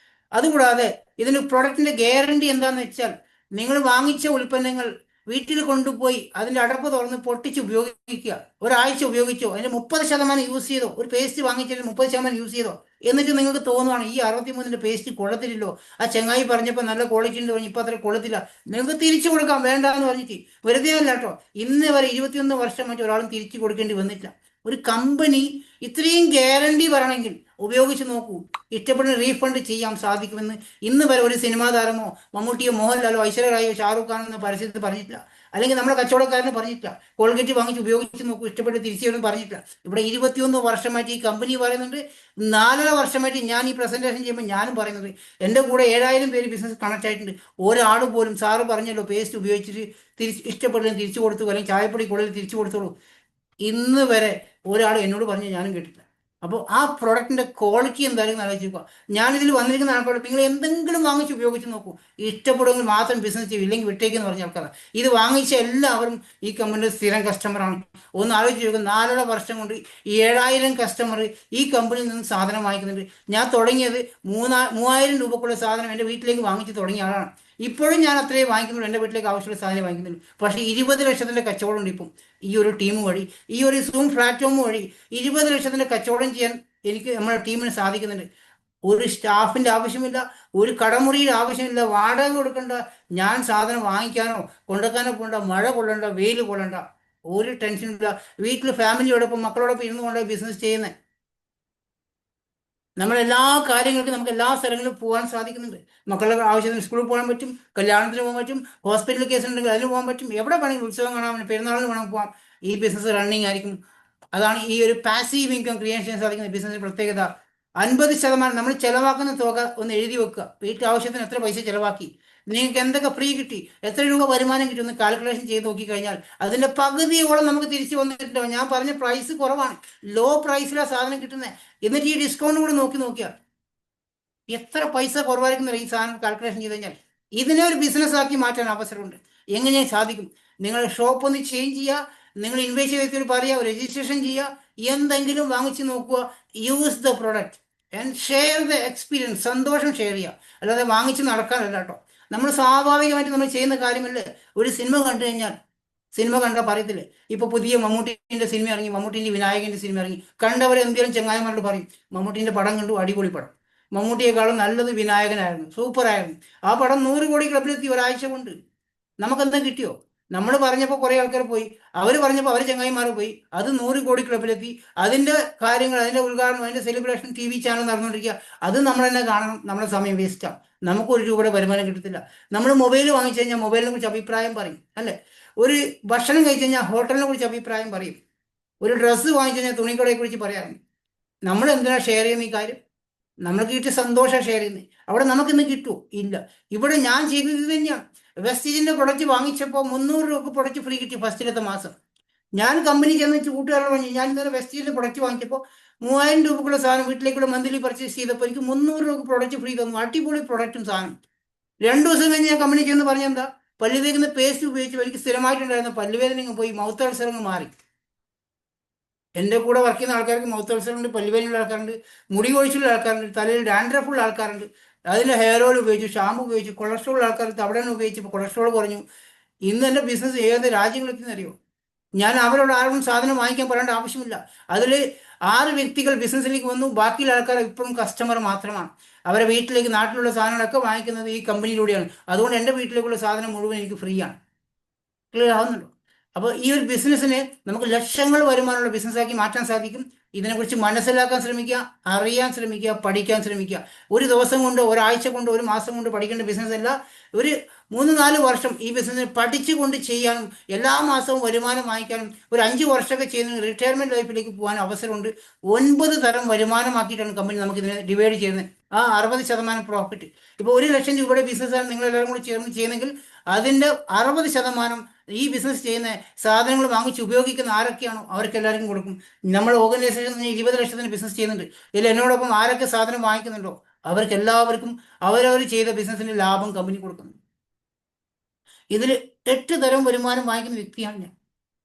അതുകൂടാതെ ഇതിന് പ്രൊഡക്റ്റിന്റെ ഗ്യാരണ്ടി എന്താണെന്ന് വെച്ചാൽ, നിങ്ങൾ വാങ്ങിച്ച ഉൽപ്പന്നങ്ങൾ വീട്ടിൽ കൊണ്ടുപോയി അതിന്റെ അടപ്പ് തുറന്ന് പൊട്ടിച്ച് ഉപയോഗിക്കുക. ഒരാഴ്ച ഉപയോഗിച്ചോ, അതിന്റെ 30% യൂസ് ചെയ്തോ, ഒരു പേസ്റ്റ് വാങ്ങിച്ചതിന് 30% യൂസ് ചെയ്തോ, എന്നിട്ട് നിങ്ങൾക്ക് തോന്നുവാണ് ഈ 63ന്റെ പേസ്റ്റ് കൊള്ളത്തില്ലല്ലോ, ആ ചെങ്ങായി പറഞ്ഞപ്പോൾ നല്ല ക്വാളിറ്റി ഉണ്ട് പറഞ്ഞു, ഇപ്പൊ അത്ര കൊള്ളത്തില്ല, നിങ്ങൾക്ക് തിരിച്ചു കൊടുക്കാം വേണ്ട എന്ന് പറഞ്ഞിട്ട്. വെറുതെ അല്ല കേട്ടോ, ഇന്ന് വരെ 21 വർഷമായിട്ട് ഒരാളും തിരിച്ചു കൊടുക്കേണ്ടി വന്നിട്ടില്ല. ഒരു കമ്പനി ഇത്രയും ഗ്യാരണ്ടി പറയണമെങ്കിൽ ഉപയോഗിച്ച് നോക്കൂ. ഇഷ്ടപ്പെടുന്ന റീഫണ്ട് ചെയ്യാൻ സാധിക്കുമെന്ന് ഇന്ന് വരെ ഒരു സിനിമാ താരമോ മമ്മൂട്ടിയോ മോഹൻലാലോ ഐശ്വര്യ റായോ ഷാറൂഖ് ഖാനോ എന്ന പരസ്യത്തിൽ പറഞ്ഞിട്ടില്ല. അല്ലെങ്കിൽ നമ്മുടെ കച്ചവടക്കാരന് പറഞ്ഞിട്ടില്ല. കോൾഗേറ്റ് വാങ്ങിച്ച് ഉപയോഗിച്ച് നോക്കൂ, ഇഷ്ടപ്പെട്ട് തിരിച്ചു പറഞ്ഞിട്ടില്ല. ഇവിടെ 21 വർഷമായിട്ട് ഈ കമ്പനി പറയുന്നുണ്ട്. 4.5 വർഷമായിട്ട് ഞാൻ ഈ പ്രസന്റേഷൻ ചെയ്യുമ്പോൾ ഞാനും പറയുന്നത്, എൻ്റെ കൂടെ 7000 പേര് ബിസിനസ് കണക്ട് ആയിട്ടുണ്ട്. ഒരാൾ പോലും സാറ് പറഞ്ഞല്ലോ പേസ്റ്റ് ഉപയോഗിച്ചിട്ട് ഇഷ്ടപ്പെടുന്ന തിരിച്ചു കൊടുത്തു, അല്ലെങ്കിൽ ചായപ്പൊടി കൂടുതൽ തിരിച്ചു കൊടുത്തോളൂ, ഇന്ന് വരെ ഒരാൾ എന്നോട് പറഞ്ഞ് ഞാനും കേട്ടില്ല. അപ്പോൾ ആ പ്രോഡക്റ്റിന്റെ ക്വാളിറ്റി എന്തായാലും ആലോചിക്കുക. ഞാനിതിൽ വന്നിരിക്കുന്ന ആൾക്കാരോട് നിങ്ങൾ എന്തെങ്കിലും വാങ്ങിച്ച് ഉപയോഗിച്ച് നോക്കൂ, ഇഷ്ടപ്പെടുമെങ്കിൽ മാത്രം ബിസിനസ് ചെയ്യും, ഇല്ലെങ്കിൽ വിട്ടേക്കെന്ന് പറഞ്ഞ ആൾക്കാരാണ്. ഇത് വാങ്ങിച്ച എല്ലാവരും ഈ കമ്പനിയുടെ സ്ഥിരം കസ്റ്റമറാണ്. ഒന്ന് ആലോചിച്ച് നോക്കുക, 4.5 വർഷം കൊണ്ട് 7000 കസ്റ്റമർ ഈ കമ്പനിയിൽ നിന്ന് സാധനം വാങ്ങിക്കുന്നുണ്ട്. ഞാൻ തുടങ്ങിയത് 3000 രൂപക്കുള്ള സാധനം എൻ്റെ വീട്ടിലേക്ക് വാങ്ങിച്ച് തുടങ്ങിയ ആളാണ്. ഇപ്പോഴും ഞാൻ അത്രയും വാങ്ങിക്കുന്നുള്ളൂ, എൻ്റെ വീട്ടിലേക്ക് ആവശ്യമുള്ള സാധനം വാങ്ങിക്കുന്നുള്ളൂ. പക്ഷേ 20 ലക്ഷത്തിൻ്റെ കച്ചവടമുണ്ട് ഇപ്പം ഈ ഒരു ടീം വഴി, ഈ ഒരു സൂം പ്ലാറ്റ്ഫോം വഴി 20 ലക്ഷത്തിൻ്റെ കച്ചവടം ചെയ്യാൻ എനിക്ക് നമ്മുടെ ടീമിന് സാധിക്കുന്നുണ്ട്. ഒരു സ്റ്റാഫിൻ്റെ ആവശ്യമില്ല, ഒരു കടമുറിയുടെ ആവശ്യമില്ല, വാടക കൊടുക്കണ്ട, ഞാൻ സാധനം വാങ്ങിക്കാനോ കൊണ്ടുവെക്കാനോ പോകണ്ട, മഴ കൊള്ളണ്ട, വെയിൽ കൊള്ളണ്ട, ഒരു ടെൻഷനില്ല. വീട്ടിൽ ഫാമിലിയോടൊപ്പം മക്കളോടൊപ്പം ഇരുന്ന് കൊണ്ട് ബിസിനസ് ചെയ്യുന്നത്. നമ്മളെല്ലാ കാര്യങ്ങൾക്കും നമുക്ക് എല്ലാ സ്ഥലങ്ങളിലും പോകാൻ സാധിക്കുന്നുണ്ട്. മക്കളുടെ ആവശ്യത്തിന് സ്കൂളിൽ പോകാൻ പറ്റും, കല്യാണത്തിന് പോകാൻ പറ്റും, ഹോസ്പിറ്റൽ കേസ് ഉണ്ടെങ്കിൽ അതിന് പോകാൻ പറ്റും, എവിടെ വേണമെങ്കിൽ ഉത്സവം കാണാൻ, പെരുന്നാളിന് വേണം പോകാം. ഈ ബിസിനസ് റണ്ണിങ് ആയിരിക്കും. അതാണ് ഈ ഒരു പാസീവ് ഇൻകം ക്രിയേറ്റ് ചെയ്യാൻ സാധിക്കുന്ന ബിസിനസിന്റെ പ്രത്യേകത. 50% നമ്മൾ ചെലവാക്കുന്ന തുക ഒന്ന് എഴുതി വെക്കുക. വീട്ടിൽ ആവശ്യത്തിന് എത്ര പൈസ ചെലവാക്കി, നിങ്ങൾക്ക് എന്തൊക്കെ ഫ്രീ കിട്ടി, എത്ര രൂപ വരുമാനം കിട്ടി, ഒന്ന് കാൽക്കുലേഷൻ ചെയ്ത് നോക്കിക്കഴിഞ്ഞാൽ അതിന്റെ പകുതിയോളം നമുക്ക് തിരിച്ചു വന്നിട്ടുണ്ടോ. ഞാൻ പറഞ്ഞ പ്രൈസ് കുറവാണ്, ലോ പ്രൈസിലാണ് സാധനം കിട്ടുന്നത്. എന്നിട്ട് ഈ ഡിസ്കൗണ്ട് കൂടെ നോക്കിയാൽ എത്ര പൈസ കുറവായിരിക്കുന്ന ഈ സാധനം കാൽക്കുലേഷൻ ചെയ്ത് കഴിഞ്ഞാൽ ഇതിനെ ഒരു ബിസിനസ് ആക്കി മാറ്റാൻ അവസരമുണ്ട്. എങ്ങനെ സാധിക്കും? നിങ്ങൾ ഷോപ്പ് ഒന്ന് ചേഞ്ച് ചെയ്യുക, നിങ്ങൾ ഇൻവെസ്റ്റ് ചെയ്തിട്ട് പറയുക, രജിസ്ട്രേഷൻ ചെയ്യുക, എന്തെങ്കിലും വാങ്ങിച്ച് നോക്കുക, use the product and share the experience. സന്തോഷം ഷെയർ ചെയ്യുക, അല്ലാതെ വാങ്ങിച്ച് നടക്കാനല്ല കേട്ടോ. നമ്മൾ സ്വാഭാവികമായിട്ട് നമ്മൾ ചെയ്യുന്ന കാര്യമല്ലേ. ഒരു സിനിമ കണ്ടു കഴിഞ്ഞാൽ, സിനിമ കണ്ടാൽ പറയത്തില്ലേ, ഇപ്പൊ പുതിയ മമ്മൂട്ടിന്റെ സിനിമ ഇറങ്ങി, മമ്മൂട്ടിന്റെ വിനായകന്റെ സിനിമ ഇറങ്ങി, കണ്ടവരെ എന്തെങ്കിലും ചെങ്ങായന്മാരോട് പറയും മമ്മൂട്ടിന്റെ പടം കണ്ടു, അടിപൊളി പടം, മമ്മൂട്ടിയെക്കാളും നല്ലത് വിനായകനായിരുന്നു, സൂപ്പറായിരുന്നു. ആ പടം 100 കോടി ക്ലബിലെത്തി ഒരാഴ്ച കൊണ്ട്. നമുക്കെന്താ കിട്ടിയോ? നമ്മൾ പറഞ്ഞപ്പോൾ കുറെ ആൾക്കാർ പോയി, അവർ പറഞ്ഞപ്പോൾ അവർ ചങ്ങായിമാർ പോയി, അത് 100 കോടി ക്ലബിലെത്തി. അതിന്റെ കാര്യങ്ങൾ, അതിന്റെ ഉദ്ഘാടനം, അതിന്റെ സെലിബ്രേഷൻ TV ചാനൽ നടന്നുകൊണ്ടിരിക്കുക. അത് നമ്മൾ തന്നെ കാണണം, നമ്മുടെ സമയം വേസ്റ്റാണ്. നമുക്ക് 1 രൂപയുടെ വരുമാനം കിട്ടത്തില്ല. നമ്മൾ മൊബൈൽ വാങ്ങിച്ചു കഴിഞ്ഞാൽ മൊബൈലിനെ കുറിച്ച് അഭിപ്രായം പറയും അല്ലേ. ഒരു ഭക്ഷണം കഴിച്ചു കഴിഞ്ഞാൽ ഹോട്ടലിനെ കുറിച്ച് അഭിപ്രായം പറയും. ഒരു ഡ്രസ്സ് വാങ്ങിച്ചു കഴിഞ്ഞാൽ തുണിക്കടയെ കുറിച്ച് പറയാറുണ്ട്. നമ്മൾ എന്തിനാണ് ഷെയർ ചെയ്യുന്ന ഈ കാര്യം? നമ്മൾക്ക് കിട്ടിയ സന്തോഷം ഷെയർ ചെയ്യുന്നത്. അവിടെ നമുക്കിന്ന് കിട്ടുമോ? ഇല്ല. ഇവിടെ ഞാൻ ചെയ്തത് ഇത് തന്നെയാണ്. വെസ്റ്റീജിന്റെ പ്രൊഡക്റ്റ് വാങ്ങിച്ചപ്പോൾ 300 രൂപ പ്രൊഡക്റ്റ് ഫ്രീ കിട്ടി ഫസ്റ്റിലത്തെ മാസം. ഞാൻ കമ്പനി ചെന്ന് കൂട്ടുകാരോട് പറഞ്ഞു, ഞാൻ ഇന്നലെ വെസ്റ്റീജിന്റെ പ്രൊഡക്റ്റ് വാങ്ങിച്ചപ്പോൾ 3000 രൂപക്കുള്ള സാധനം വീട്ടിലേക്കുള്ള മന്ത്ലി പർച്ചേസ് ചെയ്തപ്പോൾ എനിക്ക് 300 രൂപ പ്രൊഡക്റ്റ് ഫ്രീ തന്നു. അടിപൊളി പ്രൊഡക്റ്റും സാധനം. 2 ദിവസം കഴിഞ്ഞ് ഞാൻ കമ്പനി ചെന്ന് പറഞ്ഞെന്താ, പല്ല് തേക്കുന്ന പേസ്റ്റ് ഉപയോഗിച്ച് എനിക്ക് സ്ഥിരമായിട്ടുണ്ടായിരുന്ന പല്ലുവേദന പോയി, മൗത്ത് അൾസർ മാറി. എൻ്റെ കൂടെ വർക്ക് ചെയ്യുന്ന ആൾക്കാർക്ക് മൗത്ത് അൾസറുണ്ട്, പല്ലുവേദനയുള്ള ആൾക്കാരുണ്ട്, മുടി കൊഴിച്ചുള്ള ആൾക്കാരുണ്ട്, തലയിൽ ഡാൻഡ്രഫുള്ള ആൾക്കാരുണ്ട്. അതിൽ ഹെയർ ഓയിൽ ഉപയോഗിച്ചു, ഷാമ്പു ഉപയോഗിച്ചു, കൊളസ്ട്രോൾ ആൾക്കാർ അവിടെ ഉപയോഗിച്ചപ്പോൾ കൊളസ്ട്രോൾ കുറഞ്ഞു. ഇന്ന് എൻ്റെ ബിസിനസ് ഏത് രാജ്യങ്ങളെത്തിന്ന് അറിയോ? ഞാൻ അവരോട് ആരും സാധനം വാങ്ങിക്കാൻ പറയേണ്ട ആവശ്യമില്ല. അതിൽ 6 വ്യക്തികൾ ബിസിനസ്സിലേക്ക് വന്നു, ബാക്കിയുള്ള ആൾക്കാർ ഇപ്പോഴും കസ്റ്റമർ മാത്രമാണ്. അവരെ വീട്ടിലേക്ക്, നാട്ടിലുള്ള സാധനങ്ങളൊക്കെ വാങ്ങിക്കുന്നത് ഈ കമ്പനിയിലൂടെയാണ്. അതുകൊണ്ട് എൻ്റെ വീട്ടിലേക്കുള്ള സാധനം മുഴുവൻ എനിക്ക് ഫ്രീ ആണ്. ക്ലിയർ ആവുന്നുണ്ടോ? അപ്പോൾ ഈ ഒരു ബിസിനസ്സിനെ നമുക്ക് ലക്ഷങ്ങൾ വരുമാനമുള്ള ബിസിനസ്സാക്കി മാറ്റാൻ സാധിക്കും. ഇതിനെക്കുറിച്ച് മനസ്സിലാക്കാൻ ശ്രമിക്കുക, അറിയാൻ ശ്രമിക്കുക, പഠിക്കാൻ ശ്രമിക്കുക. ഒരു ദിവസം കൊണ്ട്, ഒരാഴ്ച കൊണ്ട്, ഒരു മാസം കൊണ്ട് പഠിക്കേണ്ട ബിസിനസ് അല്ല. ഒരു 3-4 വർഷം ഈ ബിസിനസ് പഠിച്ചുകൊണ്ട് ചെയ്യാനും എല്ലാ മാസവും വരുമാനം വാങ്ങിക്കാനും ഒരു 5 വർഷമൊക്കെ ചെയ്യുന്ന റിട്ടയർമെന്റ് ലൈഫിലേക്ക് പോകാൻ അവസരമുണ്ട്. 9 തരം വരുമാനമാക്കിയിട്ടാണ് കമ്പനി നമുക്ക് ഇതിനെ ഡിവൈഡ് ചെയ്യുന്നത്. ആ 60% പ്രോഫിറ്റ്. ഇപ്പോൾ 1 ലക്ഷം രൂപയുടെ ബിസിനസ്സാണ് നിങ്ങൾ എല്ലാവരും കൂടി ചേർന്ന് ചെയ്യുന്നെങ്കിൽ അതിൻ്റെ 60% ഈ ബിസിനസ് ചെയ്യുന്ന സാധനങ്ങൾ വാങ്ങിച്ച് ഉപയോഗിക്കുന്ന ആരൊക്കെയാണോ അവർക്ക് എല്ലാവർക്കും കൊടുക്കും. നമ്മൾ ഓർഗനൈസേഷൻ 20 ലക്ഷത്തിന് ബിസിനസ് ചെയ്യുന്നുണ്ട്. ഇതിൽ എന്നോടൊപ്പം ആരൊക്കെ സാധനം വാങ്ങിക്കുന്നുണ്ടോ അവർക്ക് എല്ലാവർക്കും അവരവർ ചെയ്ത ബിസിനസ്സിന്റെ ലാഭം കമ്പനി കൊടുക്കുന്നു. ഇതിൽ 8 തരം വരുമാനം വാങ്ങിക്കുന്ന വ്യക്തിയാണ് ഞാൻ.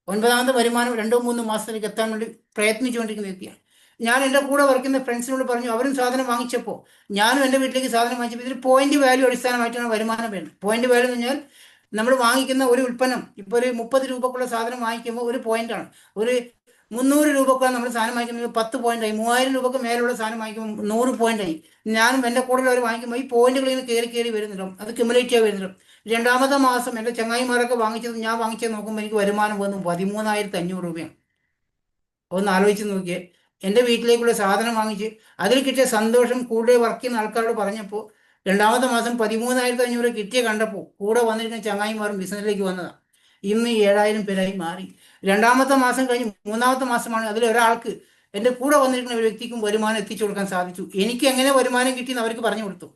9ാമത്തെ വരുമാനം 2-3 മാസത്തിലേക്ക് എത്താൻ വേണ്ടി പ്രയത്നിച്ചുകൊണ്ടിരിക്കുന്ന വ്യക്തിയാണ് ഞാൻ. എൻ്റെ കൂടെ വർക്കുന്ന ഫ്രണ്ട്സിനോട് പറഞ്ഞു, അവരും സാധനം വാങ്ങിച്ചപ്പോൾ ഞാനും എൻ്റെ വീട്ടിലേക്ക് സാധനം വാങ്ങിച്ചപ്പോൾ ഇതിൽ പോയിന്റ് വാല്യൂ അടിസ്ഥാനമായിട്ടാണ് വരുമാനം വരുന്നത്. പോയിന്റ് വാല്യൂ എന്ന് പറഞ്ഞാൽ നമ്മൾ വാങ്ങിക്കുന്ന ഒരു ഉൽപ്പന്നം, ഇപ്പോൾ ഒരു 30 രൂപക്കുള്ള സാധനം വാങ്ങിക്കുമ്പോൾ ഒരു പോയിന്റാണ്. ഒരു 300 രൂപക്കാണ് നമ്മൾ സാധനം വാങ്ങിക്കുന്നത് 10 പോയിന്റായി. 3000 രൂപക്ക് മേലുള്ള സാധനം വാങ്ങിക്കുമ്പോൾ 100 പോയിന്റായി. ഞാനും എൻ്റെ കൂടെ അവർ വാങ്ങിക്കുമ്പോൾ ഈ പോയിന്റുകളിൽ നിന്ന് കയറി വരുന്നുണ്ടാവും. അത് ക്യുമുലേറ്റീവ് വരുന്നുണ്ടാവും. 2ാമത്തെ മാസം എൻ്റെ ചങ്ങായിമാരൊക്കെ വാങ്ങിച്ചത് ഞാൻ വാങ്ങിച്ചത് നോക്കുമ്പോൾ എനിക്ക് വരുമാനം വന്നു 13,500 രൂപയാണ്. ഒന്ന് ആലോചിച്ച് നോക്കിയേ. എൻ്റെ വീട്ടിലേക്കുള്ള സാധനം വാങ്ങിച്ച് അതിൽ കിട്ടിയ സന്തോഷം കൂടുതൽ വർക്ക് ചെയ്യുന്ന ആൾക്കാരോട് പറഞ്ഞപ്പോൾ 2ാമത്തെ മാസം 13,500 കിട്ടിയ കണ്ടപ്പോൾ കൂടെ വന്നിരിക്കുന്ന ചങ്ങായിമാരും ബിസിനസ്സിലേക്ക് വന്നതാണ്. ഇന്ന് 7,000 പേരായി മാറി. 2ാമത്തെ മാസം കഴിഞ്ഞ് 3ാമത്തെ മാസമാണ് അതിൽ ഒരാൾക്ക്, എൻ്റെ കൂടെ വന്നിരിക്കുന്ന ഒരു വ്യക്തിക്കും വരുമാനം എത്തിച്ചു കൊടുക്കാൻ സാധിച്ചു. എനിക്ക് എങ്ങനെ വരുമാനം കിട്ടിയെന്ന് അവർക്ക് പറഞ്ഞു കൊടുത്തു.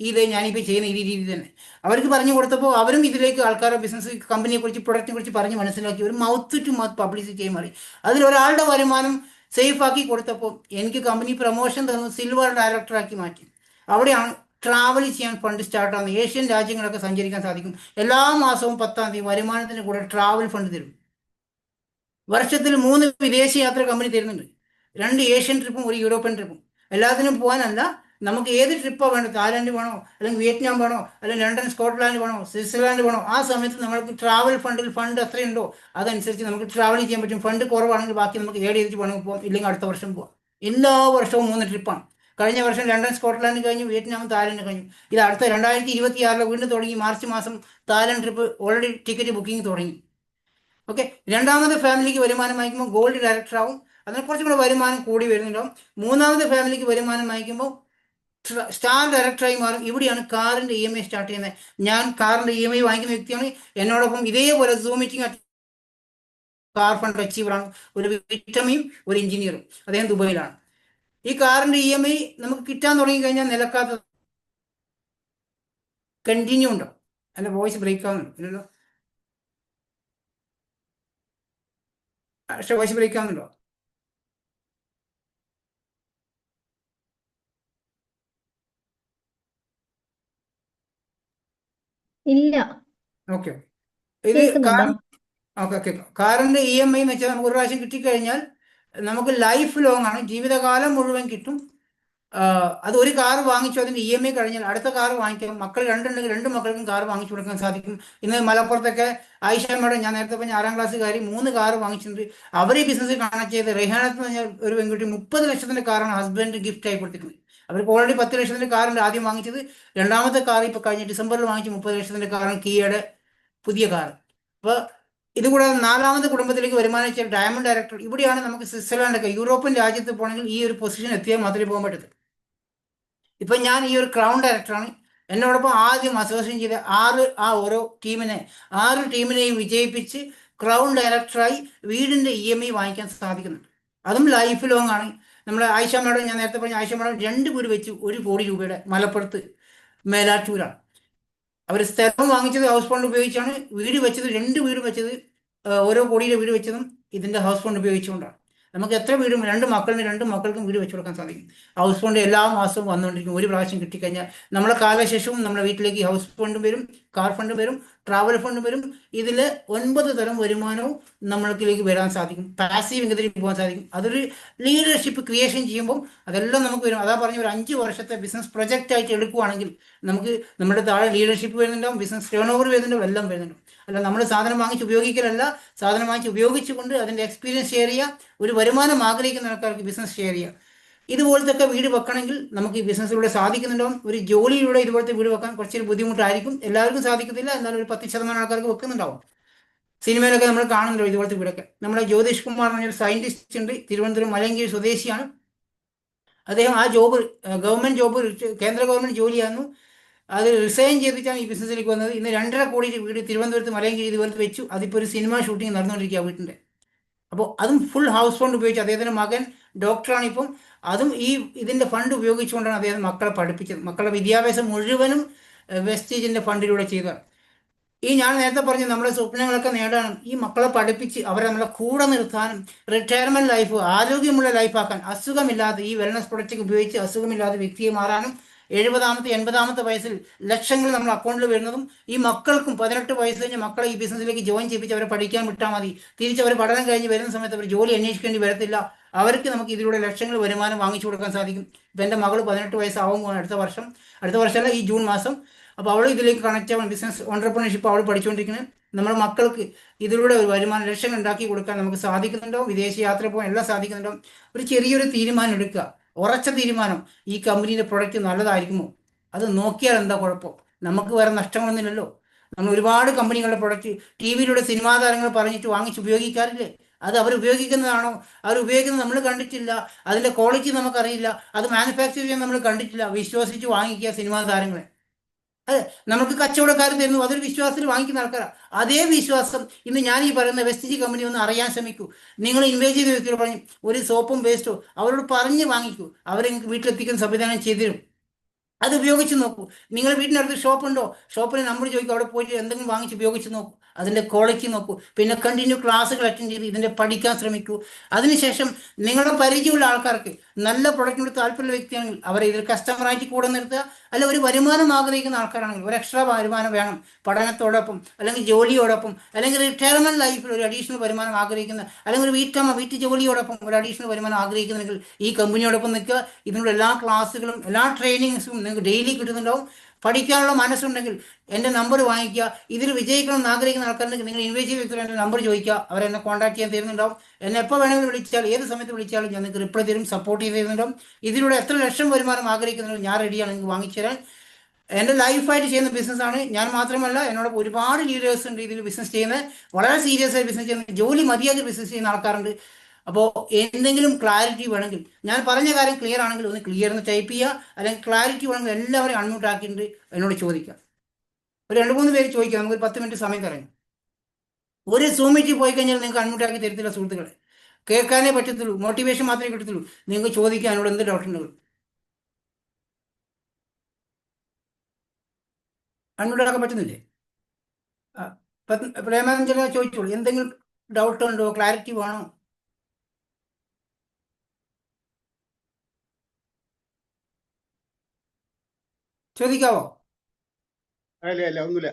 ഇത് ഞാനിപ്പോൾ ചെയ്യുന്ന ഈ രീതി തന്നെ അവർക്ക് പറഞ്ഞു കൊടുത്തപ്പോൾ അവരും ഇതിലേക്ക് ആൾക്കാരുടെ ബിസിനസ് കമ്പനിയെ കുറിച്ച് പ്രൊഡക്റ്റിനെ കുറിച്ച് പറഞ്ഞ് മനസ്സിലാക്കി ഒരു മൗത്ത് ടു മൗത്ത് പബ്ലിസിറ്റിയായി മാറി. അതിലൊരാളുടെ വരുമാനം സേഫ് ആക്കി കൊടുത്തപ്പോൾ എനിക്ക് കമ്പനി പ്രൊമോഷൻ തന്നു, സിൽവർ ഡയറക്ടറാക്കി മാറ്റി. അവിടെയാണ് ട്രാവൽ ചെയ്യാൻ ഫണ്ട് സ്റ്റാർട്ടാകുന്നത്. ഏഷ്യൻ രാജ്യങ്ങളൊക്കെ സഞ്ചരിക്കാൻ സാധിക്കും. എല്ലാ മാസവും 10-ാം തീയതി വരുമാനത്തിന് കൂടെ ട്രാവൽ ഫണ്ട് തരും. വർഷത്തിൽ 3 വിദേശ യാത്ര കമ്പനി തരുന്നുണ്ട്. 2 ഏഷ്യൻ ട്രിപ്പും 1 യൂറോപ്യൻ ട്രിപ്പും. എല്ലാത്തിനും പോകാനല്ല, നമുക്ക് ഏത് ട്രിപ്പാണ് വേണം, തായ്ലൻഡ് വേണോ, അല്ലെങ്കിൽ വിയറ്റ്നാം വേണോ, അല്ലെങ്കിൽ ലണ്ടൻ, സ്കോട്ട്ലാൻഡ് വേണോ, സ്വിറ്റ്സർലാൻഡ് വേണോ, ആ സമയത്ത് നമുക്ക് ട്രാവൽ ഫണ്ട് എത്രയുണ്ടോ അതനുസരിച്ച് നമുക്ക് ട്രാവൽ ചെയ്യാൻ പറ്റും. ഫണ്ട് കുറവാണെങ്കിൽ ബാക്കി നമുക്ക് ഏഡ് ചെയ്തിട്ട് വേണമെങ്കിൽ പോകാം, ഇല്ലെങ്കിൽ അടുത്ത വർഷം പോകാം. എല്ലാ വർഷവും 3 ട്രിപ്പാണ്. കഴിഞ്ഞ വർഷം ലണ്ടൻ, സ്കോട്ട്ലാൻഡ് കഴിഞ്ഞു, വിയറ്റ്നാം, തായ്ലൻഡ് കഴിഞ്ഞു. ഇത് അടുത്ത 2026 വീണ്ടും തുടങ്ങി. മാർച്ച് മാസം Thailand trip already ticket booking തുടങ്ങി. ഓക്കെ. 2ാമത്തെ ഫാമിലിക്ക് വരുമാനം വാങ്ങിക്കുമ്പോൾ ഗോൾഡ് ഡയറക്ടർ ആവും. അതിനെ കുറച്ചും കൂടെ വരുമാനം കൂടി വരുന്നുണ്ടാവും. 3ാമത്തെ ഫാമിലിക്ക് വരുമാനം വാങ്ങിക്കുമ്പോൾ സ്റ്റാർ ഡയറക്ടറായി മാറും. ഇവിടെയാണ് കാറിന്റെ EMI സ്റ്റാർട്ട് ചെയ്യുന്നത്. ഞാൻ കാറിന്റെ EMI വാങ്ങിക്കുന്ന വ്യക്തിയാണ്. എന്നോടൊപ്പം ഇതേപോലെ സൂം മീറ്റിംഗ് കാർ ഫണ്ട് അച്ചീവറാണ്. ഒരു വിറ്റമിയും ഒരു എഞ്ചിനീയറും. അദ്ദേഹം ദുബൈയിലാണ്. ഈ കാറിന്റെ EMI നമുക്ക് കിട്ടാൻ തുടങ്ങി കഴിഞ്ഞാൽ നിലക്കാത്ത കണ്ടിന്യൂ ഉണ്ടോ? എൻ്റെ വോയിസ് ബ്രേക്ക് ആവുന്നുണ്ടോ? ഇല്ലല്ലോ. പക്ഷെ വോയിസ് ബ്രേക്ക് ആവുന്നുണ്ടോ? ഇല്ല, ഓക്കെ. ഇത് കേൾക്കുന്നുണ്ടോ? ഓക്കെ. കാറിന്റെ EMI എന്ന് വെച്ചാൽ നമുക്ക് ഒരു പ്രാവശ്യം കിട്ടിക്കഴിഞ്ഞാൽ നമുക്ക് ലൈഫ് ലോങ് ആണ്, ജീവിതകാലം മുഴുവൻ കിട്ടും. അത് ഒരു കാർ വാങ്ങിച്ചു അതിന്റെ EMI കഴിഞ്ഞാൽ അടുത്ത കാർ വാങ്ങിക്കാം. മക്കൾ 2 ഉണ്ടെങ്കിൽ 2 മക്കൾക്കും കാർ വാങ്ങിച്ചു കൊടുക്കാൻ സാധിക്കും. ഇന്ന് മലപ്പുറത്തൊക്കെ ആയിഷ മേഡം, ഞാൻ നേരത്തെ പറഞ്ഞ 6ാം ക്ലാസ്സുകാരി 3 കാർ വാങ്ങിച്ചിട്ടുണ്ട്. അവർ ഈ ബിസിനസ് കണക്ട് ചെയ്ത് റെഹാനത്ത് എന്ന് പറഞ്ഞ ഒരു പെൺകുട്ടി 30 ലക്ഷത്തിന്റെ കാറാണ് ഹസ്ബൻഡ് ഗിഫ്റ്റ് ആയി കൊടുത്തിരിക്കുന്നത്. അവർക്ക് ഓൾറെഡി 10 ലക്ഷത്തിന്റെ കാറുണ്ട്. ആദ്യം വാങ്ങിച്ചത്. 2ാമത്തെ കാർ ഇപ്പോൾ കഴിഞ്ഞ ഡിസംബറിൽ വാങ്ങിച്ച് 30 ലക്ഷത്തിന്റെ കാറാണ്, കിയയുടെ പുതിയ കാർ. അപ്പോൾ ഇതുകൂടാതെ 4ാമത്തെ കുടുംബത്തിലേക്ക് വരുമാനം വെച്ചാൽ ഡയമണ്ട് ഡയറക്ടർ. ഇവിടെയാണ് നമുക്ക് സ്വിറ്റ്സർലാൻഡൊക്കെ യൂറോപ്യൻ രാജ്യത്ത് പോകണമെങ്കിൽ ഈ ഒരു പൊസിഷൻ എത്തിയാൽ മാത്രമേ പോകാൻ പറ്റത്തുള്ളൂ. ഇപ്പം ഞാൻ ഈ ഒരു ക്രൗൺ ഡയറക്ടറാണ്. എന്നോടൊപ്പം ആദ്യം അസോസിയേഷൻ ചെയ്ത 6 ടീമിനെയും വിജയിപ്പിച്ച് ക്രൗൺ ഡയറക്ടറായി വീടിന്റെ EMI വാങ്ങിക്കാൻ സാധിക്കുന്നുണ്ട്. അതും ലൈഫ് ലോങ് ആണ്. നമ്മൾ ആയിഷ മേഡം, ഞാൻ നേരത്തെ പറഞ്ഞ ആയിഷ മേഡം 2 വീട് വെച്ച് 1 കോടി രൂപയുടെ മലപ്പുറത്ത് മേലാറ്റൂരാണ്. അവർ സ്ഥലം വാങ്ങിച്ചത് ഹൗസ് ഫണ്ട് ഉപയോഗിച്ചാണ്. വീട് വെച്ചത് 2 വീട് വെച്ചത് ഓരോ കോടിയുടെ വീട് വെച്ചതും ഇതിന്റെ ഹൗസ് ഫണ്ട് ഉപയോഗിച്ചുകൊണ്ടാണ്. നമുക്ക് എത്ര വീടും 2 മക്കൾക്കും വീട് വെച്ചു കൊടുക്കാൻ സാധിക്കും. ഹൗസ് ഫണ്ട് എല്ലാ മാസവും വന്നുകൊണ്ടിരിക്കും. ഒരു പ്രാവശ്യം കിട്ടിക്കഴിഞ്ഞാൽ നമ്മുടെ കാലശേഷവും നമ്മുടെ വീട്ടിലേക്ക് ഹൗസ് ഫണ്ടും വരും, കാർ ഫണ്ടും വരും, ട്രാവൽ ഫണ്ടും വരും. ഇതിൽ 9 തരം വരുമാനവും നമ്മൾക്കിലേക്ക് വരാൻ സാധിക്കും. പാസീവ് ഇൻകത്തിലേക്ക് പോകാൻ സാധിക്കും. അതൊരു ലീഡർഷിപ്പ് ക്രിയേഷൻ ചെയ്യുമ്പോൾ അതെല്ലാം നമുക്ക് വരും. അതാ പറഞ്ഞ ഒരു 5 വർഷത്തെ ബിസിനസ് പ്രൊജക്റ്റ് ആയിട്ട് എടുക്കുകയാണെങ്കിൽ നമുക്ക് നമ്മുടെ താഴെ ലീഡർഷിപ്പ് വരുന്നുണ്ടാവും, ബിസിനസ് ടേൺ ഓവർ വരുന്നുണ്ടാവും, എല്ലാം വരുന്നുണ്ടാവും. അല്ല നമ്മൾ സാധനം വാങ്ങിച്ച് ഉപയോഗിക്കലല്ല, സാധനം വാങ്ങിച്ച് ഉപയോഗിച്ചുകൊണ്ട് അതിൻ്റെ എക്സ്പീരിയൻസ് ഷെയർ ചെയ്യുക. ഒരു വരുമാനം ആഗ്രഹിക്കുന്ന ആൾക്കാർക്ക് ബിസിനസ് ഷെയർ ചെയ്യുക. ഇതുപോലത്തെ വീട് വെക്കണമെങ്കിൽ നമുക്ക് ഈ ബിസിനസ്സിലൂടെ സാധിക്കുന്നുണ്ടാവും. ഒരു ജോലിയിലൂടെ ഇതുപോലത്തെ വീട് വെക്കാൻ കുറച്ചൊരു ബുദ്ധിമുട്ടായിരിക്കും. എല്ലാവർക്കും സാധിക്കത്തില്ല, എന്നാലും ഒരു 10% ആൾക്കാർക്ക് വെക്കുന്നുണ്ടാവും. സിനിമയിലൊക്കെ നമ്മൾ കാണുന്നുണ്ടോ ഇതുപോലത്തെ വീടൊക്കെ. നമ്മുടെ ജ്യോതിഷ് കുമാർ എന്ന് പറഞ്ഞൊരു സയന്റിസ്റ്റ് ഉണ്ട്, തിരുവനന്തപുരം മലയങ്കീഴ് സ്വദേശിയാണ്. അദ്ദേഹം ആ ജോബ് ഗവൺമെന്റ് ജോബ് കേന്ദ്ര ഗവൺമെന്റ് ജോലിയായിരുന്നു. അത് റിസൈൻ ചെയ്തിട്ടാണ് ഈ ബിസിനസ്സിലേക്ക് വന്നത്. ഇന്ന് 2.5 കോടി വീട് തിരുവനന്തപുരത്ത് മലയങ്കീഴ് ഇതുപോലത്തെ വെച്ചു. അതിപ്പോൾ ഒരു സിനിമ ഷൂട്ടിംഗ് നടന്നുകൊണ്ടിരിക്കുക വീട്ടിൻ്റെ. അപ്പോൾ അതും ഫുൾ ഹൗസ് ഫണ്ട് ഉപയോഗിച്ച് അദ്ദേഹത്തിൻ്റെ മകൻ ഡോക്ടറാണ് ഇപ്പം. അതും ഇതിൻ്റെ ഫണ്ട് ഉപയോഗിച്ചുകൊണ്ടാണ് അദ്ദേഹം മക്കളെ പഠിപ്പിച്ചത്. മക്കളുടെ വിദ്യാഭ്യാസം മുഴുവനും വെസ്റ്റേജിൻ്റെ ഫണ്ടിലൂടെ ചെയ്തതാണ്. ഞാൻ നേരത്തെ പറഞ്ഞു നമ്മുടെ സ്വപ്നങ്ങളൊക്കെ നേടാനും ഈ മക്കളെ പഠിപ്പിച്ച് അവരെ നമ്മളെ കൂടെ നിർത്താനും റിട്ടയർമെന്റ് ലൈഫ് ആരോഗ്യമുള്ള ലൈഫാക്കാൻ, അസുഖമില്ലാതെ ഈ വെൽനസ് പ്രൊഡക്റ്റ് ഉപയോഗിച്ച് അസുഖമില്ലാതെ വ്യക്തിയെ മാറാനും 70-ാമത്തെ 80-ാമത്തെ വയസ്സിൽ ലക്ഷങ്ങൾ നമ്മൾ അക്കൗണ്ടിൽ വരുന്നതും ഈ മക്കൾക്കും 18 വയസ്സ് കഴിഞ്ഞ് മക്കളെ ഈ ബിസിനസ്സിലേക്ക് ജോയിൻ ചെയ്യിപ്പിച്ച് അവരെ പഠിക്കാൻ വിട്ടാൽ മതി. തിരിച്ച് അവർ പഠനം കഴിഞ്ഞ് വരുന്ന സമയത്ത് അവർ ജോലി അന്വേഷിക്കേണ്ടി വരത്തില്ല. അവർക്ക് നമുക്ക് ഇതിലൂടെ ലക്ഷങ്ങൾ വരുമാനം വാങ്ങിച്ചു കൊടുക്കാൻ സാധിക്കും. ഇപ്പം എൻ്റെ മകൾ 18 വയസ്സാവുമ്പോൾ അടുത്ത വർഷമല്ല ഈ ജൂൺ മാസം. അപ്പോൾ അവൾ ഇതിലേക്ക് കണക്ട് ആവാൻ ബിസിനസ് ഓൺടർപ്രണർഷിപ്പ് അവൾ പഠിച്ചുകൊണ്ടിരിക്കുന്നത്. നമ്മുടെ മക്കൾക്ക് ഇതിലൂടെ ഒരു വരുമാനം ലക്ഷങ്ങൾ ഉണ്ടാക്കി കൊടുക്കാൻ നമുക്ക് സാധിക്കുന്നുണ്ടോ, വിദേശ യാത്ര പോകാൻ എല്ലാം സാധിക്കുന്നുണ്ടോ. ഒരു ചെറിയൊരു തീരുമാനം എടുക്കുക, ഉറച്ച തീരുമാനം. ഈ കമ്പനിയുടെ പ്രൊഡക്റ്റ് നല്ലതായിരിക്കുമോ, അത് നോക്കിയാൽ എന്താ കുഴപ്പം? നമുക്ക് വേറെ നഷ്ടങ്ങളൊന്നുമില്ലല്ലോ. നമ്മൾ ഒരുപാട് കമ്പനികളുടെ പ്രൊഡക്റ്റ് ടി വിയിലൂടെ സിനിമാ താരങ്ങൾ പറഞ്ഞിട്ട് വാങ്ങിച്ച് ഉപയോഗിക്കാറില്ലേ? അത് അവർ ഉപയോഗിക്കുന്നതാണോ? അവർ ഉപയോഗിക്കുന്നത് നമ്മൾ കണ്ടിട്ടില്ല, അതിൻ്റെ ക്വാളിറ്റി നമുക്കറിയില്ല, അത് മാനുഫാക്ചർ ചെയ്യാൻ നമ്മൾ കണ്ടിട്ടില്ല. വിശ്വസിച്ച് വാങ്ങിക്കുക സിനിമാ താരങ്ങളെ. അതെ, നമുക്ക് കച്ചവടക്കാർ തരുന്നു, അതൊരു വിശ്വാസത്തിൽ വാങ്ങിക്കുന്ന ആൾക്കാരാണ്. അതേ വിശ്വാസം ഇന്ന് ഞാൻ ഈ പറയുന്ന വെസ്റ്റേജ് കമ്പനി ഒന്ന് അറിയാൻ ശ്രമിക്കൂ. നിങ്ങൾ ഇൻവെസ്റ്റ് ചെയ്ത വ്യക്തിയോട് പറഞ്ഞു ഒരു സോപ്പും പേസ്റ്റോ അവരോട് പറഞ്ഞ് വാങ്ങിക്കൂ, അവർ നിങ്ങൾക്ക് വീട്ടിലെത്തിക്കുന്ന സംവിധാനം ചെയ്തു തരും. അത് ഉപയോഗിച്ച് നോക്കൂ. നിങ്ങൾ വീട്ടിനടുത്ത് ഷോപ്പുണ്ടോ, ഷോപ്പിന് നമ്പർ ചോദിക്കും, അവിടെ പോയിട്ട് എന്തെങ്കിലും വാങ്ങിച്ച് ഉപയോഗിച്ച് നോക്കൂ, അതിൻ്റെ ക്വാളിറ്റി നോക്കൂ. പിന്നെ കണ്ടിന്യൂ ക്ലാസ്സുകൾ അറ്റൻഡ് ചെയ്ത് ഇതിൻ്റെ പഠിക്കാൻ ശ്രമിക്കൂ. അതിനുശേഷം നിങ്ങളുടെ പരിചയമുള്ള ആൾക്കാർക്ക് നല്ല പ്രൊഡക്റ്റിനോട് താല്പര്യമുള്ള വ്യക്തിയാണെങ്കിൽ അവരെ ഇതിൽ കസ്റ്റമറായിട്ട് കൂടെ നിർത്തുക. അല്ല, ഒരു വരുമാനം ആഗ്രഹിക്കുന്ന ആൾക്കാരാണെങ്കിൽ ഒരു എക്സ്ട്രാ വരുമാനം വേണം പഠനത്തോടൊപ്പം, അല്ലെങ്കിൽ ജോലിയോടൊപ്പം, അല്ലെങ്കിൽ റിട്ടയർമെന്റ് ലൈഫിൽ ഒരു അഡീഷണൽ വരുമാനം ആഗ്രഹിക്കുന്ന, അല്ലെങ്കിൽ ഒരു വീട്ടു ജോലിയോടൊപ്പം ഒരു അഡീഷണൽ വരുമാനം ആഗ്രഹിക്കുന്നെങ്കിൽ ഈ കമ്പനിയോടൊപ്പം നിൽക്കുക. ഇതിനുള്ള എല്ലാ ക്ലാസ്സുകളും എല്ലാ ട്രെയിനിങ്സും നിങ്ങൾക്ക് ഡെയിലി കിട്ടുന്നുണ്ടാവും. പഠിക്കാനുള്ള മനസ്സുണ്ടെങ്കിൽ എൻ്റെ നമ്പർ വാങ്ങിക്കുക. ഇതിൽ വിജയിക്കണം എന്ന് ആഗ്രഹിക്കുന്ന ആൾക്കാരുണ്ടെങ്കിൽ നിങ്ങൾ ഇൻവെസ്റ്റ് ചെയ്ത് എൻ്റെ നമ്പർ ചോദിക്കുക, അവരെന്നെ കോൺടാക്ട് ചെയ്യാൻ തരുന്നുണ്ടാവും. എന്നെ എപ്പോൾ വേണമെങ്കിലും വിളിച്ചാൽ, ഏത് സമയത്ത് വിളിച്ചാലും ഞാൻ നിങ്ങൾക്ക് റിപ്ലൈ തരും, സപ്പോർട്ട് ചെയ്ത് തരുന്നുണ്ടാവും. ഇതിലൂടെ എത്ര ലക്ഷം വരുമാനം ആഗ്രഹിക്കുന്നുണ്ടോ ഞാൻ റെഡിയാണ് നിങ്ങൾക്ക് വാങ്ങിച്ചു തരാൻ. എൻ്റെ ലൈഫായിട്ട് ചെയ്യുന്ന ബിസിനസ്സാണ്. ഞാൻ മാത്രമല്ല, എന്നോട് ഒരുപാട് ലീഡേഴ്സ് ഉണ്ട് ഇതിൽ ബിസിനസ് ചെയ്യുന്നത്, വളരെ സീരിയസ് ആയി ബിസിനസ് ചെയ്യുന്ന, ജോലി മതിയാക്കി ബിസിനസ് ചെയ്യുന്ന ആൾക്കാരുണ്ട്. അപ്പോൾ എന്തെങ്കിലും ക്ലാരിറ്റി വേണമെങ്കിൽ, ഞാൻ പറഞ്ഞ കാര്യം ക്ലിയർ ആണെങ്കിൽ ഒന്ന് ക്ലിയർ എന്ന് ടൈപ്പ് ചെയ്യുക, അല്ലെങ്കിൽ ക്ലാരിറ്റി വേണമെങ്കിൽ എല്ലാവരെയും അൺമ്യൂട്ട് ആക്കിയിട്ട് എന്നോട് ചോദിക്കാം. ഒരു 2-3 പേര് ചോദിക്കാം, നമുക്ക് 10 മിനിറ്റ് സമയം തരാം. ഒരു സൂം മീറ്റിൽ പോയി കഴിഞ്ഞാൽ നിങ്ങൾക്ക് അൺമ്യൂട്ട് ആക്കി തരത്തില്ല സുഹൃത്തുക്കളെ. കേൾക്കാനേ പറ്റത്തുള്ളൂ, മോട്ടിവേഷൻ മാത്രമേ കിട്ടത്തുള്ളൂ. നിങ്ങൾക്ക് ചോദിക്കാൻ എന്നോട് എന്ത് ഡൗട്ട് ഉണ്ടെങ്കിലും അൺമ്യൂട്ട് ആക്കാൻ പറ്റുന്നില്ലേ? പ്രേമാനന്ദ ചോദിച്ചോളൂ, എന്തെങ്കിലും ഡൗട്ട് ഉണ്ടോ, ക്ലാരിറ്റി വേണോ? ചോദിക്കാവോ? ഇല്ല ഒന്നുമില്ല.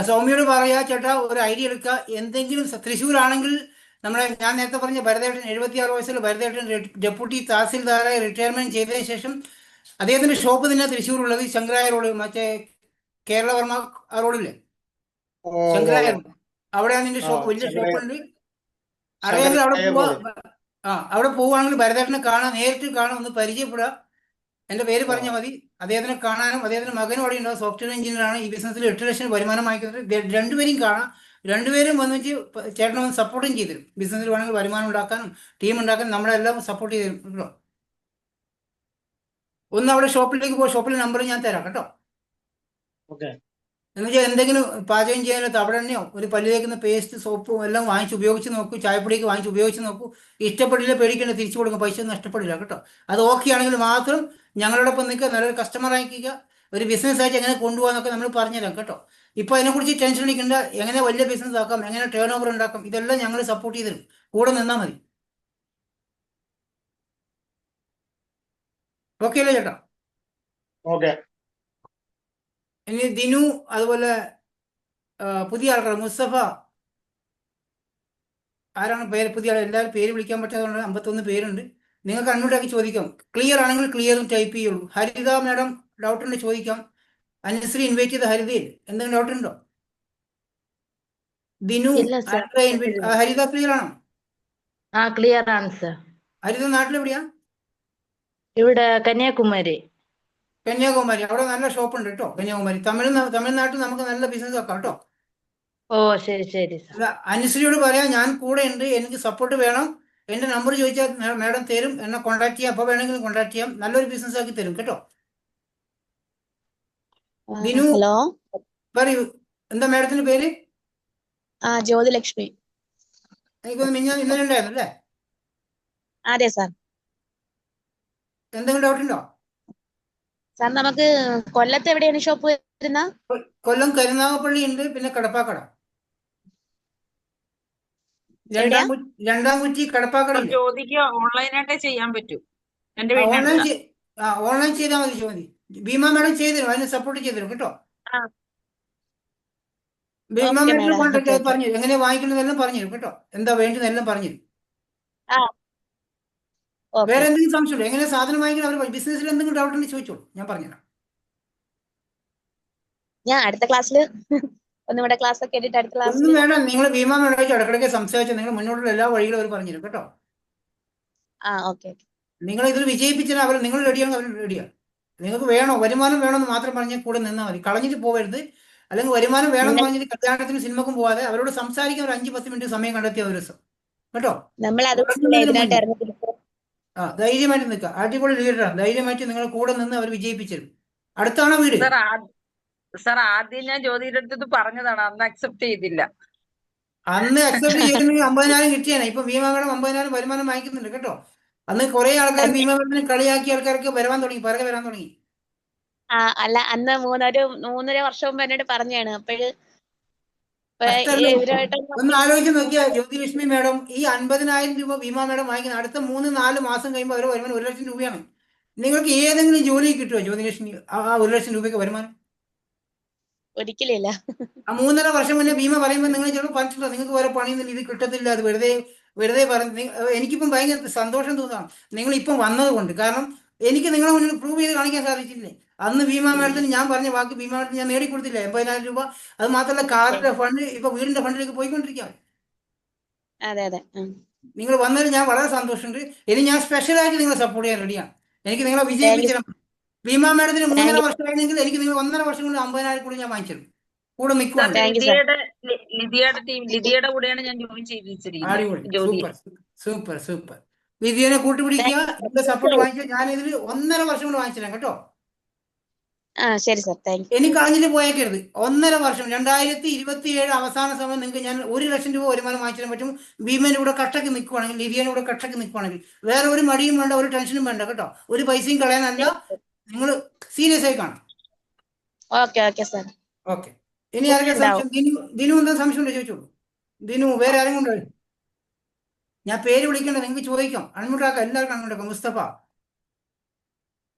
സൗമ്യയോട് പറയാ, ചേട്ടാ ഒരു ഐഡിയ എടുക്കുക. എന്തെങ്കിലും തൃശ്ശൂരാണെങ്കിൽ ഞാൻ നേരത്തെ പറഞ്ഞ ഭരതേട്ടൻ 76 വയസ്സിൽ ഭരതേട്ടൻ ഡെപ്യൂട്ടി തഹസിൽദാറായി റിട്ടയർമെന്റ് ചെയ്തതിനു ശേഷം അദ്ദേഹത്തിന്റെ ഷോപ്പ് തന്നെ തൃശ്ശൂരുള്ളത്, ശങ്കരായ റോഡ്, മറ്റേ കേരളവർമ്മ റോഡില്ലേ, ശങ്കരായ റോഡ്, അവിടെയാണ് നിന്റെ ഷോപ്പ്, വലിയ ഷോപ്പുണ്ട്. അറിയാമെങ്കിൽ അവിടെ പോവാ. അവിടെ പോവുകയാണെങ്കിൽ ഭരതേട്ടനെ കാണാൻ, നേരിട്ട് കാണാൻ, ഒന്ന് പരിചയപ്പെടുക. എൻ്റെ പേര് പറഞ്ഞാൽ മതി. അദ്ദേഹത്തിനെ കാണാനും അദ്ദേഹത്തിന്റെ മകനും അവിടെ ഉണ്ടാവും, സോഫ്റ്റ്വെയർ എഞ്ചിനീയറാണ്. ഈ ബിസിനസ്സിൽ 8 ലക്ഷം വരുമാനം വാങ്ങിക്കുന്നത്. രണ്ടുപേരും കാണാം, രണ്ടുപേരും വന്നിട്ട് ചേട്ടനെ വന്ന് സപ്പോർട്ടും ചെയ്തു തരും. ബിസിനസ്സിൽ വേണമെങ്കിൽ വരുമാനം ഉണ്ടാക്കാനും ടീം ഉണ്ടാക്കാനും നമ്മളെല്ലാം സപ്പോർട്ട് ചെയ്ത് തരും കേട്ടോ. ഒന്ന് അവിടെ ഷോപ്പിലേക്ക് പോകും, ഷോപ്പിലെ നമ്പർ ഞാൻ തരാം കേട്ടോ. എന്നുവെച്ചാൽ എന്തെങ്കിലും പാചകം ചെയ്യാനോ തവിടെണ്ണയോ ഒരു പല്ല് തേക്കുന്ന പേസ്റ്റ് സോപ്പും എല്ലാം വാങ്ങിച്ച് ഉപയോഗിച്ച് നോക്കൂ, ചായപ്പൊടിയൊക്കെ വാങ്ങിച്ച് ഉപയോഗിച്ച് നോക്കൂ. ഇഷ്ടപ്പെടില്ല, പേടിക്കേണ്ട, തിരിച്ചു കൊടുക്കും, പൈസ ഒന്നും നഷ്ടപ്പെടില്ല കേട്ടോ. അത് ഓക്കെ ആണെങ്കിൽ മാത്രം ഞങ്ങളോടൊപ്പം നിൽക്കുക, നല്ലൊരു കസ്റ്റമർ ആയിക്കുക. ഒരു ബിസിനസ് ആയിട്ട് എങ്ങനെ കൊണ്ടുപോകാന്നൊക്കെ നമ്മൾ പറഞ്ഞുതരാം കേട്ടോ. ഇപ്പോൾ അതിനെക്കുറിച്ച് ടെൻഷൻ അടിക്കേണ്ട. എങ്ങനെ വലിയ ബിസിനസ് ആക്കാം, എങ്ങനെ ടേൺ ഓവർ ഉണ്ടാക്കാം, ഇതെല്ലാം ഞങ്ങൾ സപ്പോർട്ട് ചെയ്ത് തരും. കൂടെ നിന്നാൽ മതി. ഓക്കെ അല്ലേ ചേട്ടാ? ഓക്കെ. ഇനി ദിനു, അതുപോലെ പുതിയ ആൾക്കാർ മുസ്തഫ, ആരാണ് പേര് പുതിയ ആൾ? എല്ലാവരും പേര് വിളിക്കാൻ പറ്റാത്തതുകൊണ്ട് 51 പേരുണ്ട്. നിങ്ങൾക്ക് അൺമ്യൂട്ടാക്കി ചോദിക്കാം. ക്ലിയർ ആണെങ്കിൽ ക്ലിയറും ടൈപ്പ് ചെയ്യുള്ളൂ. ഹരിത മാഡം ഡൗട്ട് ഉണ്ട് ചോദിക്കാം. അനുശ്രീ ഇൻവൈറ്റ് ചെയ്ത ഹരിതയിൽ എന്തെങ്കിലും ഡൗട്ട് ഉണ്ടോ? ദിനു, ഹരിത ക്ലിയർ ആണോ? ക്ലിയർ ആണ് സർ. ഹരിത നാട്ടിലെവിടെയാ? ഇവിടെ കന്യാകുമാരി. കന്യാകുമാരി, അവിടെ നല്ല ഷോപ്പ് ഉണ്ട് കേട്ടോ. കന്യാകുമാരി തമിഴ്നാട്ടിൽ നമുക്ക് നല്ല ബിസിനസ് ആക്കാം കേട്ടോ. ഓ ശരി ശരി സാർ. അല്ല, അനുശ്രീയോട് പറയാം ഞാൻ കൂടെ ഉണ്ട്, എനിക്ക് സപ്പോർട്ട് വേണം, എന്റെ നമ്പർ ചോദിച്ചാൽ മാഡം തരും, എന്നെ കോൺടാക്ട് ചെയ്യാം, അപ്പോൾ വേണമെങ്കിലും കോൺടാക്ട് ചെയ്യാം, നല്ലൊരു ബിസിനസ് ആക്കി തരും കേട്ടോ. ദിനു ഹലോ, പറയൂ, എന്താ മാഡത്തിന്റെ പേര്? ജ്യോതിലക്ഷ്മി. എനിക്കൊന്ന് ഇന്നലെ ഉണ്ടായിരുന്നു അല്ലേ? അതെ സാർ. എന്തെങ്കിലും ഡൗട്ട് ഉണ്ടോ? സാർ നമുക്ക് കൊല്ലത്ത് എവിടെയാണ് ഷോപ്പ് വരുന്ന? കൊല്ലം കരുനാഗപ്പള്ളി ഉണ്ട്, പിന്നെ കടപ്പാക്കട, എവിടെയാ? രണ്ടാം കുറ്റി കടപ്പാക്കട ഉണ്ട്. ജ്യോതിക്ക് ഓൺലൈനായിട്ടേ ചെയ്യാൻ പറ്റൂ. എന്റെ ഓൺലൈൻ ചെയ്താൽ മതി ചോദി. ഭീമ മാഡം ചെയ്തുതരും, അതിന് സപ്പോർട്ട് ചെയ്തുതരും കേട്ടോ. Bhima okay madam madam. Contact okay ആയി പറഞ്ഞു എങ്ങനെയാ വാങ്ങിക്കുന്നതെല്ലാം പറഞ്ഞു തരും കേട്ടോ, എന്താ വേണ്ടതെല്ലാം പറഞ്ഞു തരും. ഓക്കെ. വേറെ എന്തെങ്കിലും സംശയമുണ്ടോ? എങ്ങനെ സാധനം വാങ്ങിക്കണം, അവർ ബിസിനസ്സിൽ എന്തെങ്കിലും ഡൗട്ട് ഉണ്ടെങ്കിൽ ചോദിച്ചോളൂ, ഞാൻ പറഞ്ഞുതരാം. ഞാൻ അടുത്ത ക്ലാസ്സിൽ ഒന്നുകൂടെ ക്ലാസ് ഒക്കെ എടുത്ത് അടുത്ത ഒന്നും ക്ലാസ്സിൽ. വേണം, നിങ്ങൾ ഭീമ മാഡം ഇടയ്ക്കിടയ്ക്ക് സംസാരിച്ച് നിങ്ങൾ മുന്നോട്ടുള്ള എല്ലാ വഴികളും അവർ പറഞ്ഞു തരും കേട്ടോ. ഓക്കെ. നിങ്ങൾ ഇതിൽ വിജയിപ്പിച്ചാൽ അവർ നിങ്ങൾ റെഡിയാണ്, അവർ റെഡിയാണ്. നിങ്ങൾക്ക് വേണോ, വരുമാനം വേണമെന്ന് മാത്രം പറഞ്ഞാൽ കൂടെ നിന്നാൽ മതി, കളഞ്ഞിട്ട് പോകരുത്. അല്ലെങ്കിൽ വരുമാനം വേണമെന്ന് പറഞ്ഞിട്ട് കല്യാണത്തിന് സിനിമക്കും പോവാതെ അവരോട് സംസാരിക്കാൻ ഒരു 5-10 മിനിറ്റ് സമയം കണ്ടെത്തിയ ഒരു ദിവസം കേട്ടോ. നമ്മൾ അത് ഇതിനായിട്ട് ഇറങ്ങിയിരിക്കും. ധൈര്യമായിട്ട് നിൽക്കുക, അടിപൊളി ലീഡറാണ്, ധൈര്യമായിട്ട് നിങ്ങൾ കൂടെ നിന്ന് അവർ വിജയിപ്പിച്ചിരും. അടുത്താണോ വീട്? സാർ ആദ്യം ഞാൻ ജ്യോതിയുടെ അടുത്ത് പറഞ്ഞതാണ്, അന്ന് അക്സെപ്റ്റ് ചെയ്തില്ല. അന്ന് അക്സെപ്റ്റ് ചെയ്തിട്ടുണ്ടെങ്കിൽ 50,000 കിട്ടിയാണ്. ഇപ്പൊ ഭീമ മാഡം 50,000 വരുമാനം വാങ്ങിക്കുന്നുണ്ട് കേട്ടോ. അന്ന് കുറെ ആൾക്കാർ ഭീമ മാഡത്തിനെ കളിയാക്കിയ ആൾക്കാർക്ക് വരാൻ തുടങ്ങി, പിറകെ വരാൻ തുടങ്ങി. അല്ല, അന്ന് 3.5 വർഷം മുമ്പ് എന്നോട് പറഞ്ഞാണ്. ഒന്ന് ആലോചിച്ച് നോക്കിയാ ജ്യോതിലക്ഷ്മി മാഡം, ഈ 50,000 രൂപ ഭീമ മാഡം വാങ്ങിക്കുന്ന അടുത്ത 3-4 മാസം കഴിയുമ്പോൾ അവർ വരുമാനം 1,00,000 രൂപയാണ്. നിങ്ങൾക്ക് ഏതെങ്കിലും ജോലി കിട്ടുമോ ജ്യോതിലക്ഷ്മി ആ 1,00,000 രൂപയ്ക്ക് വരുമാനം? ഒരിക്കലില്ല. ആ 3.5 വർഷം മുന്നേ ഭീമ പറയുമ്പോൾ നിങ്ങൾ ചിലപ്പോൾ പറഞ്ഞിട്ടുണ്ടോ നിങ്ങൾക്ക് വേറെ പണിയൊന്നും ഇത് കിട്ടത്തില്ല, അത് വെറുതെ പറഞ്ഞ്. എനിക്കിപ്പം ഭയങ്കര സന്തോഷം തോന്നാം നിങ്ങൾ ഇപ്പം വന്നത് കൊണ്ട്. കാരണം എനിക്ക് നിങ്ങളെ മുന്നിൽ പ്രൂവ് ചെയ്ത് കാണിക്കാൻ സാധിച്ചില്ലേ? അന്ന് ഭീമ മാഡത്തിന് ഞാൻ പറഞ്ഞ വാക്ക് ഭീമ മാഡത്തിന് ഞാൻ നേടിക്കൊടുത്തില്ല, 80,000 രൂപ. അത് മാത്രമല്ല കാറിന്റെ ഫണ്ട് ഇപ്പൊ വീടിന്റെ ഫണ്ടിലേക്ക് പോയിക്കൊണ്ടിരിക്കുകയാണ്. അതെ. നിങ്ങൾ വന്നതിൽ ഞാൻ വളരെ സന്തോഷമുണ്ട്. ഇനി ഞാൻ സ്പെഷ്യലായിട്ട് നിങ്ങളെ സപ്പോർട്ട് ചെയ്യാൻ റെഡിയാണ്. എനിക്ക് നിങ്ങളെ വിജയിപ്പിച്ചാൽ ഭീമ മാഡത്തിന് 3.5 വർഷം ആയിരുന്നെങ്കിൽ എനിക്ക് നിങ്ങൾ 1.5 വർഷം കൊണ്ട് 50,000 കൂടി ഞാൻ വാങ്ങിച്ചു കൂടെ നിൽക്കുവാണ്. ലിതിയുടെ കൂടെയാണ് ഞാൻ ജോയിൻ ചെയ്തിരിക്കുന്നത്. സൂപ്പർ. വിധിയെ കൂട്ടുപിടിക്കുക, എന്റെ സപ്പോർട്ട് വാങ്ങിക്കുക. ഞാൻ ഇതിൽ 1.5 വർഷം കൊണ്ട് വാങ്ങിച്ചില്ല കേട്ടോ. ശരി സാർ, താങ്ക് യു. എനിക്ക് കളഞ്ഞിട്ട് പോയേക്കരുത്. 1.5 വർഷം 2027 അവസാന സമയം നിങ്ങൾക്ക് ഞാൻ 1,00,000 രൂപ വരുമാനം വാങ്ങിച്ചാൽ പറ്റും. ഭീമന്റെ കൂടെ കട്ടക്ക് നിൽക്കുവാണെങ്കിൽ, ലിവിയന്റെ കൂടെ കട്ടക്ക് നിൽക്കുവാണെങ്കിൽ വേറെ ഒരു മടിയും വേണ്ട, ഒരു ടെൻഷനും വേണ്ട കേട്ടോ. ഒരു പൈസയും കളയാനല്ല, നിങ്ങൾ സീരിയസ് ആയി കാണാം. Okay sir. ഓക്കെ. ഇനി ആരെങ്കിലും സംശയം? ദിനു എന്താ സംശയം ഉണ്ടോ ചോദിച്ചോളൂ. ദിനു, വേറെ ആരെങ്കിലും ഉണ്ടോ? ഞാൻ പേര് വിളിക്കണ്ട, നിങ്ങൾക്ക് ചോദിക്കാം. അൺമ്യൂട്ടാക്കാം, എല്ലാവർക്കും അൺമ്യൂട്ടാക്കാം. മുസ്തഫ,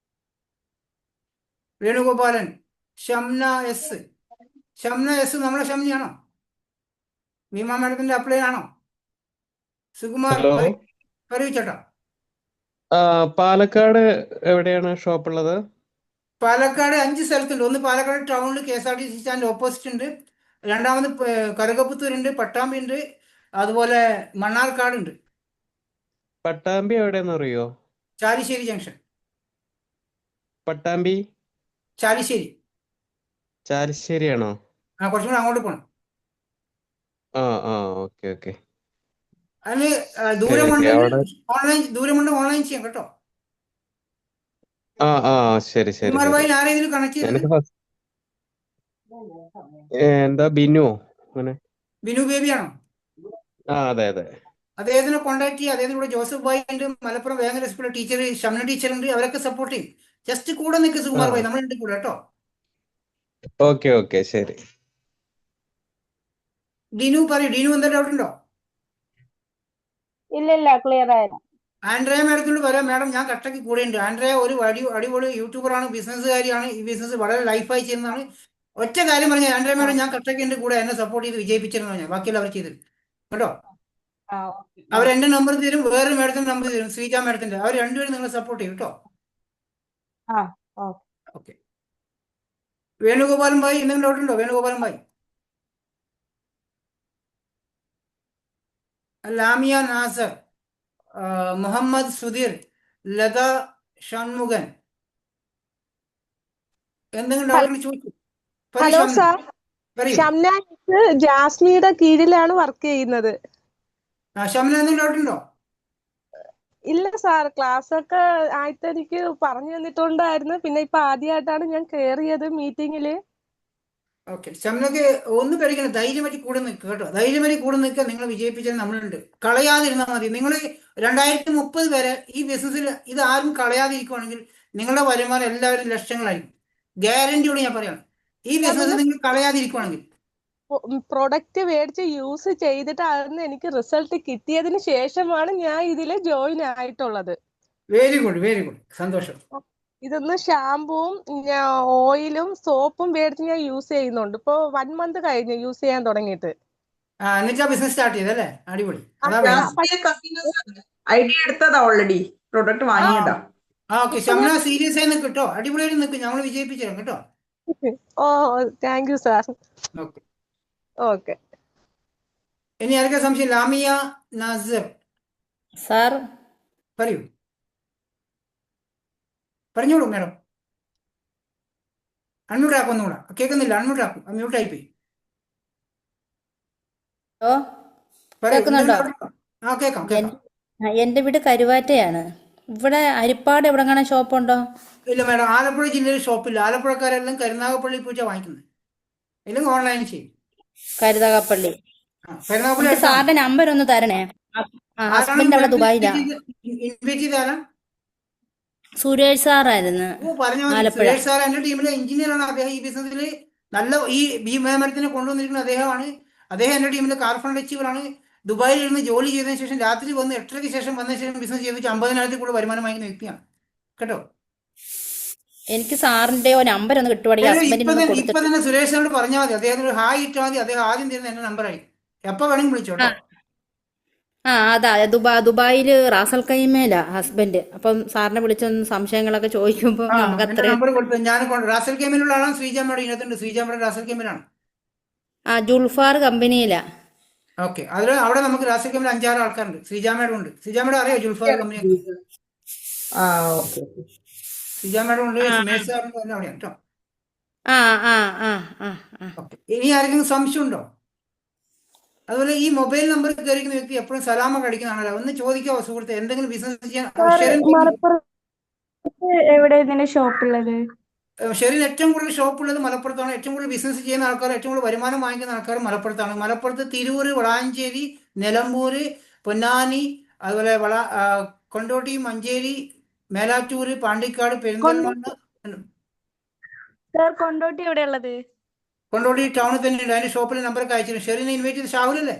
വേണുഗോപാലൻ, ഷംന എസ്. നമ്മളെ ഷംനയാണോ? ഭീമ മാഡത്തിന്റെ അപ്ലൈ ആണോ? സുകുമാർ, ഹലോ, പറയൂ ചേട്ടാ. പാലക്കാട് എവിടെയാണ് ഷോപ്പ് ഉള്ളത്? പാലക്കാട് 5 സ്ഥലത്തുണ്ട്. ഒന്ന് പാലക്കാട് ടൗണിൽ KSRTC സ്റ്റാൻഡ് ഓപ്പോസിറ്റ് ഉണ്ട്. രണ്ടാമത് കറുകപ്പുത്തൂർ ഉണ്ട്, പട്ടാമ്പി ഉണ്ട്, അതുപോലെ മണ്ണാർക്കാട് ഉണ്ട്. പട്ടാമ്പി എവിടെയെന്ന് അറിയോ? ചാലിശ്ശേരി ജംഗ്ഷൻ. പട്ടാമ്പി ചാലിശ്ശേരിയാണോ? കുറച്ചും കൂടെ അങ്ങോട്ട് പോകണം. ഓക്കെ. അതിന് ദൂരമുണ്ട്, ഓൺലൈൻ ചെയ്യാം കേട്ടോ. ശരി. കുമാർഭായി ആരെങ്കിലും കണക്ട് ചെയ്തത്? എന്താ ബിനു? അങ്ങനെ ബിനു ബേബിയാണോ? അതെ. അദ്ദേഹത്തിനെ കോൺടാക്ട് ചെയ്യുക. അദ്ദേഹത്തിന് ഇവിടെ ജോസഫ് ഭായി ഉണ്ട്, മലപ്പുറം വേങ്ങര സ്കൂളിലെ ടീച്ചർ ഷംന ടീച്ചർ ഉണ്ട്. അവരൊക്കെ സപ്പോർട്ട് ചെയ്യും. ജസ്റ്റ് കൂടെ നിൽക്കുക സുകുമാർ ഭായി, നമ്മളുണ്ട് കൂടെ കേട്ടോ. ഓക്കെ ശരി. ഡിനു പറയൂ. ഡിനു എന്താ ഡൗട്ട് ഉണ്ടോ? ഇല്ല, ക്ലിയർ ആയിരുന്നു. ആൻഡ്രയ മാഡത്തിനോട് പറയാം, മാഡം ഞാൻ കട്ടക്ക് കൂടെ ഉണ്ട്. ആൻഡ്രയ ഒരു അടിപൊളി യൂട്യൂബറാണ്, ബിസിനസ്സുകാരിയാണ്. ഈ ബിസിനസ് വളരെ ലൈഫായി ചെയ്യുന്നതാണ്. ഒറ്റ കാര്യം പറഞ്ഞാൽ ആൻഡ്രയ മാഡം ഞാൻ കട്ടക്ക് ഉണ്ട് കൂടെ, എന്നെ സപ്പോർട്ട് ചെയ്ത് വിജയിപ്പിച്ചിരുന്നു ഞാൻ. ബാക്കിയെല്ലാം അവർ ചെയ്തത് കേട്ടോ. അവർ എന്റെ നമ്പർ തരും, വേറൊരു മാഡത്തിന്റെ നമ്പർ തരും, ശ്രീജ മാഡത്തിന്റെ. അവർ രണ്ടുപേരും നിങ്ങളെ സപ്പോർട്ട് ചെയ്യും കേട്ടോ. ഓക്കെ. വേണുഗോപാലൻ ഭായി, എന്തെങ്കിലും ഡൗട്ട് ഉണ്ടോ? വേണുഗോപാലൻ ഭായി, ലാമിയ നാസർ, മുഹമ്മദ് സുധീർ, ലത ഷൺമുഖൻ, എന്തെങ്കിലും ഡൗട്ട് ചോദിച്ചു. Hello sir. പറയൂ. ഷംന ജാസ്മിയുടെ കീഴിലാണ് വർക്ക് ചെയ്യുന്നത്. ഷംന എന്തെങ്കിലും ഡൗട്ട് ഉണ്ടോ? ഇല്ല സാർ, ക്ലാസ് ഒക്കെ ആയിട്ട് എനിക്ക് പറഞ്ഞു തന്നിട്ടുണ്ടായിരുന്നു. പിന്നെ ഇപ്പൊ ആദ്യമായിട്ടാണ് ഞാൻ കേറിയത് മീറ്റിംഗില്. ഓക്കെ, ഷംനക്ക് ഒന്നും പേടിക്കണം, ധൈര്യമായിട്ട് കൂടെ നിൽക്കുക കേട്ടോ. ധൈര്യമായിട്ട് കൂടെ നിൽക്കുക. നിങ്ങൾ വിജയിപ്പിച്ചാൽ നമ്മളുണ്ട്. കളയാതിരുന്നാൽ മതി. നിങ്ങൾ 2030 വരെ ഈ ബിസിനസ്സിൽ ഇത് ആരും കളയാതിരിക്കുവാണെങ്കിൽ നിങ്ങളുടെ വരുമാനം എല്ലാവരും ലക്ഷങ്ങളായിരിക്കും. ഗ്യാരണ്ടിയോട് ഞാൻ പറയാണ്. ഈ ബിസിനസ് നിങ്ങൾ കളയാതിരിക്കുവാണെങ്കിൽ പ്രൊഡക്റ്റ് മേടിച്ച് യൂസ് ചെയ്തിട്ട് അതിന് എനിക്ക് റിസൾട്ട് കിട്ടിയതിന് ശേഷമാണ് ഞാൻ ഇതില് ജോയിൻ ആയിട്ടുള്ളത്. വെരി ഗുഡ്, വെരി ഗുഡ്, സന്തോഷം. ഇതൊന്ന് ഷാമ്പുവും ഓയിലും സോപ്പും മേടിച്ച് ഞാൻ യൂസ് ചെയ്യുന്നുണ്ട്. ഇപ്പൊ 1 month കഴിഞ്ഞു യൂസ് ചെയ്യാൻ തുടങ്ങിയിട്ട്. എന്നിട്ട് ആ ബിസിനസ് സ്റ്റാർട്ട് ചെയ്തല്ലേ? അടിപൊളി. ഐഡിയ എടുത്തതാ, ഓൾറെഡി പ്രൊഡക്റ്റ് വാങ്ങിയതാ. ഓക്കെ, ഷംന സീരിയസ് ആയി നിൽക്കും കേട്ടോ. അടിപൊളിയായിട്ട് നിൽക്കും. നമ്മൾ വിജയിപ്പിച്ചു തരാം കേട്ടോ. ഓ, thank you sir. Okay, okay. ഇനി ആർക്കാ സംശയം? ലാമിയ നാസർ സാർ, പറയൂ. പറഞ്ഞോളൂ മാഡം. അൺമ്യൂട്ട് ആക്കും. ഒന്നുകൂടെ കേൾക്കുന്നില്ല. അൺമ്യൂട്ട് ആക്കും. മ്യൂട്ട് ആയി പോയി. ഓ കേൾക്കുന്നുണ്ടോ? കേൾക്കാം, കേൾക്കാം. എൻ്റെ വീട് കരുവാറ്റയാണ്. ഇവിടെ അരിപ്പാട് എവിടെങ്ങാനും ഷോപ്പുണ്ടോ? ഇല്ല മാഡം, ആലപ്പുഴ ജില്ലയിൽ ഷോപ്പില്ല. ആലപ്പുഴക്കാരെല്ലാം കരുനാഗപ്പള്ളി പൂച്ച വാങ്ങിക്കുന്നത്, ഇല്ലെങ്കിൽ ഓൺലൈൻ ചെയ്യും. കരുനാഗപ്പള്ളി. കരുനാഗപ്പള്ളി സാറിന്റെ നമ്പർ ഒന്ന് തരണേ. ഹസ്ബൻഡ് അവിടെ ദുബായിലാ. ഇൻവൈറ്റ് ചെയ്താലും സുരേഷ് സാറായിരുന്നു. സുരേഷ് സാർ എന്റെ ടീമിലെ എഞ്ചിനീയറാണ്. അദ്ദേഹം ഈ ബിസിനസ്സിൽ നല്ല ഈ മേമരത്തിനെ കൊണ്ടുവന്നിരിക്കുന്ന അദ്ദേഹമാണ്. അദ്ദേഹം എന്റെ ടീമിലെ കാർ ഫണ്ട് അച്ചീവറാണ്. ദുബായിൽ ഇരുന്ന് ജോലി ചെയ്തതിനു ശേഷം രാത്രി വന്ന് 8:30-ക്ക് ശേഷം വന്നതിന് ശേഷം ബിസിനസ് ചെയ്ത് 50,000 കൂടുതൽ വരുമാനം വാങ്ങിക്കുന്ന വ്യക്തിയാണ് കേട്ടോ. എനിക്ക് സാറിന്റെ നമ്പർ ഒന്ന് കിട്ടുവാണെങ്കിൽ ഇപ്പൊ തന്നെ സുരേഷ് സാറിനോട് പറഞ്ഞാൽ മതി. അദ്ദേഹത്തിന് ഹായ് ഇട്ടാൽ മതി. അദ്ദേഹം ആദ്യം തരുന്ന എന്റെ നമ്പറായി. എപ്പോ വേണമെങ്കിൽ വിളിച്ചോട്ടോ. അതാ ദുബായില് റാസൽ കൈമേലാ ഹസ്ബൻഡ്. അപ്പം സാറിനെ വിളിച്ചൊന്ന് സംശയങ്ങളൊക്കെ ചോദിക്കുമ്പോ നമുക്ക് അത്ര നമ്പർ കൊടുത്തു. ഞാൻ റാസൽ കൈമേലുള്ള ആളാണ്. ശ്രീജാമ്മയുടെ ഇതിനകത്തുണ്ട്. ശ്രീജാമ്മയുടെ റാസൽ കൈമേലാണ്. ജുൾഫാർ കമ്പനിയിലാ. ഓക്കെ, അവിടെ നമുക്ക് റാസൽ കൈമേൽ 5-6 ആൾക്കാരുണ്ട്. ശ്രീജാമ്മയുടെ ഉണ്ട്. ശ്രീജാമ്മയുടെ അറിയോ? ജുൾഫാർ കമ്പനി. ശ്രീജാമ്മയുടെ ഉണ്ട്. സുമേഷ് സാറിന്റെ എല്ലാം അവിടെയാണ് കേട്ടോ. ഇനി ആരെങ്കിലും സംശയം ഉണ്ടോ? അതുപോലെ ഈ മൊബൈൽ നമ്പർ കയറിക്കുന്ന വ്യക്തി എപ്പോഴും സലാമ കടിക്കുന്നതാണല്ലോ. ഒന്ന് ചോദിക്കാവോ സുഹൃത്തെ, എന്തെങ്കിലും ബിസിനസ് ചെയ്യാൻ? എവിടെ ഇതിന്റെ ഷോപ്പുള്ളത്? ഷെറിൻ ഏറ്റവും കൂടുതൽ ഷോപ്പുള്ളത് മലപ്പുറത്താണ്. ഏറ്റവും കൂടുതൽ ബിസിനസ് ചെയ്യുന്ന ആൾക്കാർ, ഏറ്റവും കൂടുതൽ വരുമാനം വാങ്ങിക്കുന്ന ആൾക്കാർ മലപ്പുറത്താണ്. മലപ്പുറത്ത് തിരൂർ, വളാഞ്ചേരി, നിലമ്പൂർ, പൊന്നാനി, അതുപോലെ കൊണ്ടോട്ടി, മഞ്ചേരി, മേലാറ്റൂര്, പാണ്ടിക്കാട്, പെരിന്തൽമണ്ണ. കൊണ്ടോട്ടി എവിടെയുള്ളത്? കൊണ്ടോട്ടി ടൗണിൽ തന്നെയുണ്ട്. അതിന്റെ ഷോപ്പിലെ നമ്പറൊക്കെ അയച്ചിരുന്നു. ഷെറിനെ ഇൻവൈറ്റ് ചെയ്ത് ഷാഹുലല്ലേ?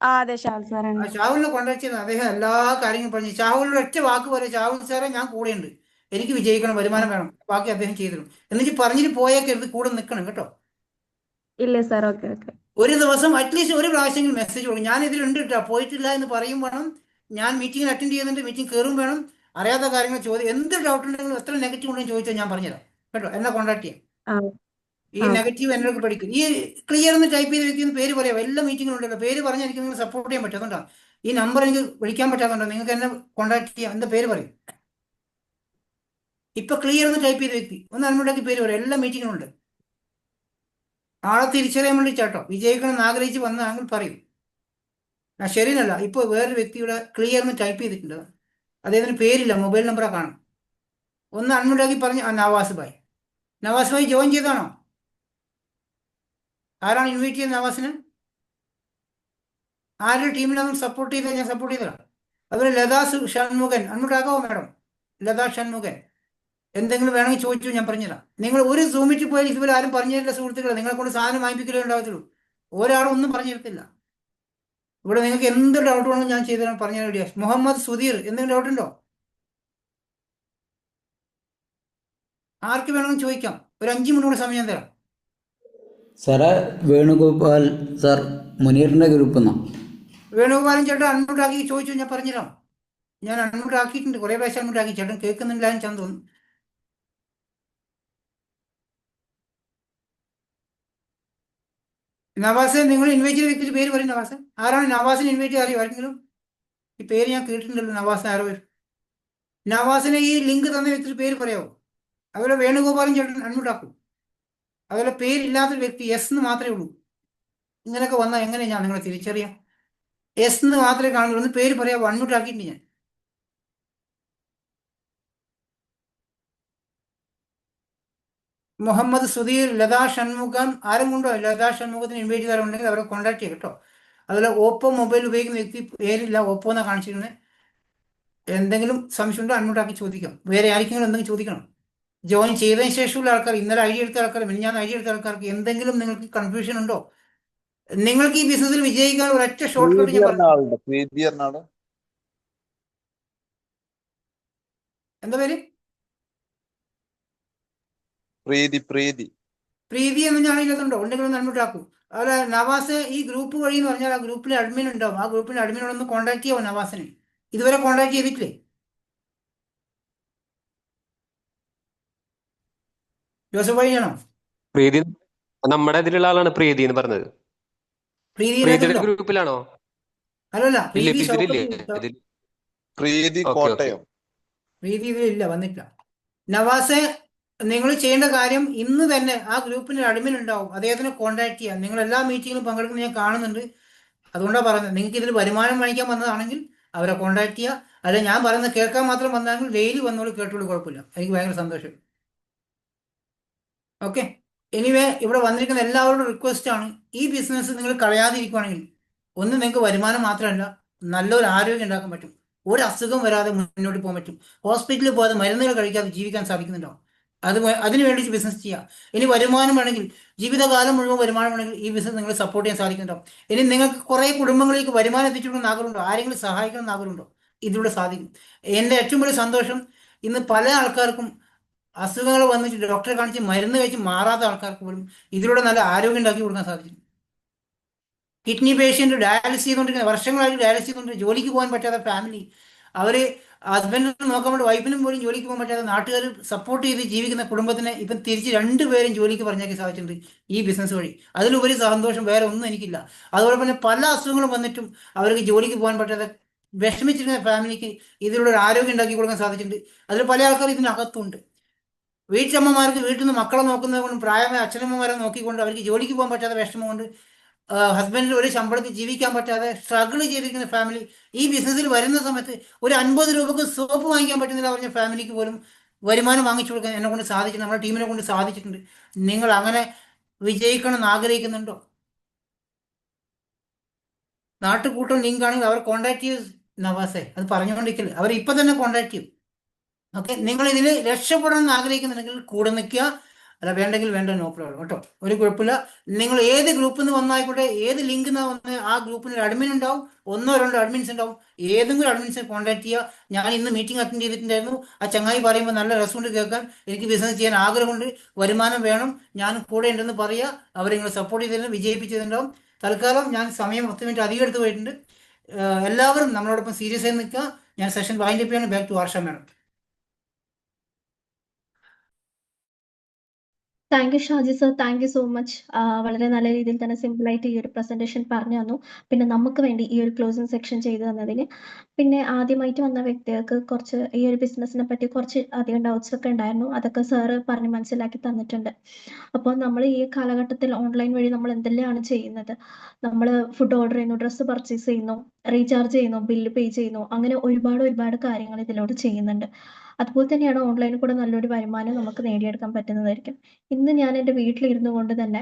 അതെ, ഷാഹുൽ സാറാണ്. ഷാഹുലിനെ കോൺടാക്ട് ചെയ്യുന്നത്. അദ്ദേഹം എല്ലാ കാര്യങ്ങളും പറഞ്ഞു. ഷാഹുലിന്റെ ഒറ്റ വാക്ക് പോലെ, ഷാഹുൽ സാറേ ഞാൻ കൂടെയുണ്ട്, എനിക്ക് വിജയിക്കണം, വരുമാനം വേണം, ബാക്കി അദ്ദേഹം ചെയ്തിരുന്നു. എന്നിട്ട് പറഞ്ഞിട്ട് പോയേക്കരുത്, കൂടെ നിൽക്കണം കേട്ടോ. ഇല്ലേ സാർ? ഓക്കെ. ഒരു ദിവസം അറ്റ്ലീസ്റ്റ് ഒരു പ്രാവശ്യമെങ്കിലും മെസ്സേജ് കൊടുക്കും. ഞാൻ ഇതിലുണ്ട് കേട്ടോ, പോയിട്ടില്ല എന്ന് പറയും വേണം. ഞാൻ മീറ്റിംഗിൽ അറ്റൻഡ് ചെയ്യുന്നുണ്ട്, മീറ്റിംഗ് കയറും വേണം. അറിയാത്ത കാര്യങ്ങൾ ചോദ്യം, എന്ത് ഡൗട്ട് ഉണ്ടെങ്കിലും എത്ര നെഗറ്റീവ് ഉണ്ടെങ്കിലും ചോദിച്ചാൽ ഞാൻ പറഞ്ഞുതരാം കേട്ടോ. എന്നെ കോൺടാക്ട് ചെയ്യാം. ഈ നെഗറ്റീവ് എന്നോട് പഠിക്കും. ഈ ക്ലിയർ എന്ന് ടൈപ്പ് ചെയ്ത് വെക്കുന്ന പേര് പറയാം. എല്ലാ മീറ്റിംഗിലും ഉണ്ടല്ലോ. പേര് പറഞ്ഞാൽ എനിക്ക് നിങ്ങൾ സപ്പോർട്ട് ചെയ്യാൻ പറ്റും. അതുകൊണ്ടാണ് ഈ നമ്പർ എനിക്ക് വിളിക്കാൻ പറ്റാത്തതുണ്ടോ. നിങ്ങൾക്ക് എന്നെ കോൺടാക്ട് ചെയ്യാം. എന്താ പേര് പറയും? ഇപ്പൊ ക്ലിയർ എന്ന് ടൈപ്പ് ചെയ്ത് വ്യക്തി ഒന്ന് അൺമ്യൂട്ടാക്കി പേര് പറയാം. എല്ലാ മീറ്റിംഗിലും ഉണ്ട്. ആളെ തിരിച്ചറിയാൻ വേണ്ടി ചേട്ടോ, വിജയിക്കണം എന്ന് ആഗ്രഹിച്ച് വന്നതാണെങ്കിൽ പറയും. ശരിയല്ല. ഇപ്പോൾ വേറൊരു വ്യക്തിയുടെ ക്ലിയർ എന്ന് ടൈപ്പ് ചെയ്തിട്ടുണ്ട്. അദ്ദേഹത്തിന് പേരില്ല, മൊബൈൽ നമ്പറാണ് കാണും. ഒന്ന് അൺമ്യൂട്ടാക്കി പറഞ്ഞ് നവാസ് ഭായ്. നവാസ് ഭായ് ജോയിൻ ചെയ്താണോ? ആരാണ് ഇൻവൈറ്റ് ചെയ്തത് നവാസിന്? ആരുടെ ടീമിനൊന്നും സപ്പോർട്ട് ചെയ്താൽ ഞാൻ സപ്പോർട്ട് ചെയ്തതാണ്. അതുപോലെ ലതാ ഷൺമുഖൻ, അൺമ്യൂട്ടാക്കാവോ മാഡം? ലതാ ഷൺമുഖൻ, എന്തെങ്കിലും വേണമെങ്കിൽ ചോദിച്ചു, ഞാൻ പറഞ്ഞുതരാം. നിങ്ങൾ ഒരു സൂമിറ്റ് പോയാൽ ഇതുപോലെ ആരും പറഞ്ഞു തരില്ല സുഹൃത്തുക്കളെ. നിങ്ങളെ കൊണ്ട് സാധനം വാങ്ങിപ്പിക്കലേ ഉണ്ടാകത്തുള്ളൂ. ഒരാളും ഒന്നും പറഞ്ഞു തരത്തില്ല. ഇവിടെ നിങ്ങൾക്ക് എന്ത് ഡൗട്ട് വേണമെങ്കിലും ഞാൻ ചെയ്തു തരാൻ പറഞ്ഞു റെഡിയാ. മുഹമ്മദ് സുധീർ, എന്തെങ്കിലും ഡൗട്ട് ഉണ്ടോ? ആർക്ക് വേണമെങ്കിലും ചോദിക്കാം. ഒരു 5 മിനിറ്റ് കൂടെ സമയം തരാം. സാറേ, വേണുഗോപാൽ സാർ, മുനീറിന്റെ ഗ്രൂപ്പ്. വേണുഗോപാലൻ ചേട്ടൻ അൺമ്യൂട്ട് ആക്കി ചോദിച്ചു, ഞാൻ പറഞ്ഞുതരാം. ഞാൻ അൺമ്യൂട്ട് ആക്കിയിട്ടുണ്ട്, കുറേ പ്രാവശ്യം അൺമ്യൂട്ട് ആക്കി. ചേട്ടൻ കേൾക്കുന്നില്ല എന്ന് തോന്നുന്നു. നവാസെ, നിങ്ങൾ ഇൻവൈറ്റ് ചെയ്ത വ്യക്തിയുടെ പേര് പറയും. നവാസെ ആരാണ്? നവാസിനെ ഇൻവൈറ്റ് ചെയ്യാൻ അറിയോ ആരെങ്കിലും? ഈ പേര് ഞാൻ കേട്ടിട്ടുണ്ടല്ലോ. നവാസ് ആരോ? നവാസിനെ ഈ ലിങ്ക് തന്ന വ്യക്തിയുടെ പേര് പറയാമോ? അതുപോലെ വേണുഗോപാലൻ ചേട്ടൻ അൺമ്യൂട്ട് ആക്കും. അതുപോലെ പേരില്ലാത്തൊരു വ്യക്തി എസ് എന്ന് മാത്രമേ ഉള്ളൂ. ഇങ്ങനെയൊക്കെ വന്നാൽ എങ്ങനെയാണ് ഞാൻ നിങ്ങളെ തിരിച്ചറിയാം? എസ് എന്ന് മാത്രമേ കാണുള്ളൂ. ഒന്ന് പേര് പറയാം, അൺമ്യൂട്ട് ആക്കിയിട്ടുണ്ട് ഞാൻ. മുഹമ്മദ് സുധീർ, ലതാ ഷൺമുഖം, ആരും കൊണ്ടോ ലതാ ഷൺമുഖത്തിന് ഇൻവൈറ്റ് ചെയ്താലുണ്ടെങ്കിൽ അവരെ കോൺടാക്ട് ചെയ്യും കേട്ടോ. അതുപോലെ ഓപ്പോ മൊബൈൽ ഉപയോഗിക്കുന്ന വ്യക്തി പേരില്ല, ഓപ്പോ എന്നാണ് കാണിച്ചിരുന്നത്. എന്തെങ്കിലും സംശയമുണ്ടോ അൺമ്യൂട്ട് ആക്കി ചോദിക്കാം. വേറെ ആർക്കെങ്കിലും എന്തെങ്കിലും ചോദിക്കണം. ജോയിൻ ചെയ്തതിന് ശേഷമുള്ള ആൾക്കാർ, ഇന്നലെ ഐഡിയ എടുത്ത ആൾക്കാർ, മിനിഞ്ഞാന്ന് ഐഡിയ എടുത്ത ആൾക്കാർക്ക് എന്തെങ്കിലും നിങ്ങൾക്ക് കൺഫ്യൂഷൻ ഉണ്ടോ? നിങ്ങൾക്ക് ഈ ബിസിനസ്സിൽ വിജയിക്കാൻ ഒരൊറ്റ ഷോർട്ട് കട്ട് ഞാൻ പറഞ്ഞു. എന്താ പേര്? പ്രീതി എന്ന് ഞാൻ ഇതിലുണ്ടോ? ഉണ്ടെങ്കിൽ ഒന്ന് അൺമ്യൂട്ട് ആക്കൂ. അതുപോലെ നവാസ്, ഈ ഗ്രൂപ്പ് വഴി എന്ന് പറഞ്ഞാൽ ആ ഗ്രൂപ്പിൽ അഡ്മിൻ ഉണ്ടാവും. ആ ഗ്രൂപ്പിൽ അഡ്മിനോടൊന്ന് കോൺടാക്ട് ചെയ്യാമോ നവാസിനെ? ഇതുവരെ കോൺടാക്ട് ചെയ്തിട്ടില്ലേ? ജോസഫ് വഴിയാണോ? പ്രീതി നമ്മുടെ ഇതിലുള്ള ആളാണ് പ്രീതി എന്ന് പറഞ്ഞത്. പ്രീതി പ്രീതിയുടെ ഗ്രൂപ്പിലാണോ? അല്ലല്ല, ഇല്ല, പ്രീതി ഇതിലില്ലേ? പ്രീതി ഇതിലില്ല, വന്നിട്ടില്ല. നവാസെ, നിങ്ങൾ ചെയ്യേണ്ട കാര്യം ഇന്ന് തന്നെ ആ ഗ്രൂപ്പിൽ അഡ്മിൻ ഉണ്ടാവും, അദ്ദേഹത്തിനെ കോൺടാക്ട് ചെയ്യാം. നിങ്ങൾ എല്ലാ മീറ്റിങ്ങിലും പങ്കെടുക്കുന്ന ഞാൻ കാണുന്നുണ്ട്. അതുകൊണ്ടാണ് പറയുന്നത്, നിങ്ങൾക്ക് ഇതിൽ വരുമാനം വാങ്ങിക്കാൻ വന്നതാണെങ്കിൽ അവരെ കോൺടാക്ട് ചെയ്യുക. അല്ല ഞാൻ പറയുന്നത് കേൾക്കാൻ മാത്രം വന്നതാണെങ്കിൽ ഡെയിലി വന്നോളൂ, കേട്ടോളൂ, കുഴപ്പമില്ല. എനിക്ക് ഭയങ്കര സന്തോഷം. ഓക്കെ, എനിവേ ഇവിടെ വന്നിരിക്കുന്ന എല്ലാവരോടും റിക്വസ്റ്റ് ആണ്, ഈ ബിസിനസ് നിങ്ങൾ കളയാതിരിക്കുകയാണെങ്കിൽ ഒന്ന് നിങ്ങൾക്ക് വരുമാനം മാത്രമല്ല നല്ലൊരു ആരോഗ്യം ഉണ്ടാക്കാൻ പറ്റും. ഒരു അസുഖം വരാതെ മുന്നോട്ട് പോകാൻ പറ്റും. ഹോസ്പിറ്റലിൽ പോകാതെ മരുന്നുകൾ കഴിക്കാതെ ജീവിക്കാൻ സാധിക്കുന്നുണ്ടോ? അതിനു വേണ്ടി ബിസിനസ് ചെയ്യാം. ഇനി വരുമാനം വേണമെങ്കിൽ, ജീവിതകാലം മുഴുവൻ വരുമാനം വേണമെങ്കിൽ ഈ ബിസിനസ് നിങ്ങൾ സപ്പോർട്ട് ചെയ്യാൻ സാധിക്കുന്നുണ്ടോ? ഇനി നിങ്ങൾക്ക് കുറേ കുടുംബങ്ങളിലേക്ക് വരുമാനം എത്തിച്ചു കൊടുക്കുന്ന ആഗ്രഹമുണ്ടോ? ആരെങ്കിലും സഹായിക്കണം ആഗ്രഹമുണ്ടോ? ഇതിലൂടെ സാധിക്കും. എൻ്റെ ഏറ്റവും വലിയ സന്തോഷം, ഇന്ന് പല ആൾക്കാർക്കും അസുഖങ്ങൾ വന്നിട്ട് ഡോക്ടറെ കാണിച്ച് മരുന്ന് കഴിച്ച് മാറാത്ത ആൾക്കാർക്ക് പോലും ഇതിലൂടെ നല്ല ആരോഗ്യം ഉണ്ടാക്കി കൊടുക്കാൻ സാധിക്കും. കിഡ്നി പേഷ്യൻ്റ് ഡയാലിസിസ് ചെയ്തുകൊണ്ടിരിക്കുന്ന, വർഷങ്ങളായിട്ട് ഡയാലിസിസ് ചെയ്തുകൊണ്ട് ജോലിക്ക് പോകാൻ പറ്റാത്ത ഫാമിലി, അവർ ഹസ്ബൻഡിനെ നോക്കാൻ വേണ്ടി വൈഫിനും പോലും ജോലിക്ക് പോകാൻ പറ്റാതെ നാട്ടുകാർ സപ്പോർട്ട് ചെയ്ത് ജീവിക്കുന്ന കുടുംബത്തിനെ ഇപ്പം തിരിച്ച് 2 പേരും ജോലിക്ക് പറഞ്ഞേക്കാൻ സാധിച്ചിട്ടുണ്ട് ഈ ബിസിനസ് വഴി. അതിലുപരി സന്തോഷം വേറെ ഒന്നും എനിക്കില്ല. അതുപോലെ തന്നെ പല അസുഖങ്ങളും വന്നിട്ടും അവർക്ക് ജോലിക്ക് പോകാൻ പറ്റാതെ വിഷമിച്ചിരുന്ന ഫാമിലിക്ക് ഇതിലൂടെ ഒരു ആരോഗ്യം ഉണ്ടാക്കി കൊടുക്കാൻ സാധിച്ചിട്ടുണ്ട്. അതിൽ പല ആൾക്കാർ ഇതിനകത്തുണ്ട്. വീട്ടമ്മമാർക്ക് വീട്ടിൽ നിന്ന് മക്കളെ നോക്കുന്നത് കൊണ്ടും പ്രായമായ അച്ഛനമ്മമാരെ നോക്കിക്കൊണ്ട് അവർക്ക് ജോലിക്ക് പോകാൻ പറ്റാത്ത വിഷമം കൊണ്ട് ഹസ്ബൻഡിന് ഒരു ശമ്പളത്തിൽ ജീവിക്കാൻ പറ്റാതെ സ്ട്രഗിൾ ചെയ്തിരിക്കുന്ന ഫാമിലി ഈ ബിസിനസ്സിൽ വരുന്ന സമയത്ത് ഒരു 50 രൂപക്ക് സോപ്പ് വാങ്ങിക്കാൻ പറ്റുന്നില്ല പറഞ്ഞ ഫാമിലിക്ക് പോലും വരുമാനം വാങ്ങിച്ചു കൊടുക്കാൻ എന്നെ കൊണ്ട് സാധിച്ചിട്ടുണ്ട്, നമ്മുടെ ടീമിനെ കൊണ്ട് സാധിച്ചിട്ടുണ്ട്. നിങ്ങൾ അങ്ങനെ വിജയിക്കണം എന്ന് ആഗ്രഹിക്കുന്നുണ്ടോ? നാട്ടുകൂട്ടം ലിങ്ക് ആണെങ്കിൽ അവർ കോൺടാക്ട് ചെയ്ത് നവാസെ, അത് പറഞ്ഞുകൊണ്ടിരിക്കില്ല, അവർ ഇപ്പം തന്നെ കോൺടാക്ട് ചെയ്യും. ഓക്കെ, നിങ്ങൾ ഇതിൽ രക്ഷപ്പെടണം എന്ന് ആഗ്രഹിക്കുന്നുണ്ടെങ്കിൽ കൂടെ നിൽക്കുക, അല്ല വേണ്ടെങ്കിൽ വേണ്ട, നോ പ്രോബ്ലം കേട്ടോ, ഒരു കുഴപ്പമില്ല. നിങ്ങൾ ഏത് ഗ്രൂപ്പിൽ നിന്ന് വന്നായിക്കോട്ടെ, ഏത് ലിങ്കിൽ നിന്ന് വന്ന് ആ ഗ്രൂപ്പിന് ഒരു അഡ്മിൻ ഉണ്ടാവും, 1 or 2 അഡ്മിൻസ് ഉണ്ടാവും. ഏതെങ്കിലും അഡ്മിൻസിനെ കോൺടാക്ട് ചെയ്യുക. ഞാൻ ഇന്ന് മീറ്റിംഗ് അറ്റൻഡ് ചെയ്തിട്ടുണ്ടായിരുന്നു. ആ ചങ്ങായി പറയുമ്പോൾ നല്ല രസമുണ്ട് കേൾക്കാൻ. എനിക്ക് ബിസിനസ് ചെയ്യാൻ ആഗ്രഹമുണ്ട്, വരുമാനം വേണം, ഞാൻ കൂടെ ഉണ്ടെന്ന് പറയുക. അവരെ നിങ്ങൾ സപ്പോർട്ട് ചെയ്തതിന് വിജയിപ്പിച്ചതുണ്ടാവും. തൽക്കാലം ഞാൻ സമയം 10 മിനിറ്റ് അധികം എടുത്ത് പോയിട്ടുണ്ട്. എല്ലാവരും നമ്മളോടൊപ്പം സീരിയസ് ആയി നിൽക്കുക. ഞാൻ സെഷൻ വൈൻഡപ്പ് ചെയ്യാണ്. Back to Varsha madam. Thank you Shaji sir, thank you so much. വളരെ നല്ല രീതിയിൽ തന്നെ സിമ്പിളായിട്ട് ഈ ഒരു പ്രസന്റേഷൻ പറഞ്ഞു തന്നു. പിന്നെ നമുക്ക് വേണ്ടി ഈ ഒരു ക്ലോസിംഗ് സെക്ഷൻ ചെയ്തു തന്നതിന്. പിന്നെ ആദ്യമായിട്ട് വന്ന വ്യക്തികൾക്ക് കുറച്ച് ഈ ഒരു ബിസിനസ്സിനെ പറ്റി കുറച്ച് അധികം ഡൗട്ട്സ് ഒക്കെ ഉണ്ടായിരുന്നു. അതൊക്കെ സാറ് പറഞ്ഞ് മനസ്സിലാക്കി തന്നിട്ടുണ്ട്. അപ്പോൾ നമ്മൾ ഈ കാലഘട്ടത്തിൽ ഓൺലൈൻ വഴി നമ്മൾ എന്തെല്ലാമാണ് ചെയ്യുന്നത്? നമ്മൾ ഫുഡ് ഓർഡർ ചെയ്യുന്നു, ഡ്രസ്സ് പർച്ചേസ് ചെയ്യുന്നു, റീചാർജ് ചെയ്യുന്നു, ബില്ല് പേ ചെയ്യുന്നു, അങ്ങനെ ഒരുപാട് കാര്യങ്ങൾ ഇതിലൂടെ ചെയ്യുന്നുണ്ട്. അതുപോലെ തന്നെയാണ് ഓൺലൈനിൽ കൂടെ നല്ലൊരു വരുമാനം നമുക്ക് നേടിയെടുക്കാൻ പറ്റുന്നതായിരിക്കും. ഇന്ന് ഞാൻ എൻ്റെ വീട്ടിലിരുന്നു കൊണ്ട് തന്നെ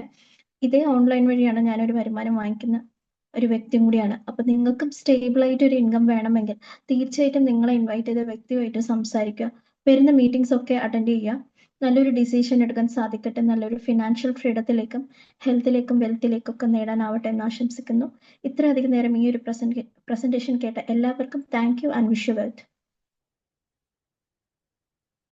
ഇതേ ഓൺലൈൻ വഴിയാണ് ഞാനൊരു വരുമാനം വാങ്ങിക്കുന്ന ഒരു വ്യക്തിയും കൂടിയാണ്. അപ്പൊ നിങ്ങൾക്കും സ്റ്റേബിൾ ആയിട്ട് ഒരു ഇൻകം വേണമെങ്കിൽ തീർച്ചയായിട്ടും നിങ്ങളെ ഇൻവൈറ്റ് ചെയ്ത വ്യക്തിയുമായിട്ട് സംസാരിക്കുക, വരുന്ന മീറ്റിംഗ്സ് ഒക്കെ അറ്റൻഡ് ചെയ്യുക. നല്ലൊരു ഡിസിഷൻ എടുക്കാൻ സാധിക്കട്ടെ, നല്ലൊരു ഫിനാൻഷ്യൽ ഫ്രീഡത്തിലേക്കും ഹെൽത്തിലേക്കും വെൽത്തിലേക്കും ഒക്കെ നേടാനാവട്ടെ എന്ന് ആശംസിക്കുന്നു. ഇത്രയധികം നേരം ഈ ഒരു പ്രസന്റേഷൻ കേട്ട എല്ലാവർക്കും thank you and wish you wealth.